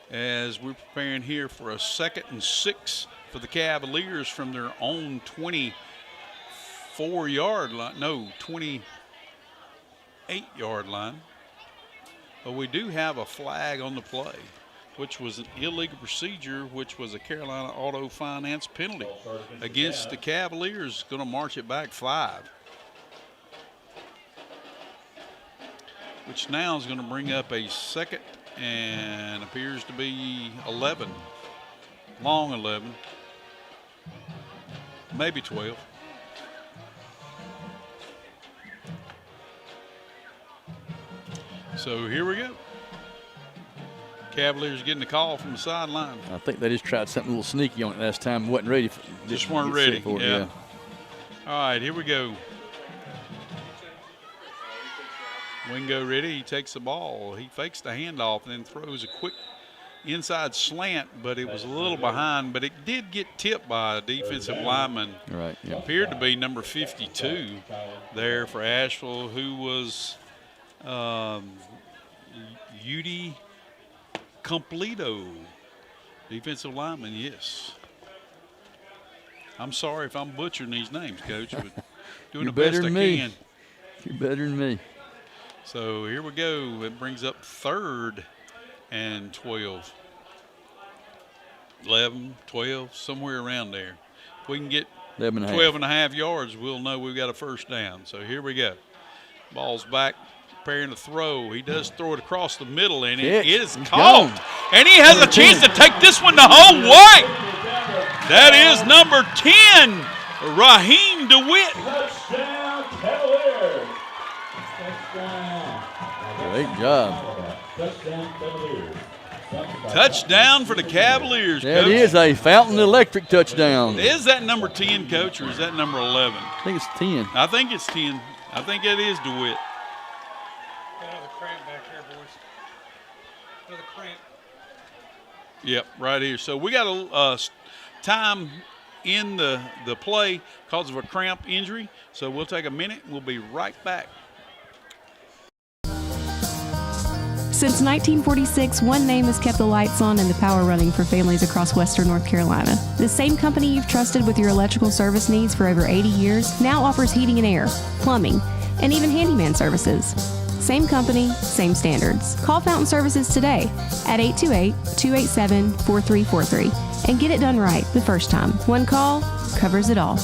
as we're preparing here for a 2nd and 6 for the Cavaliers from their own 24-yard line. No, 28-yard line. But we do have a flag on the play, which was an illegal procedure, which was a Carolina Auto Finance penalty against the Cavaliers. Going to march it back 5. Which now is going to bring up a 2nd and appears to be 11. Long 11. Maybe 12. So here we go. Cavaliers getting the call from the sideline. I think they just tried something a little sneaky on it last time. Wasn't ready. Just weren't ready. For it, yeah. All right, here we go. Wingo ready. He takes the ball. He fakes the handoff and then throws a quick inside slant, but it was a little behind. But it did get tipped by a defensive lineman. Right. Yeah. Appeared to be number 52 there for Asheville, who was Udi Completo, defensive lineman. Yes. I'm sorry if I'm butchering these names, Coach, but doing the best I can. You're better than me. So here we go. It brings up 3rd and 12. 11, 12, somewhere around there. If we can get 12 and a half yards, we'll know we've got a first down. So here we go. Ball's back, preparing to throw. He does throw it across the middle, and it is caught. And he has a chance to take this one the whole way. That is number 10, Raheem DeWitt. Touchdown, Cavaliers. Great job. Touchdown, Cavaliers. Touchdown for the Cavaliers, That Coach. is a Fountain Electric touchdown. Is that number 10, Coach, or is that number 11? I think it's 10. I think it's 10. I think it is DeWitt. Another cramp back here, boys. Another cramp. Yep, right here. So we got a time in the play because of a cramp injury. So we'll take a minute. We'll be right back. Since 1946, one name has kept the lights on and the power running for families across western North Carolina. The same company you've trusted with your electrical service needs for over 80 years now offers heating and air, plumbing, and even handyman services. Same company, same standards. Call Fountain Services today at 828-287-4343 and get it done right the first time. One call covers it all.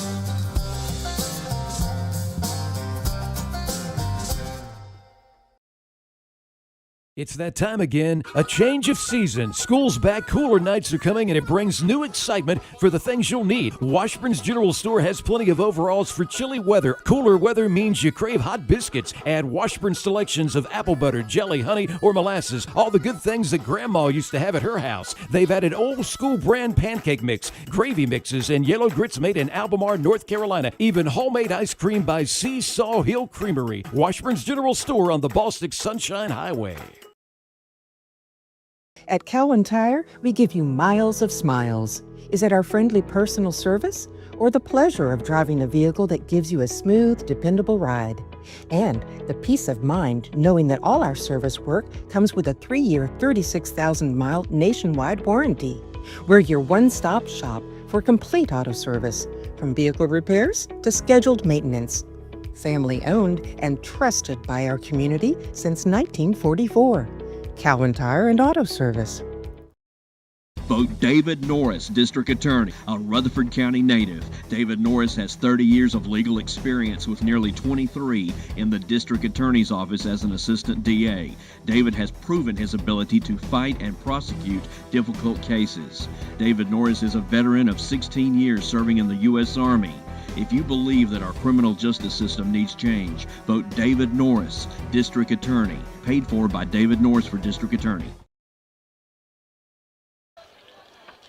It's that time again, a change of season. School's back, cooler nights are coming, and it brings new excitement for the things you'll need. Washburn's General Store has plenty of overalls for chilly weather. Cooler weather means you crave hot biscuits. Add Washburn's selections of apple butter, jelly, honey, or molasses. All the good things that Grandma used to have at her house. They've added old school brand pancake mix, gravy mixes, and yellow grits made in Albemarle, North Carolina. Even homemade ice cream by Seesaw Hill Creamery. Washburn's General Store on the Ballstick Sunshine Highway. At Cowan Tire, we give you miles of smiles. Is it our friendly personal service or the pleasure of driving a vehicle that gives you a smooth, dependable ride? And the peace of mind knowing that all our service work comes with a 3-year, 36,000-mile nationwide warranty. We're your one-stop shop for complete auto service, from vehicle repairs to scheduled maintenance. Family owned and trusted by our community since 1944. Cowan Tire and Auto Service. Vote David Norris, District Attorney, a Rutherford County native. David Norris has 30 years of legal experience with nearly 23 in the District Attorney's Office as an Assistant DA. David has proven his ability to fight and prosecute difficult cases. David Norris is a veteran of 16 years serving in the U.S. Army. If you believe that our criminal justice system needs change, vote David Norris, District Attorney. Paid for by David Norris for District Attorney.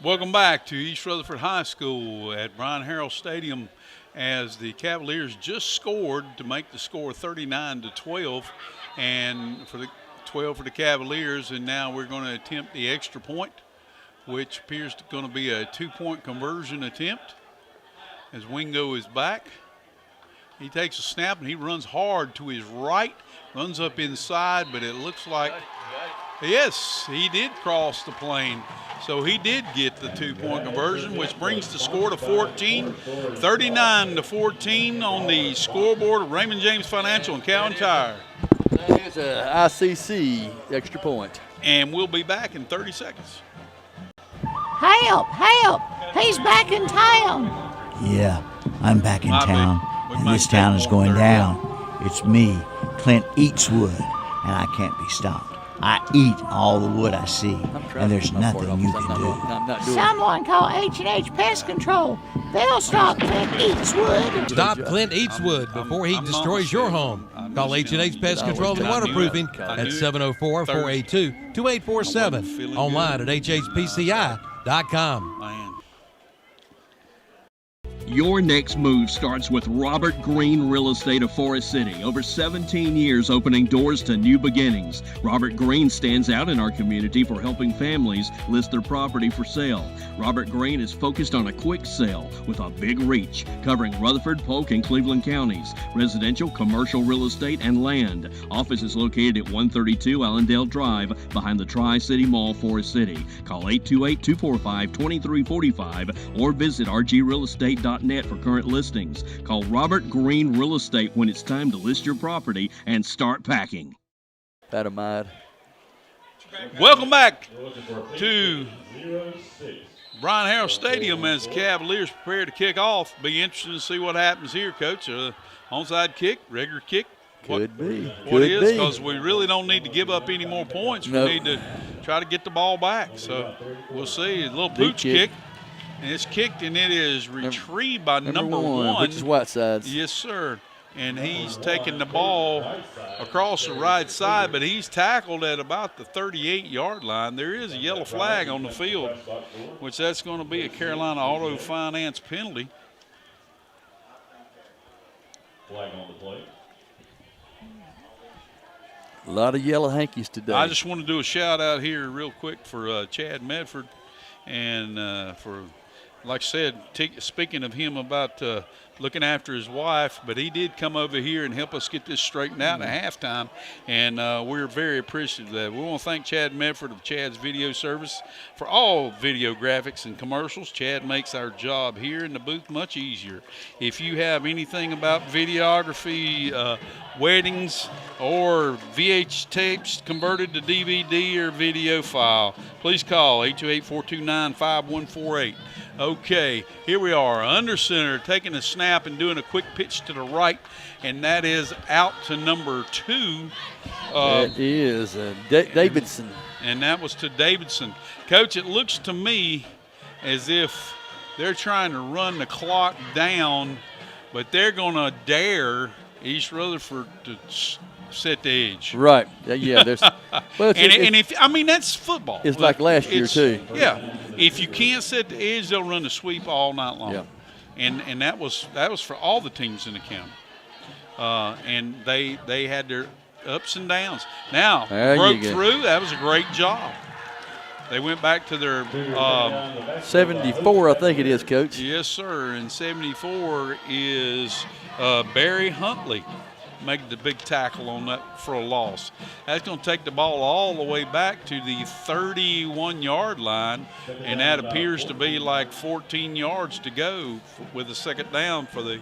Welcome back to East Rutherford High School at Brian Harrell Stadium as the Cavaliers just scored to make the score 39-12, and for the 12 for the Cavaliers, and now we're going to attempt the extra point, which appears to going to be a 2-point conversion attempt. As Wingo is back, he takes a snap and he runs hard to his right, runs up inside, but it looks like, yes, he did cross the plane. So he did get the 2-point conversion, which brings the score to 14, 39-14 on the scoreboard of Raymond James Financial and Cowan Tire. That is a ICC extra point. And we'll be back in 30 seconds. Help, help, he's back in town. Yeah, I'm back in town, and this town is going down. It's me, Clint Eatswood, and I can't be stopped. I eat all the wood I see, and there's nothing you can do. Someone call H&H Pest Control. They'll stop Clint Eatswood. Stop Clint Eatswood before he destroys your home. Call H&H Pest Control and Waterproofing at 704-482-2847. Online at hhpci.com. Your next move starts with Robert Green Real Estate of Forest City. Over 17 years opening doors to new beginnings. Robert Green stands out in our community for helping families list their property for sale. Robert Green is focused on a quick sale with a big reach, covering Rutherford, Polk, and Cleveland counties. Residential, commercial real estate, and land. Office is located at 132 Allendale Drive behind the Tri-City Mall, Forest City. Call 828-245-2345 or visit rgrealestate.net for current listings. Call Robert Green Real Estate when it's time to list your property and start packing. Patamide. Welcome back to Brian Harrell Stadium as the Cavaliers prepare to kick off. Be interested to see what happens here, Coach. Onside kick, regular kick. Could be. What is, because we really don't need to give up any more points. We need to try to get the ball back. So we'll see. A little pooch kick. And it's kicked, and it is retrieved by number one. Which is Whiteside's. Yes, sir. And he's taking the ball across the right side, but he's tackled at about the 38-yard line. There is a yellow flag on the field, which that's going to be a Carolina Auto Finance penalty. Flag on the plate. A lot of yellow hankies today. I just want to do a shout-out here real quick for Chad Medford and for – like I said, speaking of him about looking after his wife, but he did come over here and help us get this straightened out at halftime, and we're very appreciative of that. We want to thank Chad Medford of Chad's Video Service for all video graphics and commercials. Chad makes our job here in the booth much easier. If you have anything about videography, weddings, or VH tapes converted to DVD or video file, please call 828-429-5148. Okay, here we are, under center, taking a snap and doing a quick pitch to the right, and that is out to number 2. That is Davidson. And that was to Davidson. Coach, it looks to me as if they're trying to run the clock down, but they're going to dare East Rutherford to set the edge. Right. Yeah. There's. Well, that's football. It's like last year too. Yeah. If you can't set the edge, they'll run the sweep all night long. Yeah. And that was for all the teams in the county. And they had their ups and downs. Now broke through. That was a great job. They went back to their 74, I think it is, Coach. Yes, sir. And 74 is Barry Huntley. Make the big tackle on that for a loss. That's going to take the ball all the way back to the 31-yard line, and that appears to be like 14 yards to go with a second down for the.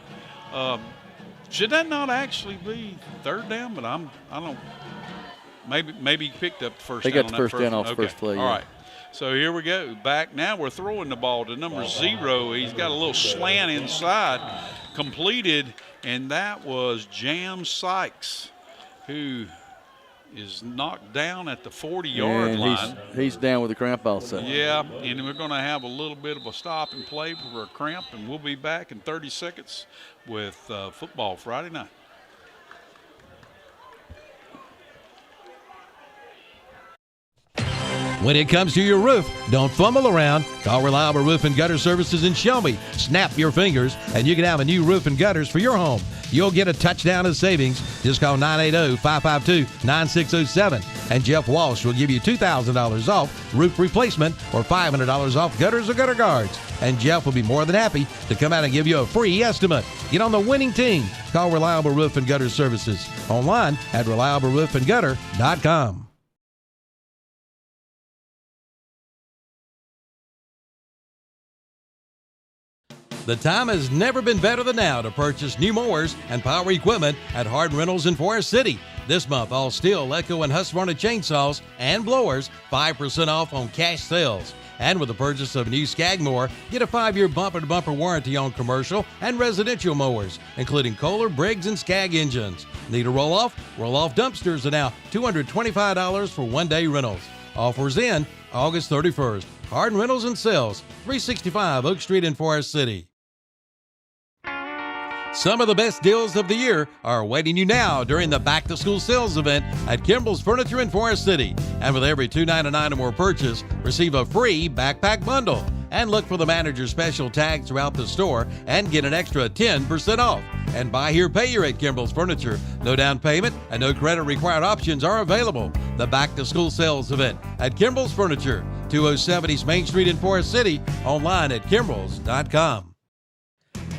Should that not actually be third down? But I don't. Maybe he picked up the first down. They got the first down off the first play. All right. So here we go. Back now, we're throwing the ball to number 0. He's got a little slant inside, completed. And that was Jam Sykes, who is knocked down at the 40-yard line. He's down with a cramp also. Yeah, and we're going to have a little bit of a stop and play for a cramp, and we'll be back in 30 seconds with football Friday night. When it comes to your roof, don't fumble around. Call Reliable Roof and Gutter Services in Shelby. Snap your fingers, and you can have a new roof and gutters for your home. You'll get a touchdown of savings. Just call 980-552-9607, and Jeff Walsh will give you $2,000 off roof replacement or $500 off gutters or gutter guards. And Jeff will be more than happy to come out and give you a free estimate. Get on the winning team. Call Reliable Roof and Gutter Services. Online at reliableroofandgutter.com. The time has never been better than now to purchase new mowers and power equipment at Hard Rentals in Forest City. This month, all Stihl, Echo, and Husqvarna chainsaws and blowers, 5% off on cash sales. And with the purchase of a new Skag mower, get a 5-year bumper-to-bumper warranty on commercial and residential mowers, including Kohler, Briggs, and Skag engines. Need a roll-off? Roll-off dumpsters are now $225 for one-day rentals. Offers end August 31st. Hard Rentals and Sales, 365 Oak Street in Forest City. Some of the best deals of the year are awaiting you now during the back-to-school sales event at Kimball's Furniture in Forest City. And with every $2.99 or more purchase, receive a free backpack bundle. And look for the manager's special tags throughout the store and get an extra 10% off. And buy here, pay here at Kimball's Furniture. No down payment and no credit required options are available. The Back to School Sales Event at Kimball's Furniture, 207 East Main Street in Forest City, online at kimballs.com.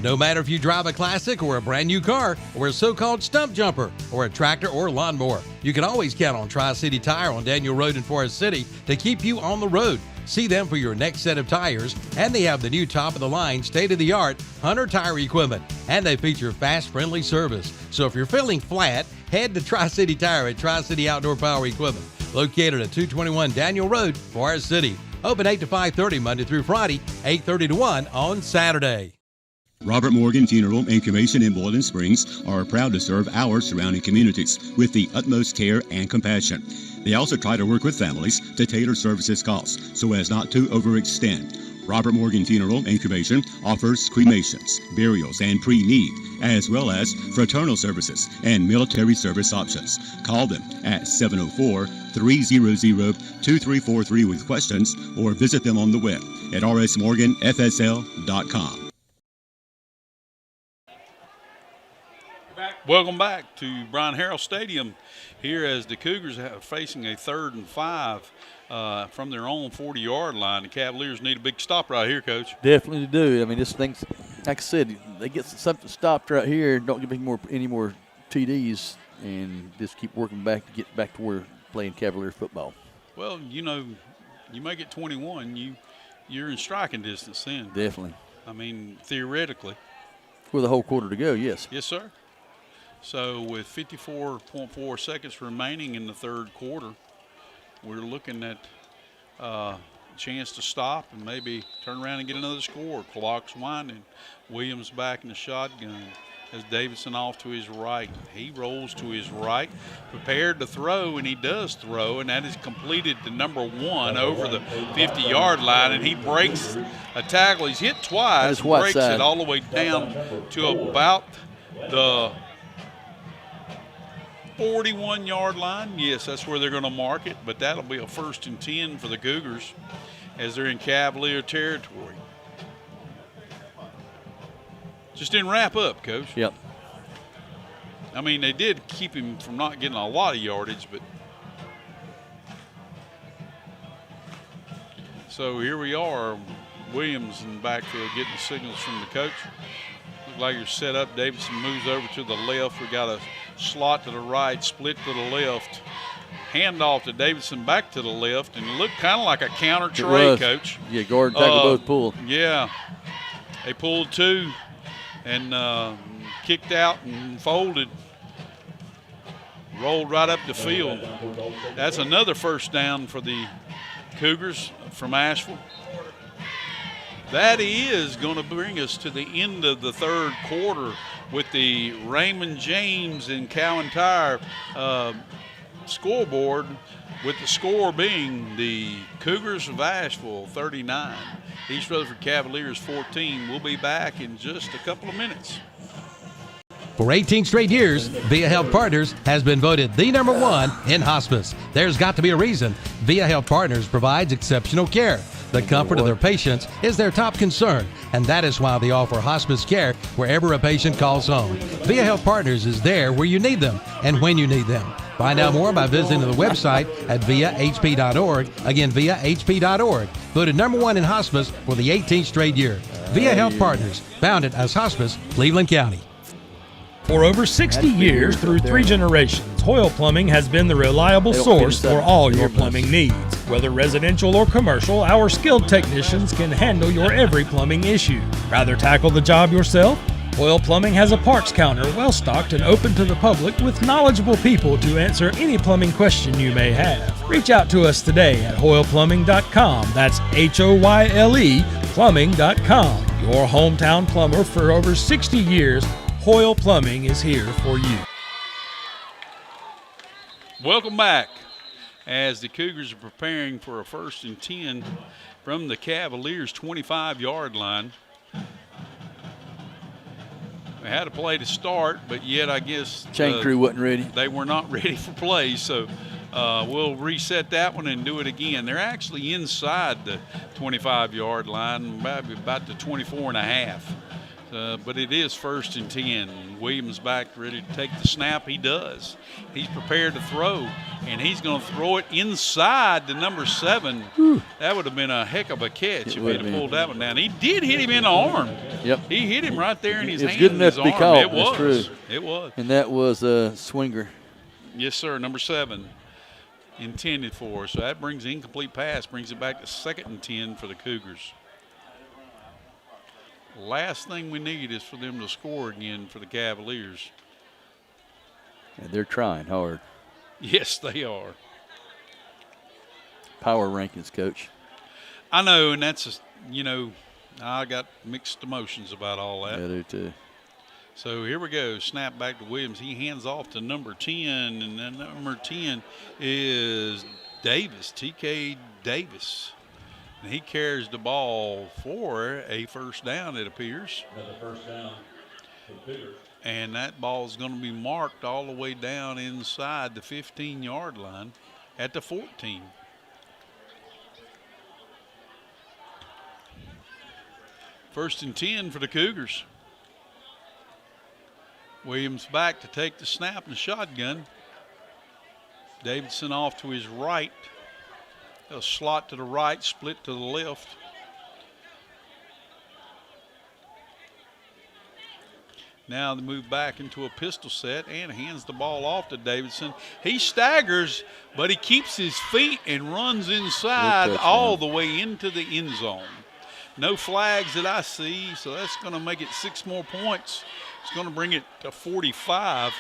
No matter if you drive a classic or a brand new car or a so-called stump jumper or a tractor or lawnmower, you can always count on Tri-City Tire on Daniel Road in Forest City to keep you on the road. See them for your next set of tires, and they have the new top-of-the-line, state-of-the-art Hunter tire equipment, and they feature fast, friendly service. So if you're feeling flat, head to Tri-City Tire at Tri-City Outdoor Power Equipment, located at 221 Daniel Road, Forest City. Open 8 to 5:30 Monday through Friday, 8:30 to 1 on Saturday. Robert Morgan Funeral and Cremation in Boiling Springs are proud to serve our surrounding communities with the utmost care and compassion. They also try to work with families to tailor services costs so as not to overextend. Robert Morgan Funeral and Cremation offers cremations, burials, and pre-need, as well as fraternal services and military service options. Call them at 704-300-2343 with questions, or visit them on the web at rsmorganfsl.com. Welcome back to Brian Harrell Stadium here as the Cougars are facing a 3rd and 5 from their own 40-yard line. The Cavaliers need a big stop right here, Coach. Definitely do. I mean, this thing's, like I said, they get something stopped right here, don't give any more TDs, and just keep working back to get back to where playing Cavalier football. Well, you know, you make it 21, you're in striking distance then. Definitely. I mean, theoretically. With a whole quarter to go, yes. Yes, sir. So with 54.4 seconds remaining in the third quarter, we're looking at a chance to stop and maybe turn around and get another score. Clock's winding. Williams back in the shotgun as Davidson off to his right. He rolls to his right, prepared to throw, and he does throw, and that is completed to number 1 over the 50-yard line, and he breaks a tackle. He's hit twice, breaks it all the way down to about the 41-yard line. Yes, that's where they're going to mark it, but that'll be a 1st and 10 for the Cougars as they're in Cavalier territory. Just didn't wrap up, Coach. Yep. I mean, they did keep him from not getting a lot of yardage, but so here we are, Williams in the backfield getting the signals from the coach. Look like you're set up. Davidson moves over to the left. We got a slot to the right, split to the left. Handoff to Davidson back to the left, and it looked kind of like a counter trade, Coach. Yeah, guard and tackle both pulled. Yeah, they pulled 2 and kicked out and folded. Rolled right up the field. That's another 1st down for the Cougars from Asheville. That is going to bring us to the end of the third quarter with the Raymond James and Cowan Tire scoreboard, with the score being the Cougars of Asheville 39, East Rutherford Cavaliers 14. We'll be back in just a couple of minutes. For 18 straight years, Via Health Partners has been voted the number 1 in hospice. There's got to be a reason. Via Health Partners provides exceptional care. The comfort of their patients is their top concern, and that is why they offer hospice care wherever a patient calls home. Via Health Partners is there where you need them and when you need them. Find out more by visiting the website at viahp.org. Again, viahp.org. Voted number 1 in hospice for the 18th straight year. Via Health Partners, founded as Hospice, Cleveland County. For over 60 years, through 3 generations, Hoyle Plumbing has been the reliable source for all your plumbing needs. Whether residential or commercial, our skilled technicians can handle your every plumbing issue. Rather tackle the job yourself? Hoyle Plumbing has a parts counter well-stocked and open to the public with knowledgeable people to answer any plumbing question you may have. Reach out to us today at hoyleplumbing.com. That's HOYLE plumbing.com. Your hometown plumber for over 60 years, Hoyle Plumbing is here for you. Welcome back as the Cougars are preparing for a 1st and 10 from the Cavaliers' 25-yard line. They had a play to start, but yet I guess chain crew wasn't ready. They were not ready for play, so We'll reset that one and do it again. They're actually inside the 25-yard line, maybe about the 24 and a half. But it is 1st and 10. Williams back ready to take the snap. He does. He's prepared to throw, and he's going to throw it inside the number 7. Whew. That would have been a heck of a catch if he'd have pulled that one down. He did hit him in the arm. Yep. He hit him right there in his hand. It's good enough to be called. It was. That's true. It was. And that was Swinger. Yes, sir. Number 7 intended for. So that brings the incomplete pass, brings it back to 2nd and 10 for the Cougars. Last thing we need is for them to score again for the Cavaliers. And they're trying hard. Yes, they are. Power rankings, Coach. I know, and that's, I got mixed emotions about all that. I do too. So here we go. Snap back to Williams. He hands off to number 10, and then number 10 is Davis, TK Davis. And he carries the ball for a first down, it appears. Another first down for the Cougars. And that ball is going to be marked all the way down inside the 15-yard line at the 14. First and 10 for the Cougars. Williams back to take the snap and shotgun. Davidson off to his right. A slot to the right, split to the left. Now they move back into a pistol set and hands the ball off to Davidson. He staggers, but he keeps his feet and runs inside all the way into the end zone. No flags that I see, so that's going to make it 6 more points. It's going to bring it to 45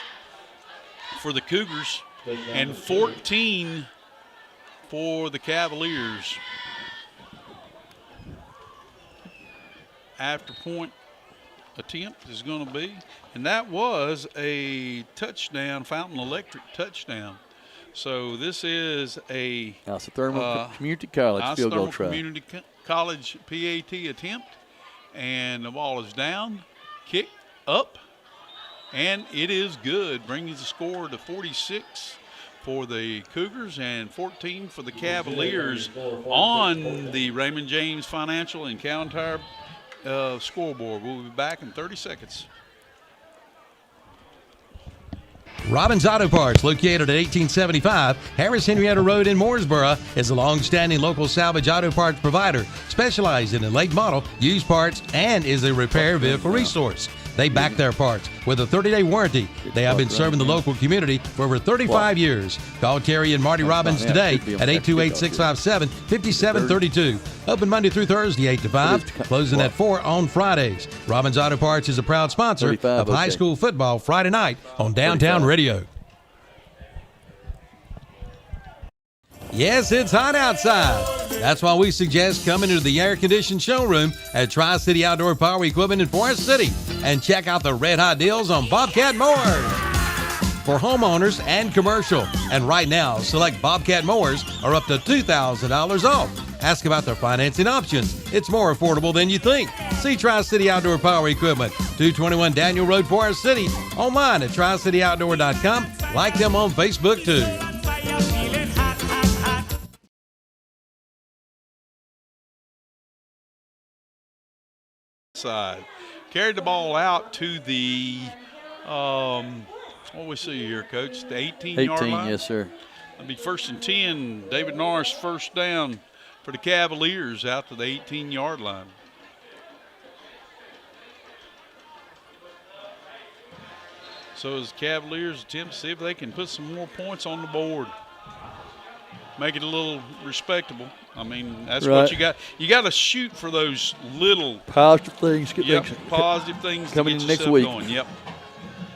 for the Cougars and 14 for the Cavaliers. After point attempt is going to be, and that was a touchdown, Fountain Electric touchdown. So this is a Isothermal Community College field goal try. Community College PAT attempt, and the ball is down, kicked up, and it is good, bringing the score to 46 for the Cougars and 14 for the Cavaliers on the Raymond James Financial and Cow Tire scoreboard. We'll be back in 30 seconds. Robbins Auto Parts, located at 1875 Harris Henrietta Road in Mooresboro, is a long-standing local salvage auto parts provider specializing in late model, used parts, and is a repair vehicle resource. They back their parts with a 30-day warranty. They have been serving the local community for over 35 years. Call Terry and Marty Robbins today at 828-657-5732. Open Monday through Thursday, 8 to 5, closing at 4 on Fridays. Robbins Auto Parts is a proud sponsor of high school football Friday night on Downtown Radio. Yes, it's hot outside. That's why we suggest coming into the air-conditioned showroom at Tri-City Outdoor Power Equipment in Forest City and check out the red-hot deals on Bobcat mowers for homeowners and commercial. And right now, select Bobcat mowers are up to $2,000 off. Ask about their financing options. It's more affordable than you think. See Tri-City Outdoor Power Equipment, 221 Daniel Road, Forest City. Online at tricityoutdoor.com. Like them on Facebook, too. Side. Carried the ball out to the, what we see here, Coach? The 18-yard line? 18, yes, sir. That'll be 1st and 10. David Norris first down for the Cavaliers out to the 18-yard line. So as the Cavaliers attempt to see if they can put some more points on the board. Make it a little respectable. I mean, that's what you got. You got to shoot for those little positive things. Positive things coming to get next yourself week. Going. Yep.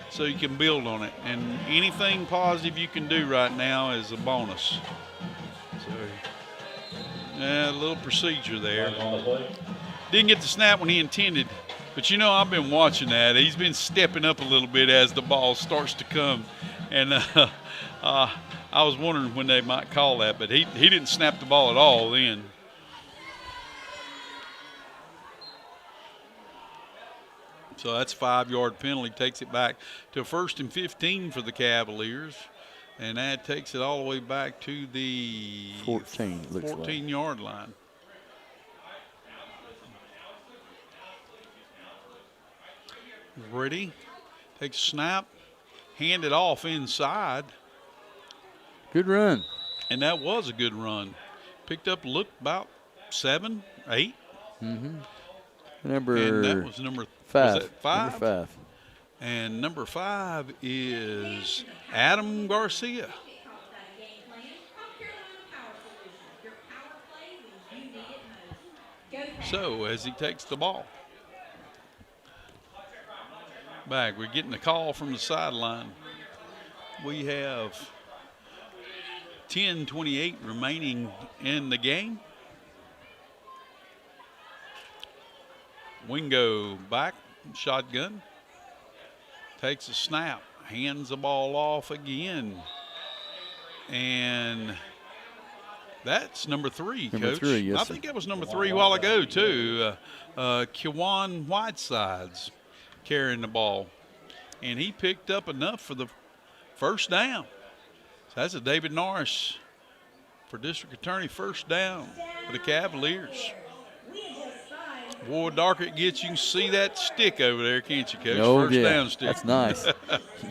So you can build on it, and anything positive you can do right now is a bonus. So, a little procedure there. Didn't get the snap when he intended, but I've been watching that. He's been stepping up a little bit as the ball starts to come, and I was wondering when they might call that, but he didn't snap the ball at all then. So that's a 5-yard penalty, takes it back to 1st and 15 for the Cavaliers. And that takes it all the way back to the 14-yard line. Ready, takes a snap, hand it off inside. Good run. And that was a good run. Picked up, looked about 7, 8. Mm-hmm. And that was number 5. Was that 5? Number 5. And number 5 is Adam Garcia. So as he takes the ball back, we're getting a call from the sideline. We have 10:28 remaining in the game. Wingo back, shotgun, takes a snap, hands the ball off again. And that's number 3, Number Coach. 3, yes, I think that was number 3 a while ago, too. Kewan Whitesides carrying the ball. And he picked up enough for the first down. So that's a David Norris for District Attorney, first down for the Cavaliers. Boy, darker it gets, you can see that stick over there, can't you, Coach? Oh, First down stick. That's nice.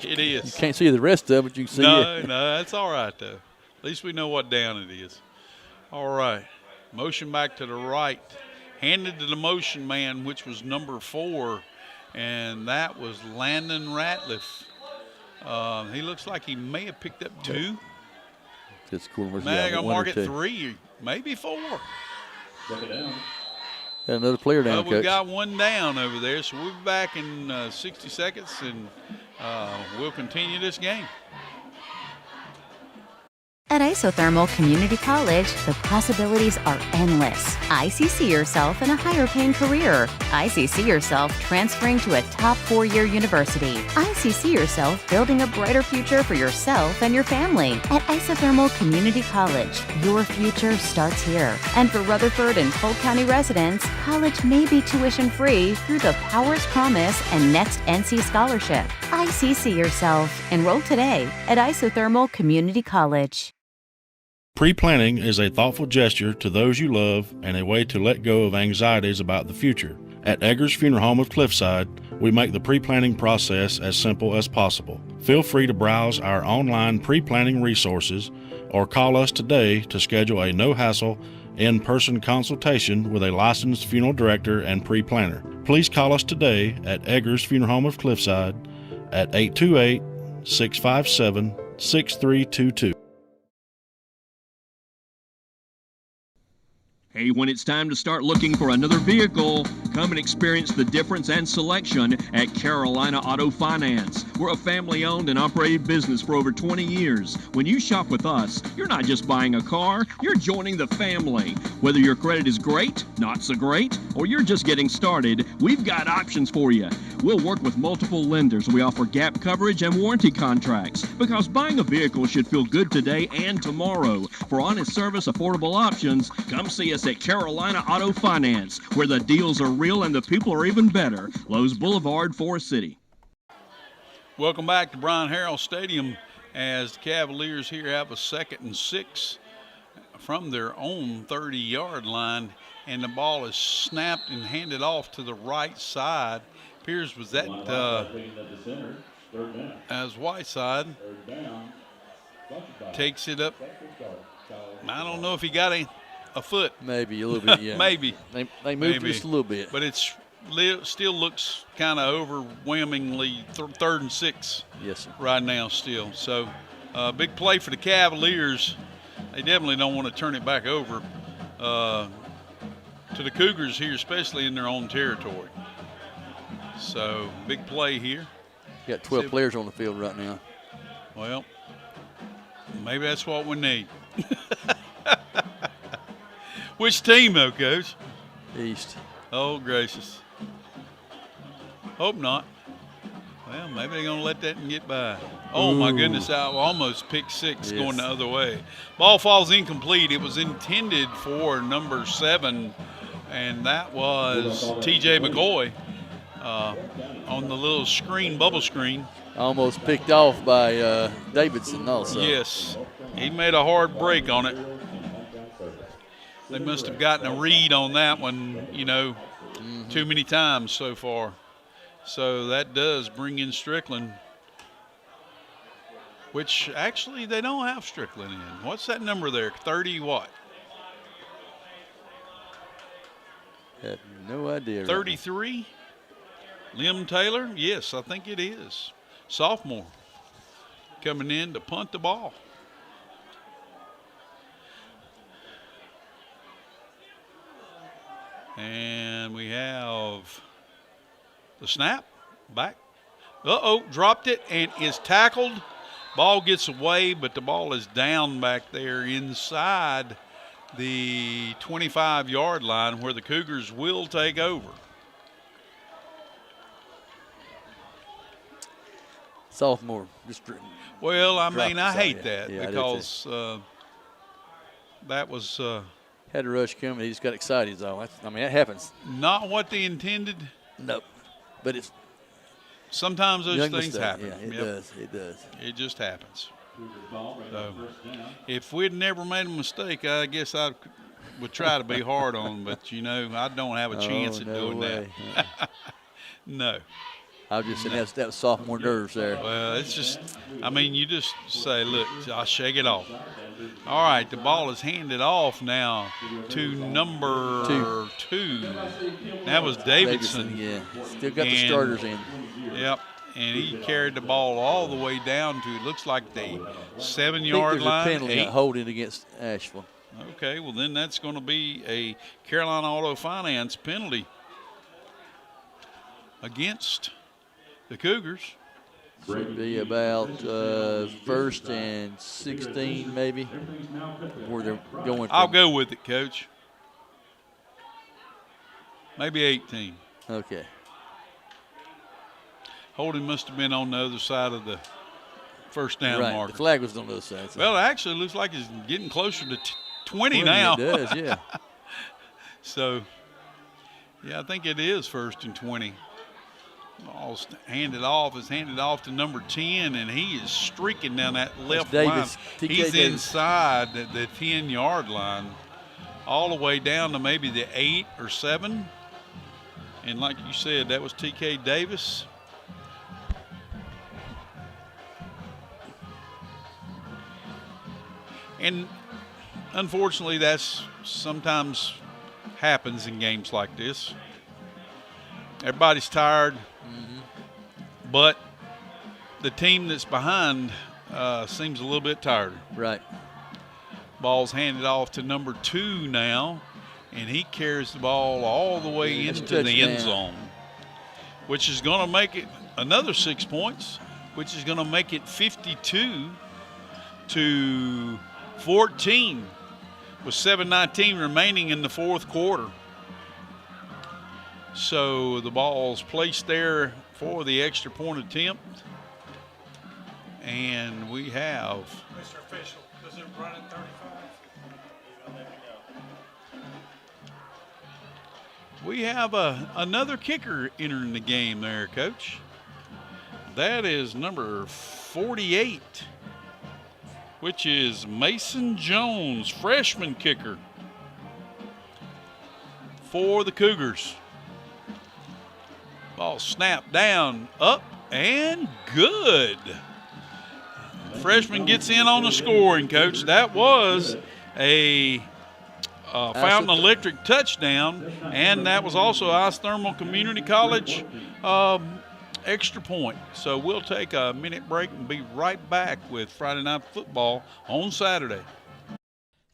It is. You can't see the rest of it, you can see it. No, that's all right, though. At least we know what down it is. All right. Motion back to the right. Handed to the motion man, which was number 4, and that was Landon Ratliff. He looks like he may have picked up 2. It's cool. Maybe I'll mark it 3, maybe 4. Check it down. Got another player down, We've Coach. got one down over there, so we'll be back in 60 seconds, and we'll continue this game. At Isothermal Community College, the possibilities are endless. ICC yourself in a higher-paying career. ICC yourself transferring to a top 4-year university. ICC yourself building a brighter future for yourself and your family. At Isothermal Community College, your future starts here. And for Rutherford and Polk County residents, college may be tuition-free through the Powers Promise and Next NC Scholarship. ICC yourself. Enroll today at Isothermal Community College. Pre-planning is a thoughtful gesture to those you love and a way to let go of anxieties about the future. At Eggers Funeral Home of Cliffside, we make the pre-planning process as simple as possible. Feel free to browse our online pre-planning resources or call us today to schedule a no-hassle, in-person consultation with a licensed funeral director and pre-planner. Please call us today at Eggers Funeral Home of Cliffside at 828-657-6322. Hey, when it's time to start looking for another vehicle, come and experience the difference and selection at Carolina Auto Finance. We're a family-owned and operated business for over 20 years. When you shop with us, you're not just buying a car, you're joining the family. Whether your credit is great, not so great, or you're just getting started, we've got options for you. We'll work with multiple lenders. We offer gap coverage and warranty contracts because buying a vehicle should feel good today and tomorrow. For honest service, affordable options, come see us at Carolina Auto Finance, where the deals are real and the people are even better. Lowe's Boulevard, Forest City. Welcome back to Brian Harrell Stadium as the Cavaliers here have a 2nd and 6 from their own 30-yard line, and the ball is snapped and handed off to the right side. Appears was that as Whiteside takes it up. I don't know if he got a foot. Maybe a little bit, yeah. Maybe. They moved just a little bit. But it still looks kind of overwhelmingly 3rd and 6 right now still. So big play for the Cavaliers. They definitely don't want to turn it back over to the Cougars here, especially in their own territory. So big play here. You got 12 players on the field right now. Well, maybe that's what we need. Which team, though, Coach? East. Oh, gracious. Hope not. Well, maybe they're going to let that one get by. Oh, my goodness, I almost picked 6 going the other way. Ball falls incomplete. It was intended for number 7, and that was T.J. McCoy. on the little screen, bubble screen. Almost picked off by Davidson also. Yes, he made a hard break on it. They must have gotten a read on that one, too many times so far. So that does bring in Strickland, which actually they don't have Strickland in. What's that number there? 30 what? Have no idea. 33? Lim Taylor? Yes, I think it is. Sophomore coming in to punt the ball. And we have the snap back. Dropped it and is tackled. Ball gets away, but the ball is down back there inside the 25-yard line where the Cougars will take over. Sophomore. Well, I mean, I hate that because that was had a rush coming. He just got excited. So I mean, that happens. Not what they intended. Nope. But it's sometimes those things happen. Yeah, it does. It does. It just happens. So, if we'd never made a mistake, I guess I would try to be hard on. But I don't have a chance at doing that. No. I was just saying that was sophomore nerves there. Well, it's just, I mean, you just say, look, I'll shake it off. All right, the ball is handed off now to number two. That was Davidson. Yeah, still got the starters in. Yep, and he carried the ball all the way down to, it looks like the 7-yard line. There's a penalty holding against Asheville. Okay, well then that's going to be a Carolina Auto Finance penalty against the Cougars. Should be about 1st and 16 maybe, where they're going. I'll go with it, Coach. Maybe 18. Okay. Holding must have been on the other side of the first down marker. The flag was on the other side. So. Well, it actually looks like it's getting closer to 20 now. It does, yeah. So, yeah, I think it is 1st and 20. Ball's handed off to number 10, and he is streaking down that left line. He's inside the 10-yard line, all the way down to maybe the 8 or 7. And like you said, that was T.K. Davis. And unfortunately, that's sometimes happens in games like this. Everybody's tired. But the team that's behind seems a little bit tired. Right. Ball's handed off to number 2 now, and he carries the ball all the way into the end zone, which is going to make it another 6 points, which is going to make it 52-14 with 7:19 remaining in the fourth quarter. So the ball's placed there for the extra point attempt. And we have Mr. Official, does it run at 35? We have another kicker entering the game there, Coach. That is number 48, which is Mason Jones, freshman kicker for the Cougars. Ball snapped down, up, and good. Freshman gets in on the scoring, Coach. That was a Fountain Electric touchdown, and that was also Isothermal Community College extra point. So we'll take a minute break and be right back with Friday Night Football on Saturday.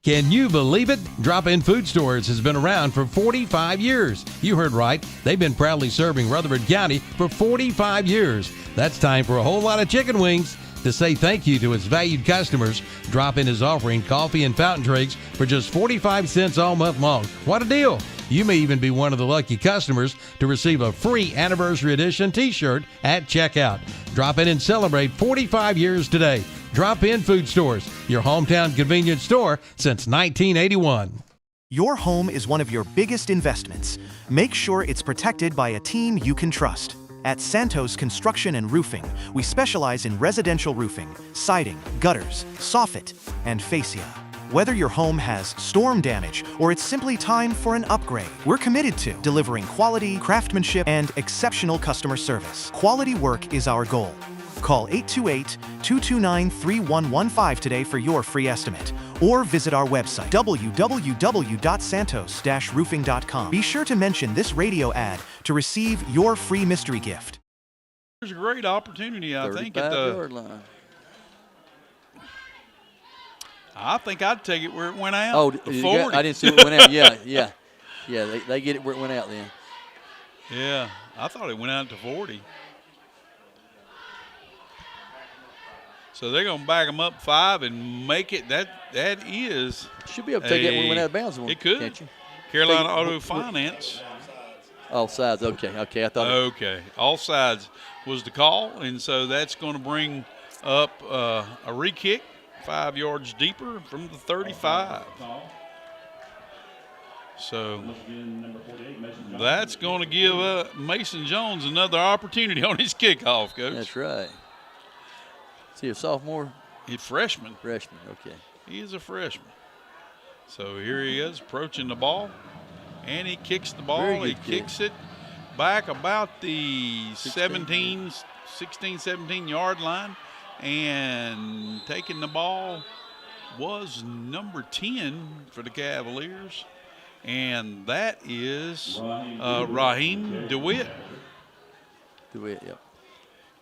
Can you believe it? Drop-In Food Stores has been around for 45 years. You heard right. They've been proudly serving Rutherford County for 45 years. That's time for a whole lot of chicken wings. To say thank you to its valued customers, Drop-In is offering coffee and fountain drinks for just 45 cents all month long. What a deal! You may even be one of the lucky customers to receive a free Anniversary Edition t-shirt at checkout. Drop in and celebrate 45 years today. Drop-In Food Stores, your hometown convenience store since 1981. Your home is one of your biggest investments. Make sure it's protected by a team you can trust. At Santos Construction and Roofing, we specialize in residential roofing, siding, gutters, soffit, and fascia. Whether your home has storm damage or it's simply time for an upgrade, we're committed to delivering quality, craftsmanship, and exceptional customer service. Quality work is our goal. Call 828-229-3115 today for your free estimate, or visit our website, www.santos-roofing.com. Be sure to mention this radio ad to receive your free mystery gift. There's a great opportunity, I think, at the 35-yard line. I think I'd take it where it went out. Oh, I didn't see it went out. Yeah. They get it where it went out then. Yeah, I thought it went out to 40. So they're going to back them up 5 and make it. That is. Should be able to take it when it went out of bounds. It could. Can't you? Carolina Auto Finance. All sides. Okay. I thought. Okay. All sides was the call, and so that's going to bring up a re-kick 5 yards deeper from the 35. So that's going to give Mason Jones another opportunity on his kickoff, Coach. That's right. Is he a sophomore? He's freshman. Freshman, okay. He is a freshman. So here he is approaching the ball, and he kicks the ball. He kicks it back about the 16, 17-yard line, and taking the ball was number 10 for the Cavaliers, and that is Raheem DeWitt. DeWitt, yep.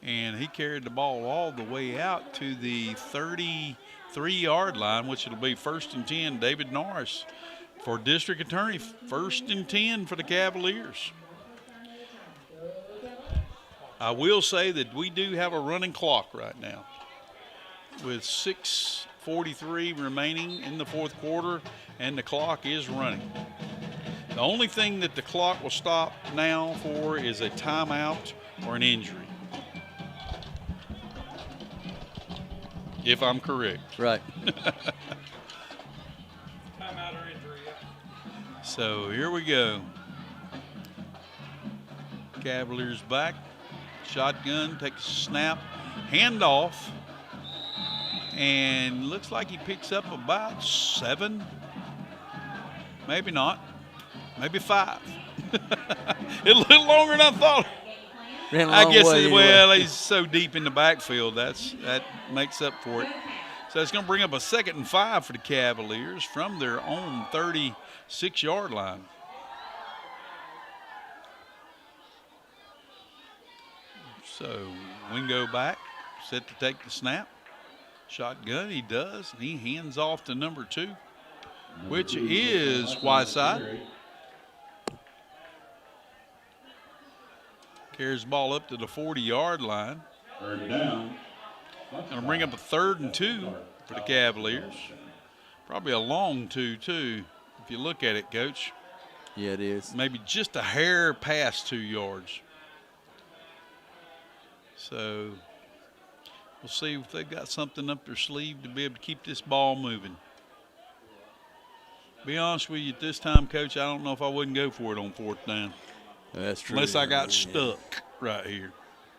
And he carried the ball all the way out to the 33-yard line, which it'll be 1st and 10. David Norris for district attorney, 1st and 10 for the Cavaliers. I will say that we do have a running clock right now with 6:43 remaining in the 4th quarter, and the clock is running. The only thing that the clock will stop now for is a timeout or an injury. If I'm correct. Right. Timeout or injury, yeah. So here we go. Cavaliers back. Shotgun, takes a snap, handoff, and looks like he picks up about 7. Maybe not. Maybe 5. A little longer than I thought. I guess, he's so deep in the backfield, that makes up for it. So it's going to bring up a 2nd and 5 for the Cavaliers from their own 36-yard line. So Wingo back, set to take the snap. Shotgun, he does, and he hands off to number 2, which is Whiteside. Carries the ball up to the 40-yard line. Third down. Going to bring up a 3rd and 2 for the Cavaliers. Probably a long 2, too, if you look at it, Coach. Yeah, it is. Maybe just a hair past 2 yards. So we'll see if they've got something up their sleeve to be able to keep this ball moving. Be honest with you, at this time, Coach, I don't know if I wouldn't go for it on 4th down. That's true. Unless I got stuck right here.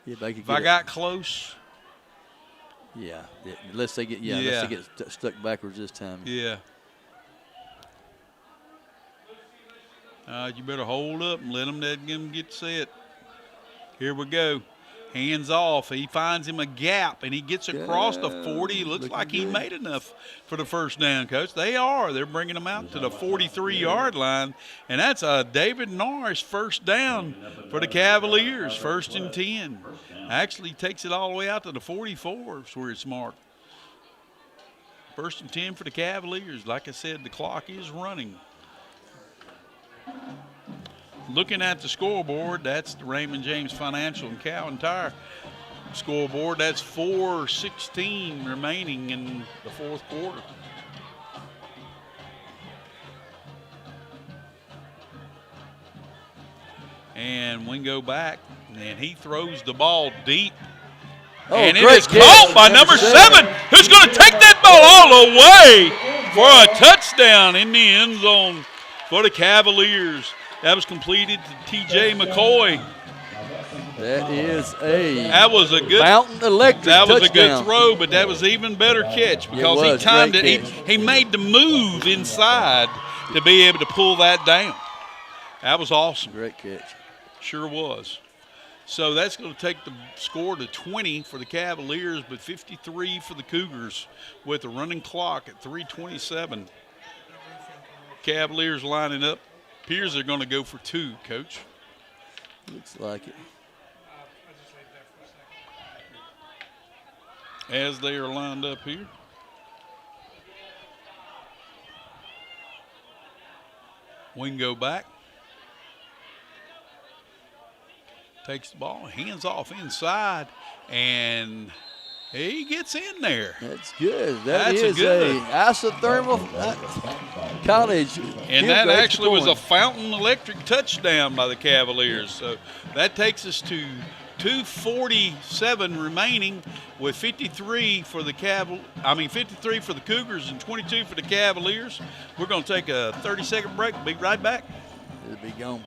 Yeah, if I got close. Yeah, unless they get unless they get stuck backwards this time. Yeah. You better hold up and let them get set. Here we go. Hands off. He finds him a gap, and he gets across the 40. Looks like he made enough for the 1st down, Coach. They're bringing him out to the 43-yard line, and that's a David Norris 1st down for the Cavaliers, 1st and 10. Actually takes it all the way out to the 44 is where it's marked. 1st and 10 for the Cavaliers. Like I said, the clock is running. Looking at the scoreboard, that's the Raymond James Financial and Cowan Tire scoreboard. That's 4:16 remaining in the 4th quarter. And Wingo back, and he throws the ball deep. And it is caught by number 7, who's going to take that ball all the way for a touchdown in the end zone. for the Cavaliers. That was completed to T.J. McCoy. That was a good Fountain Electric That was touchdown. a good throw, but that was even better catch because he timed Great it. catch. He made the move inside to be able to pull that down. That was awesome. Great catch. Sure was. So that's going to take the score to 20 for the Cavaliers, but 53 for the Cougars with a running clock at 3:27. Cavaliers lining up. Appears they're going to go for 2, Coach. Looks like it. As they are lined up here. We can go back. Takes the ball, hands off inside, and he gets in there. That's good. That's is good. isothermal college. And that actually was a Fountain Electric touchdown by the Cavaliers. So that takes us to 2:47 remaining with 53 for the 53 for the Cougars and 22 for the Cavaliers. We're going to take a 30-second break. Be right back. It'll be gone.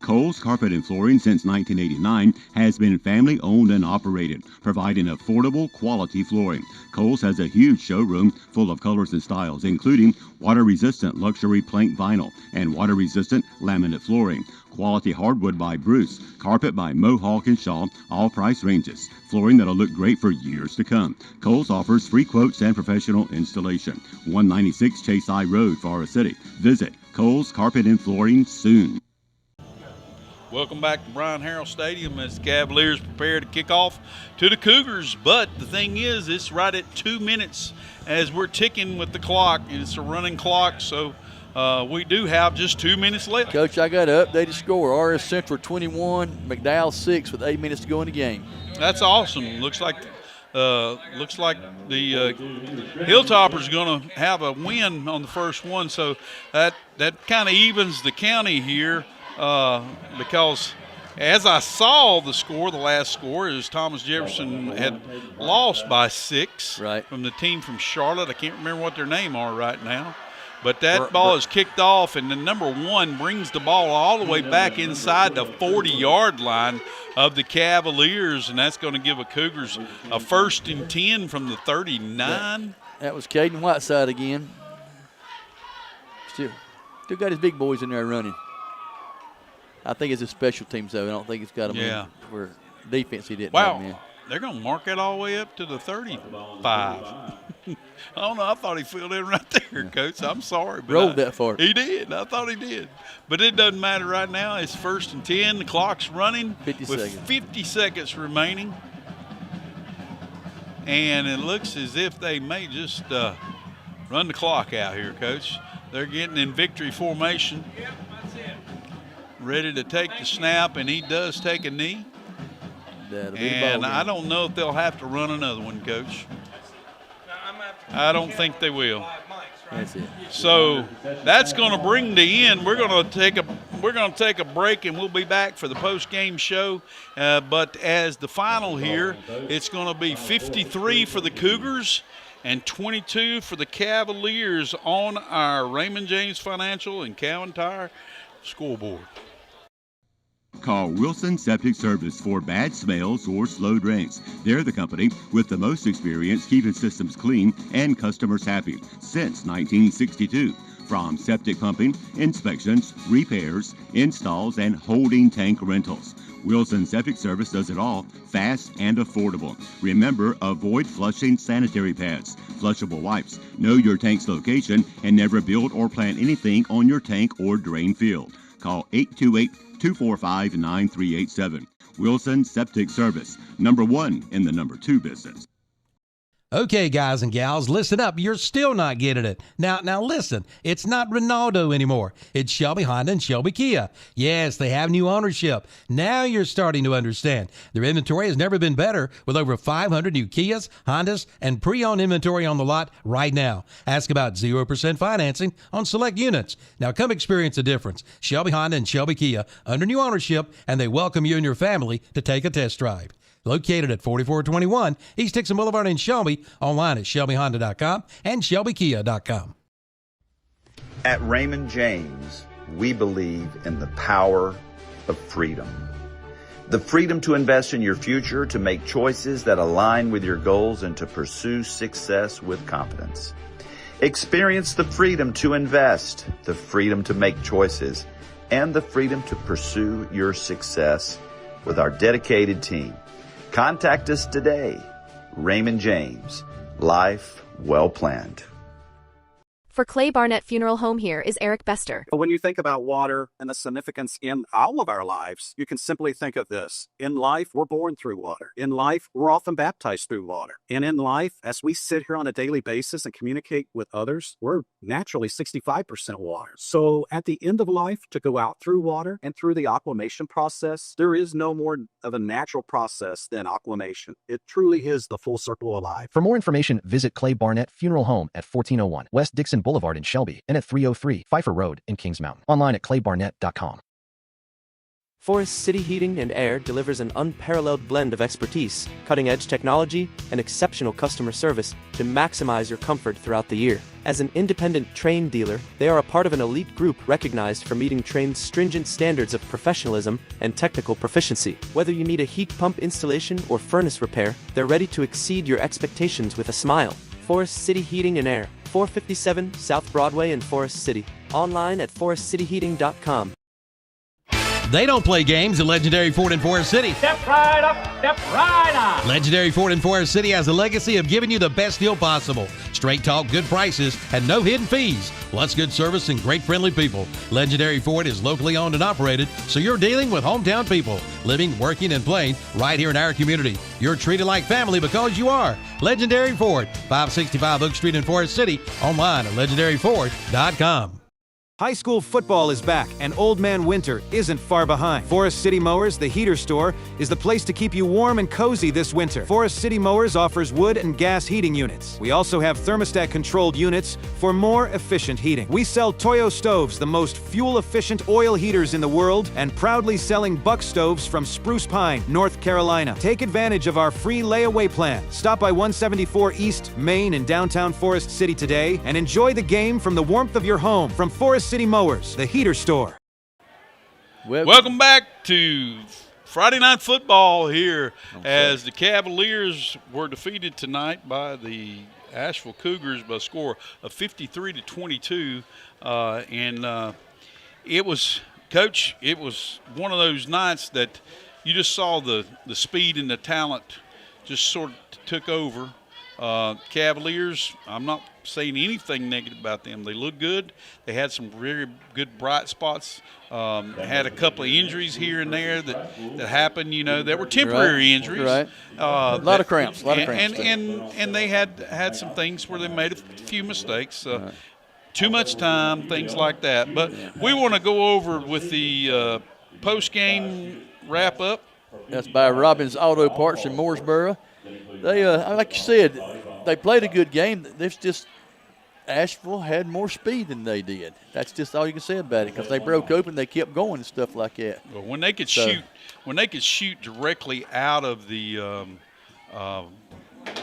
Kohl's Carpet and Flooring since 1989 has been family owned and operated, providing affordable quality flooring. Kohl's has a huge showroom full of colors and styles, including water-resistant luxury plank vinyl and water-resistant laminate flooring. Quality hardwood by Bruce, carpet by Mohawk and Shaw, all price ranges. Flooring that'll look great for years to come. Kohl's offers free quotes and professional installation. 196 Chase I Road, Forest City. Visit Kohl's Carpet and Flooring soon. Welcome back to Brian Harrell Stadium as the Cavaliers prepare to kick off to the Cougars. But the thing is, it's right at 2 minutes as we're ticking with the clock. It's a running clock, so we do have just 2 minutes left. Coach, I got an updated score. RS Central 21, McDowell 6 with 8 minutes to go in the game. That's awesome. Looks like the Hilltoppers going to have a win on the first one, so that kind of evens the county here. Because as I saw the score, the last score is Thomas Jefferson had lost by 6 from the team from Charlotte. I can't remember what their name are right now. But that ball is kicked off, and the number 1 brings the ball all the way back inside the 40-yard line of the Cavaliers, and that's going to give the Cougars a 1st and 10 from the 39. That was Caden Whiteside again. Still got his big boys in there running. I think it's a special teams, though. I don't think it's got them in for defense. He didn't have them in. They're going to mark it all the way up to the 35. I don't know. I thought he filled in right there, Coach. I'm sorry. But Rolled that far. He did. I thought he did. But it doesn't matter right now. It's 1st and 10. The clock's running 50 with seconds. 50 seconds remaining. And it looks as if they may just run the clock out here, Coach. They're getting in victory formation. Ready to take the snap, and he does take a knee. And I don't know if they'll have to run another one, Coach. I don't think they will. That's it. So that's going to bring the end. We're going to take a break, and we'll be back for the post-game show. But as the final here, it's going to be 53 for the Cougars and 22 for the Cavaliers on our Raymond James Financial and Cowan Tire scoreboard. Call Wilson Septic Service for bad smells or slow drains. They're the company with the most experience keeping systems clean and customers happy since 1962. From septic pumping, inspections, repairs, installs, and holding tank rentals. Wilson Septic Service does it all, fast and affordable. Remember, avoid flushing sanitary pads, flushable wipes, know your tank's location, and never build or plant anything on your tank or drain field. Call 828-245-9387. Wilson Septic Service, number 1 in the number 2 business. Okay, guys and gals, listen up. You're still not getting it. Now listen. It's not Ronaldo anymore. It's Shelby Honda and Shelby Kia. Yes, they have new ownership. Now you're starting to understand. Their inventory has never been better with over 500 new Kias, Hondas, and pre-owned inventory on the lot right now. Ask about 0% financing on select units. Now come experience the difference. Shelby Honda and Shelby Kia under new ownership, and they welcome you and your family to take a test drive. Located at 4421 East Dixon Boulevard in Shelby, online at shelbyhonda.com and shelbykia.com. At Raymond James, we believe in the power of freedom. The freedom to invest in your future, to make choices that align with your goals, and to pursue success with confidence. Experience the freedom to invest, the freedom to make choices, and the freedom to pursue your success with our dedicated team. Contact us today. Raymond James, life well planned. For Clay Barnett Funeral Home, here is Eric Bester. When you think about water and the significance in all of our lives, you can simply think of this. In life, we're born through water. In life, we're often baptized through water. And in life, as we sit here on a daily basis and communicate with others, we're naturally 65% water. So at the end of life, to go out through water and through the aquamation process, there is no more of a natural process than aquamation. It truly is the full circle of life. For more information, visit Clay Barnett Funeral Home at 1401 West Dixon Boulevard in Shelby and at 303 Pfeiffer Road in Kings Mountain. Online at claybarnett.com. Forest City Heating and Air delivers an unparalleled blend of expertise, cutting-edge technology, and exceptional customer service to maximize your comfort throughout the year. As an independent Trane dealer, they are a part of an elite group recognized for meeting Trane's stringent standards of professionalism and technical proficiency. Whether you need a heat pump installation or furnace repair, they're ready to exceed your expectations with a smile. Forest City Heating and Air, 457 South Broadway in Forest City. Online at forestcityheating.com. They don't play games at Legendary Ford in Forest City. Step right up, step right up. Legendary Ford in Forest City has a legacy of giving you the best deal possible. Straight talk, good prices, and no hidden fees. Plus good service and great friendly people. Legendary Ford is locally owned and operated, so you're dealing with hometown people, living, working, and playing right here in our community. You're treated like family because you are. Legendary Ford, 565 Oak Street in Forest City. Online at legendaryford.com. High school football is back, and Old Man Winter isn't far behind. Forest City Mowers, the heater store, is the place to keep you warm and cozy this winter. Forest City Mowers offers wood and gas heating units. We also have thermostat-controlled units for more efficient heating. We sell Toyo stoves, the most fuel-efficient oil heaters in the world, and proudly selling Buck stoves from Spruce Pine, North Carolina. Take advantage of our free layaway plan. Stop by 174 East Main in downtown Forest City today and enjoy the game from the warmth of your home. From Forest City Mowers, the heater store. Welcome back to Friday Night Football here as the Cavaliers were defeated tonight by the Asheville Cougars by a score of 53-22. It was, Coach, it was one of those nights that you just saw the speed and the talent just sort of took over. Cavaliers, I'm not saying anything negative about them. They look good. They had some very good bright spots. Had a couple of injuries here and there that happened, you know, that were temporary injuries. Right. A lot of cramps. And they had some things where they made a few mistakes. Too much time, things like that. But we want to go over with the post-game wrap-up. That's by Robbins Auto Parts in Mooresboro. They, like you said, they played a good game. There's just Asheville had more speed than they did. That's just all you can say about it because they broke open, they kept going and stuff like that. Well, when they could shoot directly out of the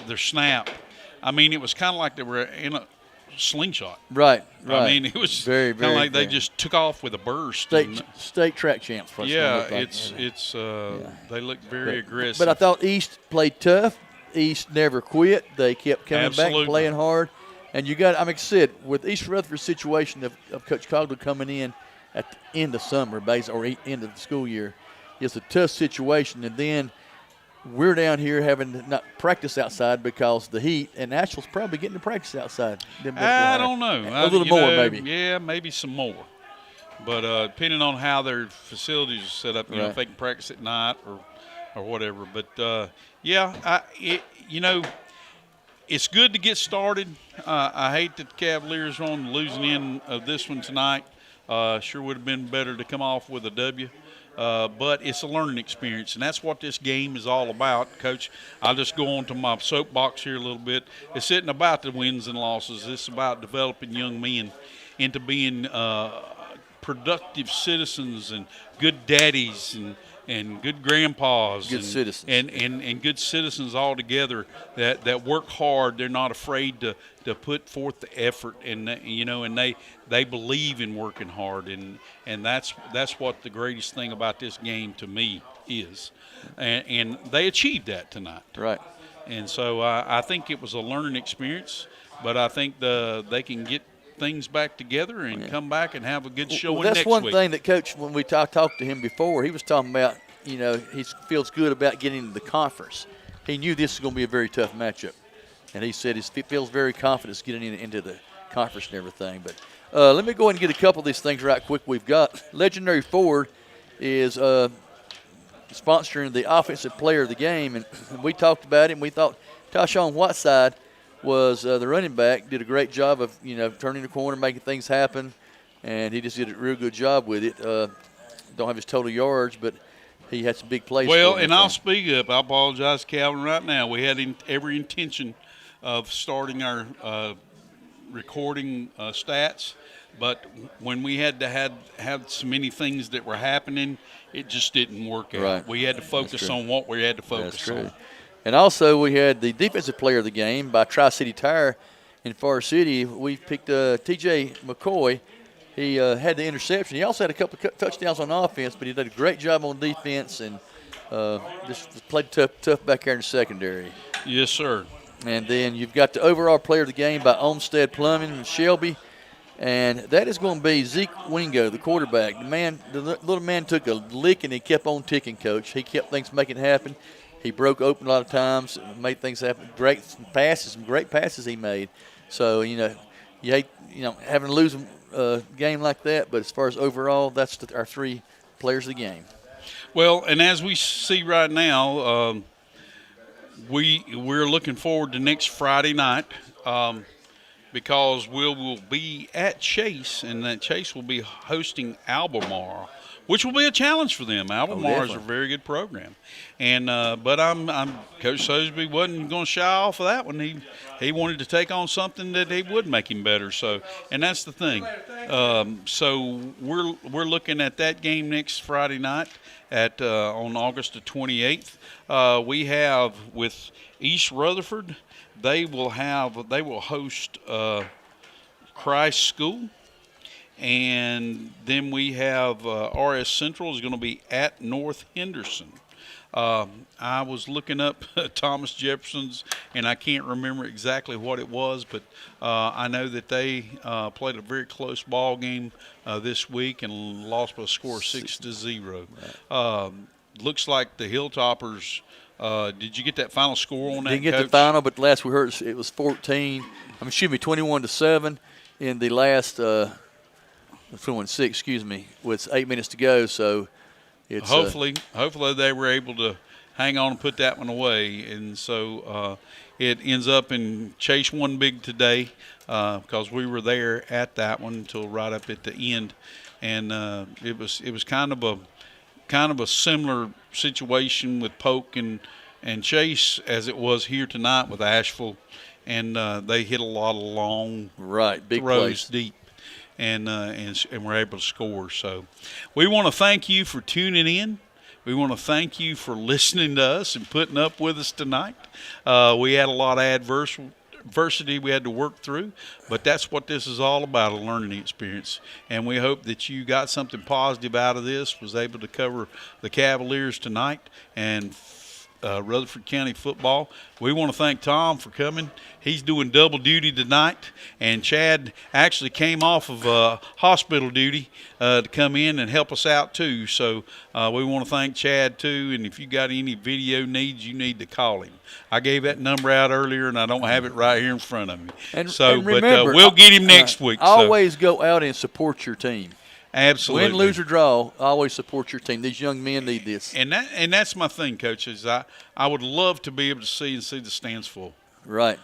their snap, I mean, it was kind of like they were in a slingshot. Right. I mean, it was very, kind of like they just took off with a burst. State track champs. Yeah, they look very aggressive. But I thought East played tough. East never quit. They kept coming back and playing hard. And you got, like I said, with East Rutherford's situation of Coach Cogler coming in at the end of summer, or end of the school year, it's a tough situation. And then we're down here having to not practice outside because the heat, and Asheville's probably getting to practice outside. I don't know. A little more, maybe. Yeah, maybe some more. But depending on how their facilities are set up, you know, if they can practice at night or whatever. But, it's good to get started. I hate that the Cavaliers are on the losing end of this one tonight. Sure would have been better to come off with a W. But it's a learning experience, and that's what this game is all about, Coach. I'll just go on to my soapbox here a little bit. It's isn't about the wins and losses. It's about developing young men into being productive citizens and good daddies and good grandpas, good citizens, and good citizens all together that work hard. They're not afraid to put forth the effort, and and they believe in working hard, and that's what the greatest thing about this game to me is, and they achieved that tonight. Right. And so I think it was a learning experience, but I think they can get things back together and come back and have a good showing next week. That's one thing that Coach, when we talked to him before, he was talking about, he feels good about getting into the conference. He knew this was going to be a very tough matchup, and he said he feels very confident getting into the conference and everything. But let me go ahead and get a couple of these things right quick. We've got Legendary Ford is sponsoring the offensive player of the game, and we talked about it, and we thought Tashawn Whiteside was the running back, did a great job of, turning the corner, making things happen, and he just did a real good job with it. Don't have his total yards, but he had some big plays. Well, and I'll speak up. I apologize, Calvin, right now. We had every intention of starting our recording stats, but when we had to have so many things that were happening, it just didn't work out. Right. We had to focus on what we had to focus on. And also we had the defensive player of the game by Tri-City Tire in Forest City. We picked T.J. McCoy. He had the interception. He also had a couple of touchdowns on offense, but he did a great job on defense and just played tough back there in the secondary. Yes, sir. And then you've got the overall player of the game by Olmsted Plumbing and Shelby. And that is going to be Zeke Wingo, the quarterback. The little man took a lick and he kept on ticking, Coach. He kept things making happen. He broke open a lot of times, made things happen. Great passes he made. So, you hate, having to lose a game like that. But as far as overall, that's our three players of the game. Well, and as we see right now, we're looking forward to next Friday night. Because we will be at Chase, and that Chase will be hosting Albemarle, which will be a challenge for them. Albemarle is a very good program, and but Coach Soseby wasn't going to shy off of that one. He wanted to take on something that he would make him better. So, and that's the thing. So we're looking at that game next Friday night on August the 28th. We have with East Rutherford. They will host Christ School, and then we have RS Central is going to be at North Henderson. I was looking up Thomas Jefferson's, and I can't remember exactly what it was, but I know that they played a very close ball game this week and lost by a score of 6-0. Looks like the Hilltoppers. Did you get that final score on that? Didn't get Coach? the final, but last we heard it was 21-7 in the last 21-6, excuse me, with 8 minutes to go. So it's hopefully they were able to hang on and put that one away, and so it ends up in Chase won big today because we were there at that one until right up at the end, and it was kind of a similar situation with Polk and Chase as it was here tonight with Asheville, and they hit a lot of long big throws plays deep, and were able to score. So we want to thank you for tuning in. We want to thank you for listening to us and putting up with us tonight. We had a lot of adversity we had to work through, but that's what this is all about, a learning experience. And we hope that you got something positive out of this, was able to cover the Cavaliers tonight and Rutherford County football. We want to thank Tom for coming. He's doing double duty tonight, and Chad actually came off of hospital duty to come in and help us out too. So we want to thank Chad too, and if you got any video needs, you need to call him. I gave that number out earlier, and I don't have it right here in front of me. And remember, but we'll get him next week. Always go out and support your team. Absolutely. Win, lose, or draw, always support your team. These young men need this. And that's my thing, Coach, is I would love to be able to see the stands full. Right.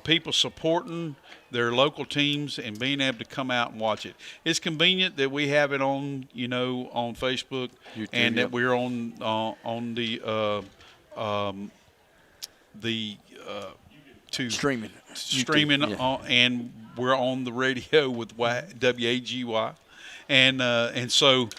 People supporting their local teams and being able to come out and watch it. It's convenient that we have it on, on Facebook, and that we're on the streaming, and we're on the radio with WAGY. And so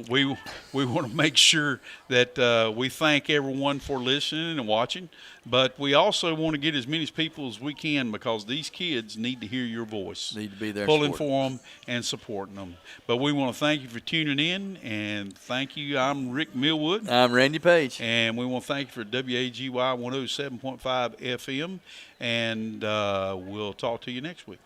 we want to make sure that we thank everyone for listening and watching, but we also want to get as many people as we can because these kids need to hear your voice. Need to be there pulling for them and supporting them. But we want to thank you for tuning in, and thank you. I'm Rick Millwood. I'm Randy Page. And we want to thank you for WAGY 107.5 FM, and we'll talk to you next week.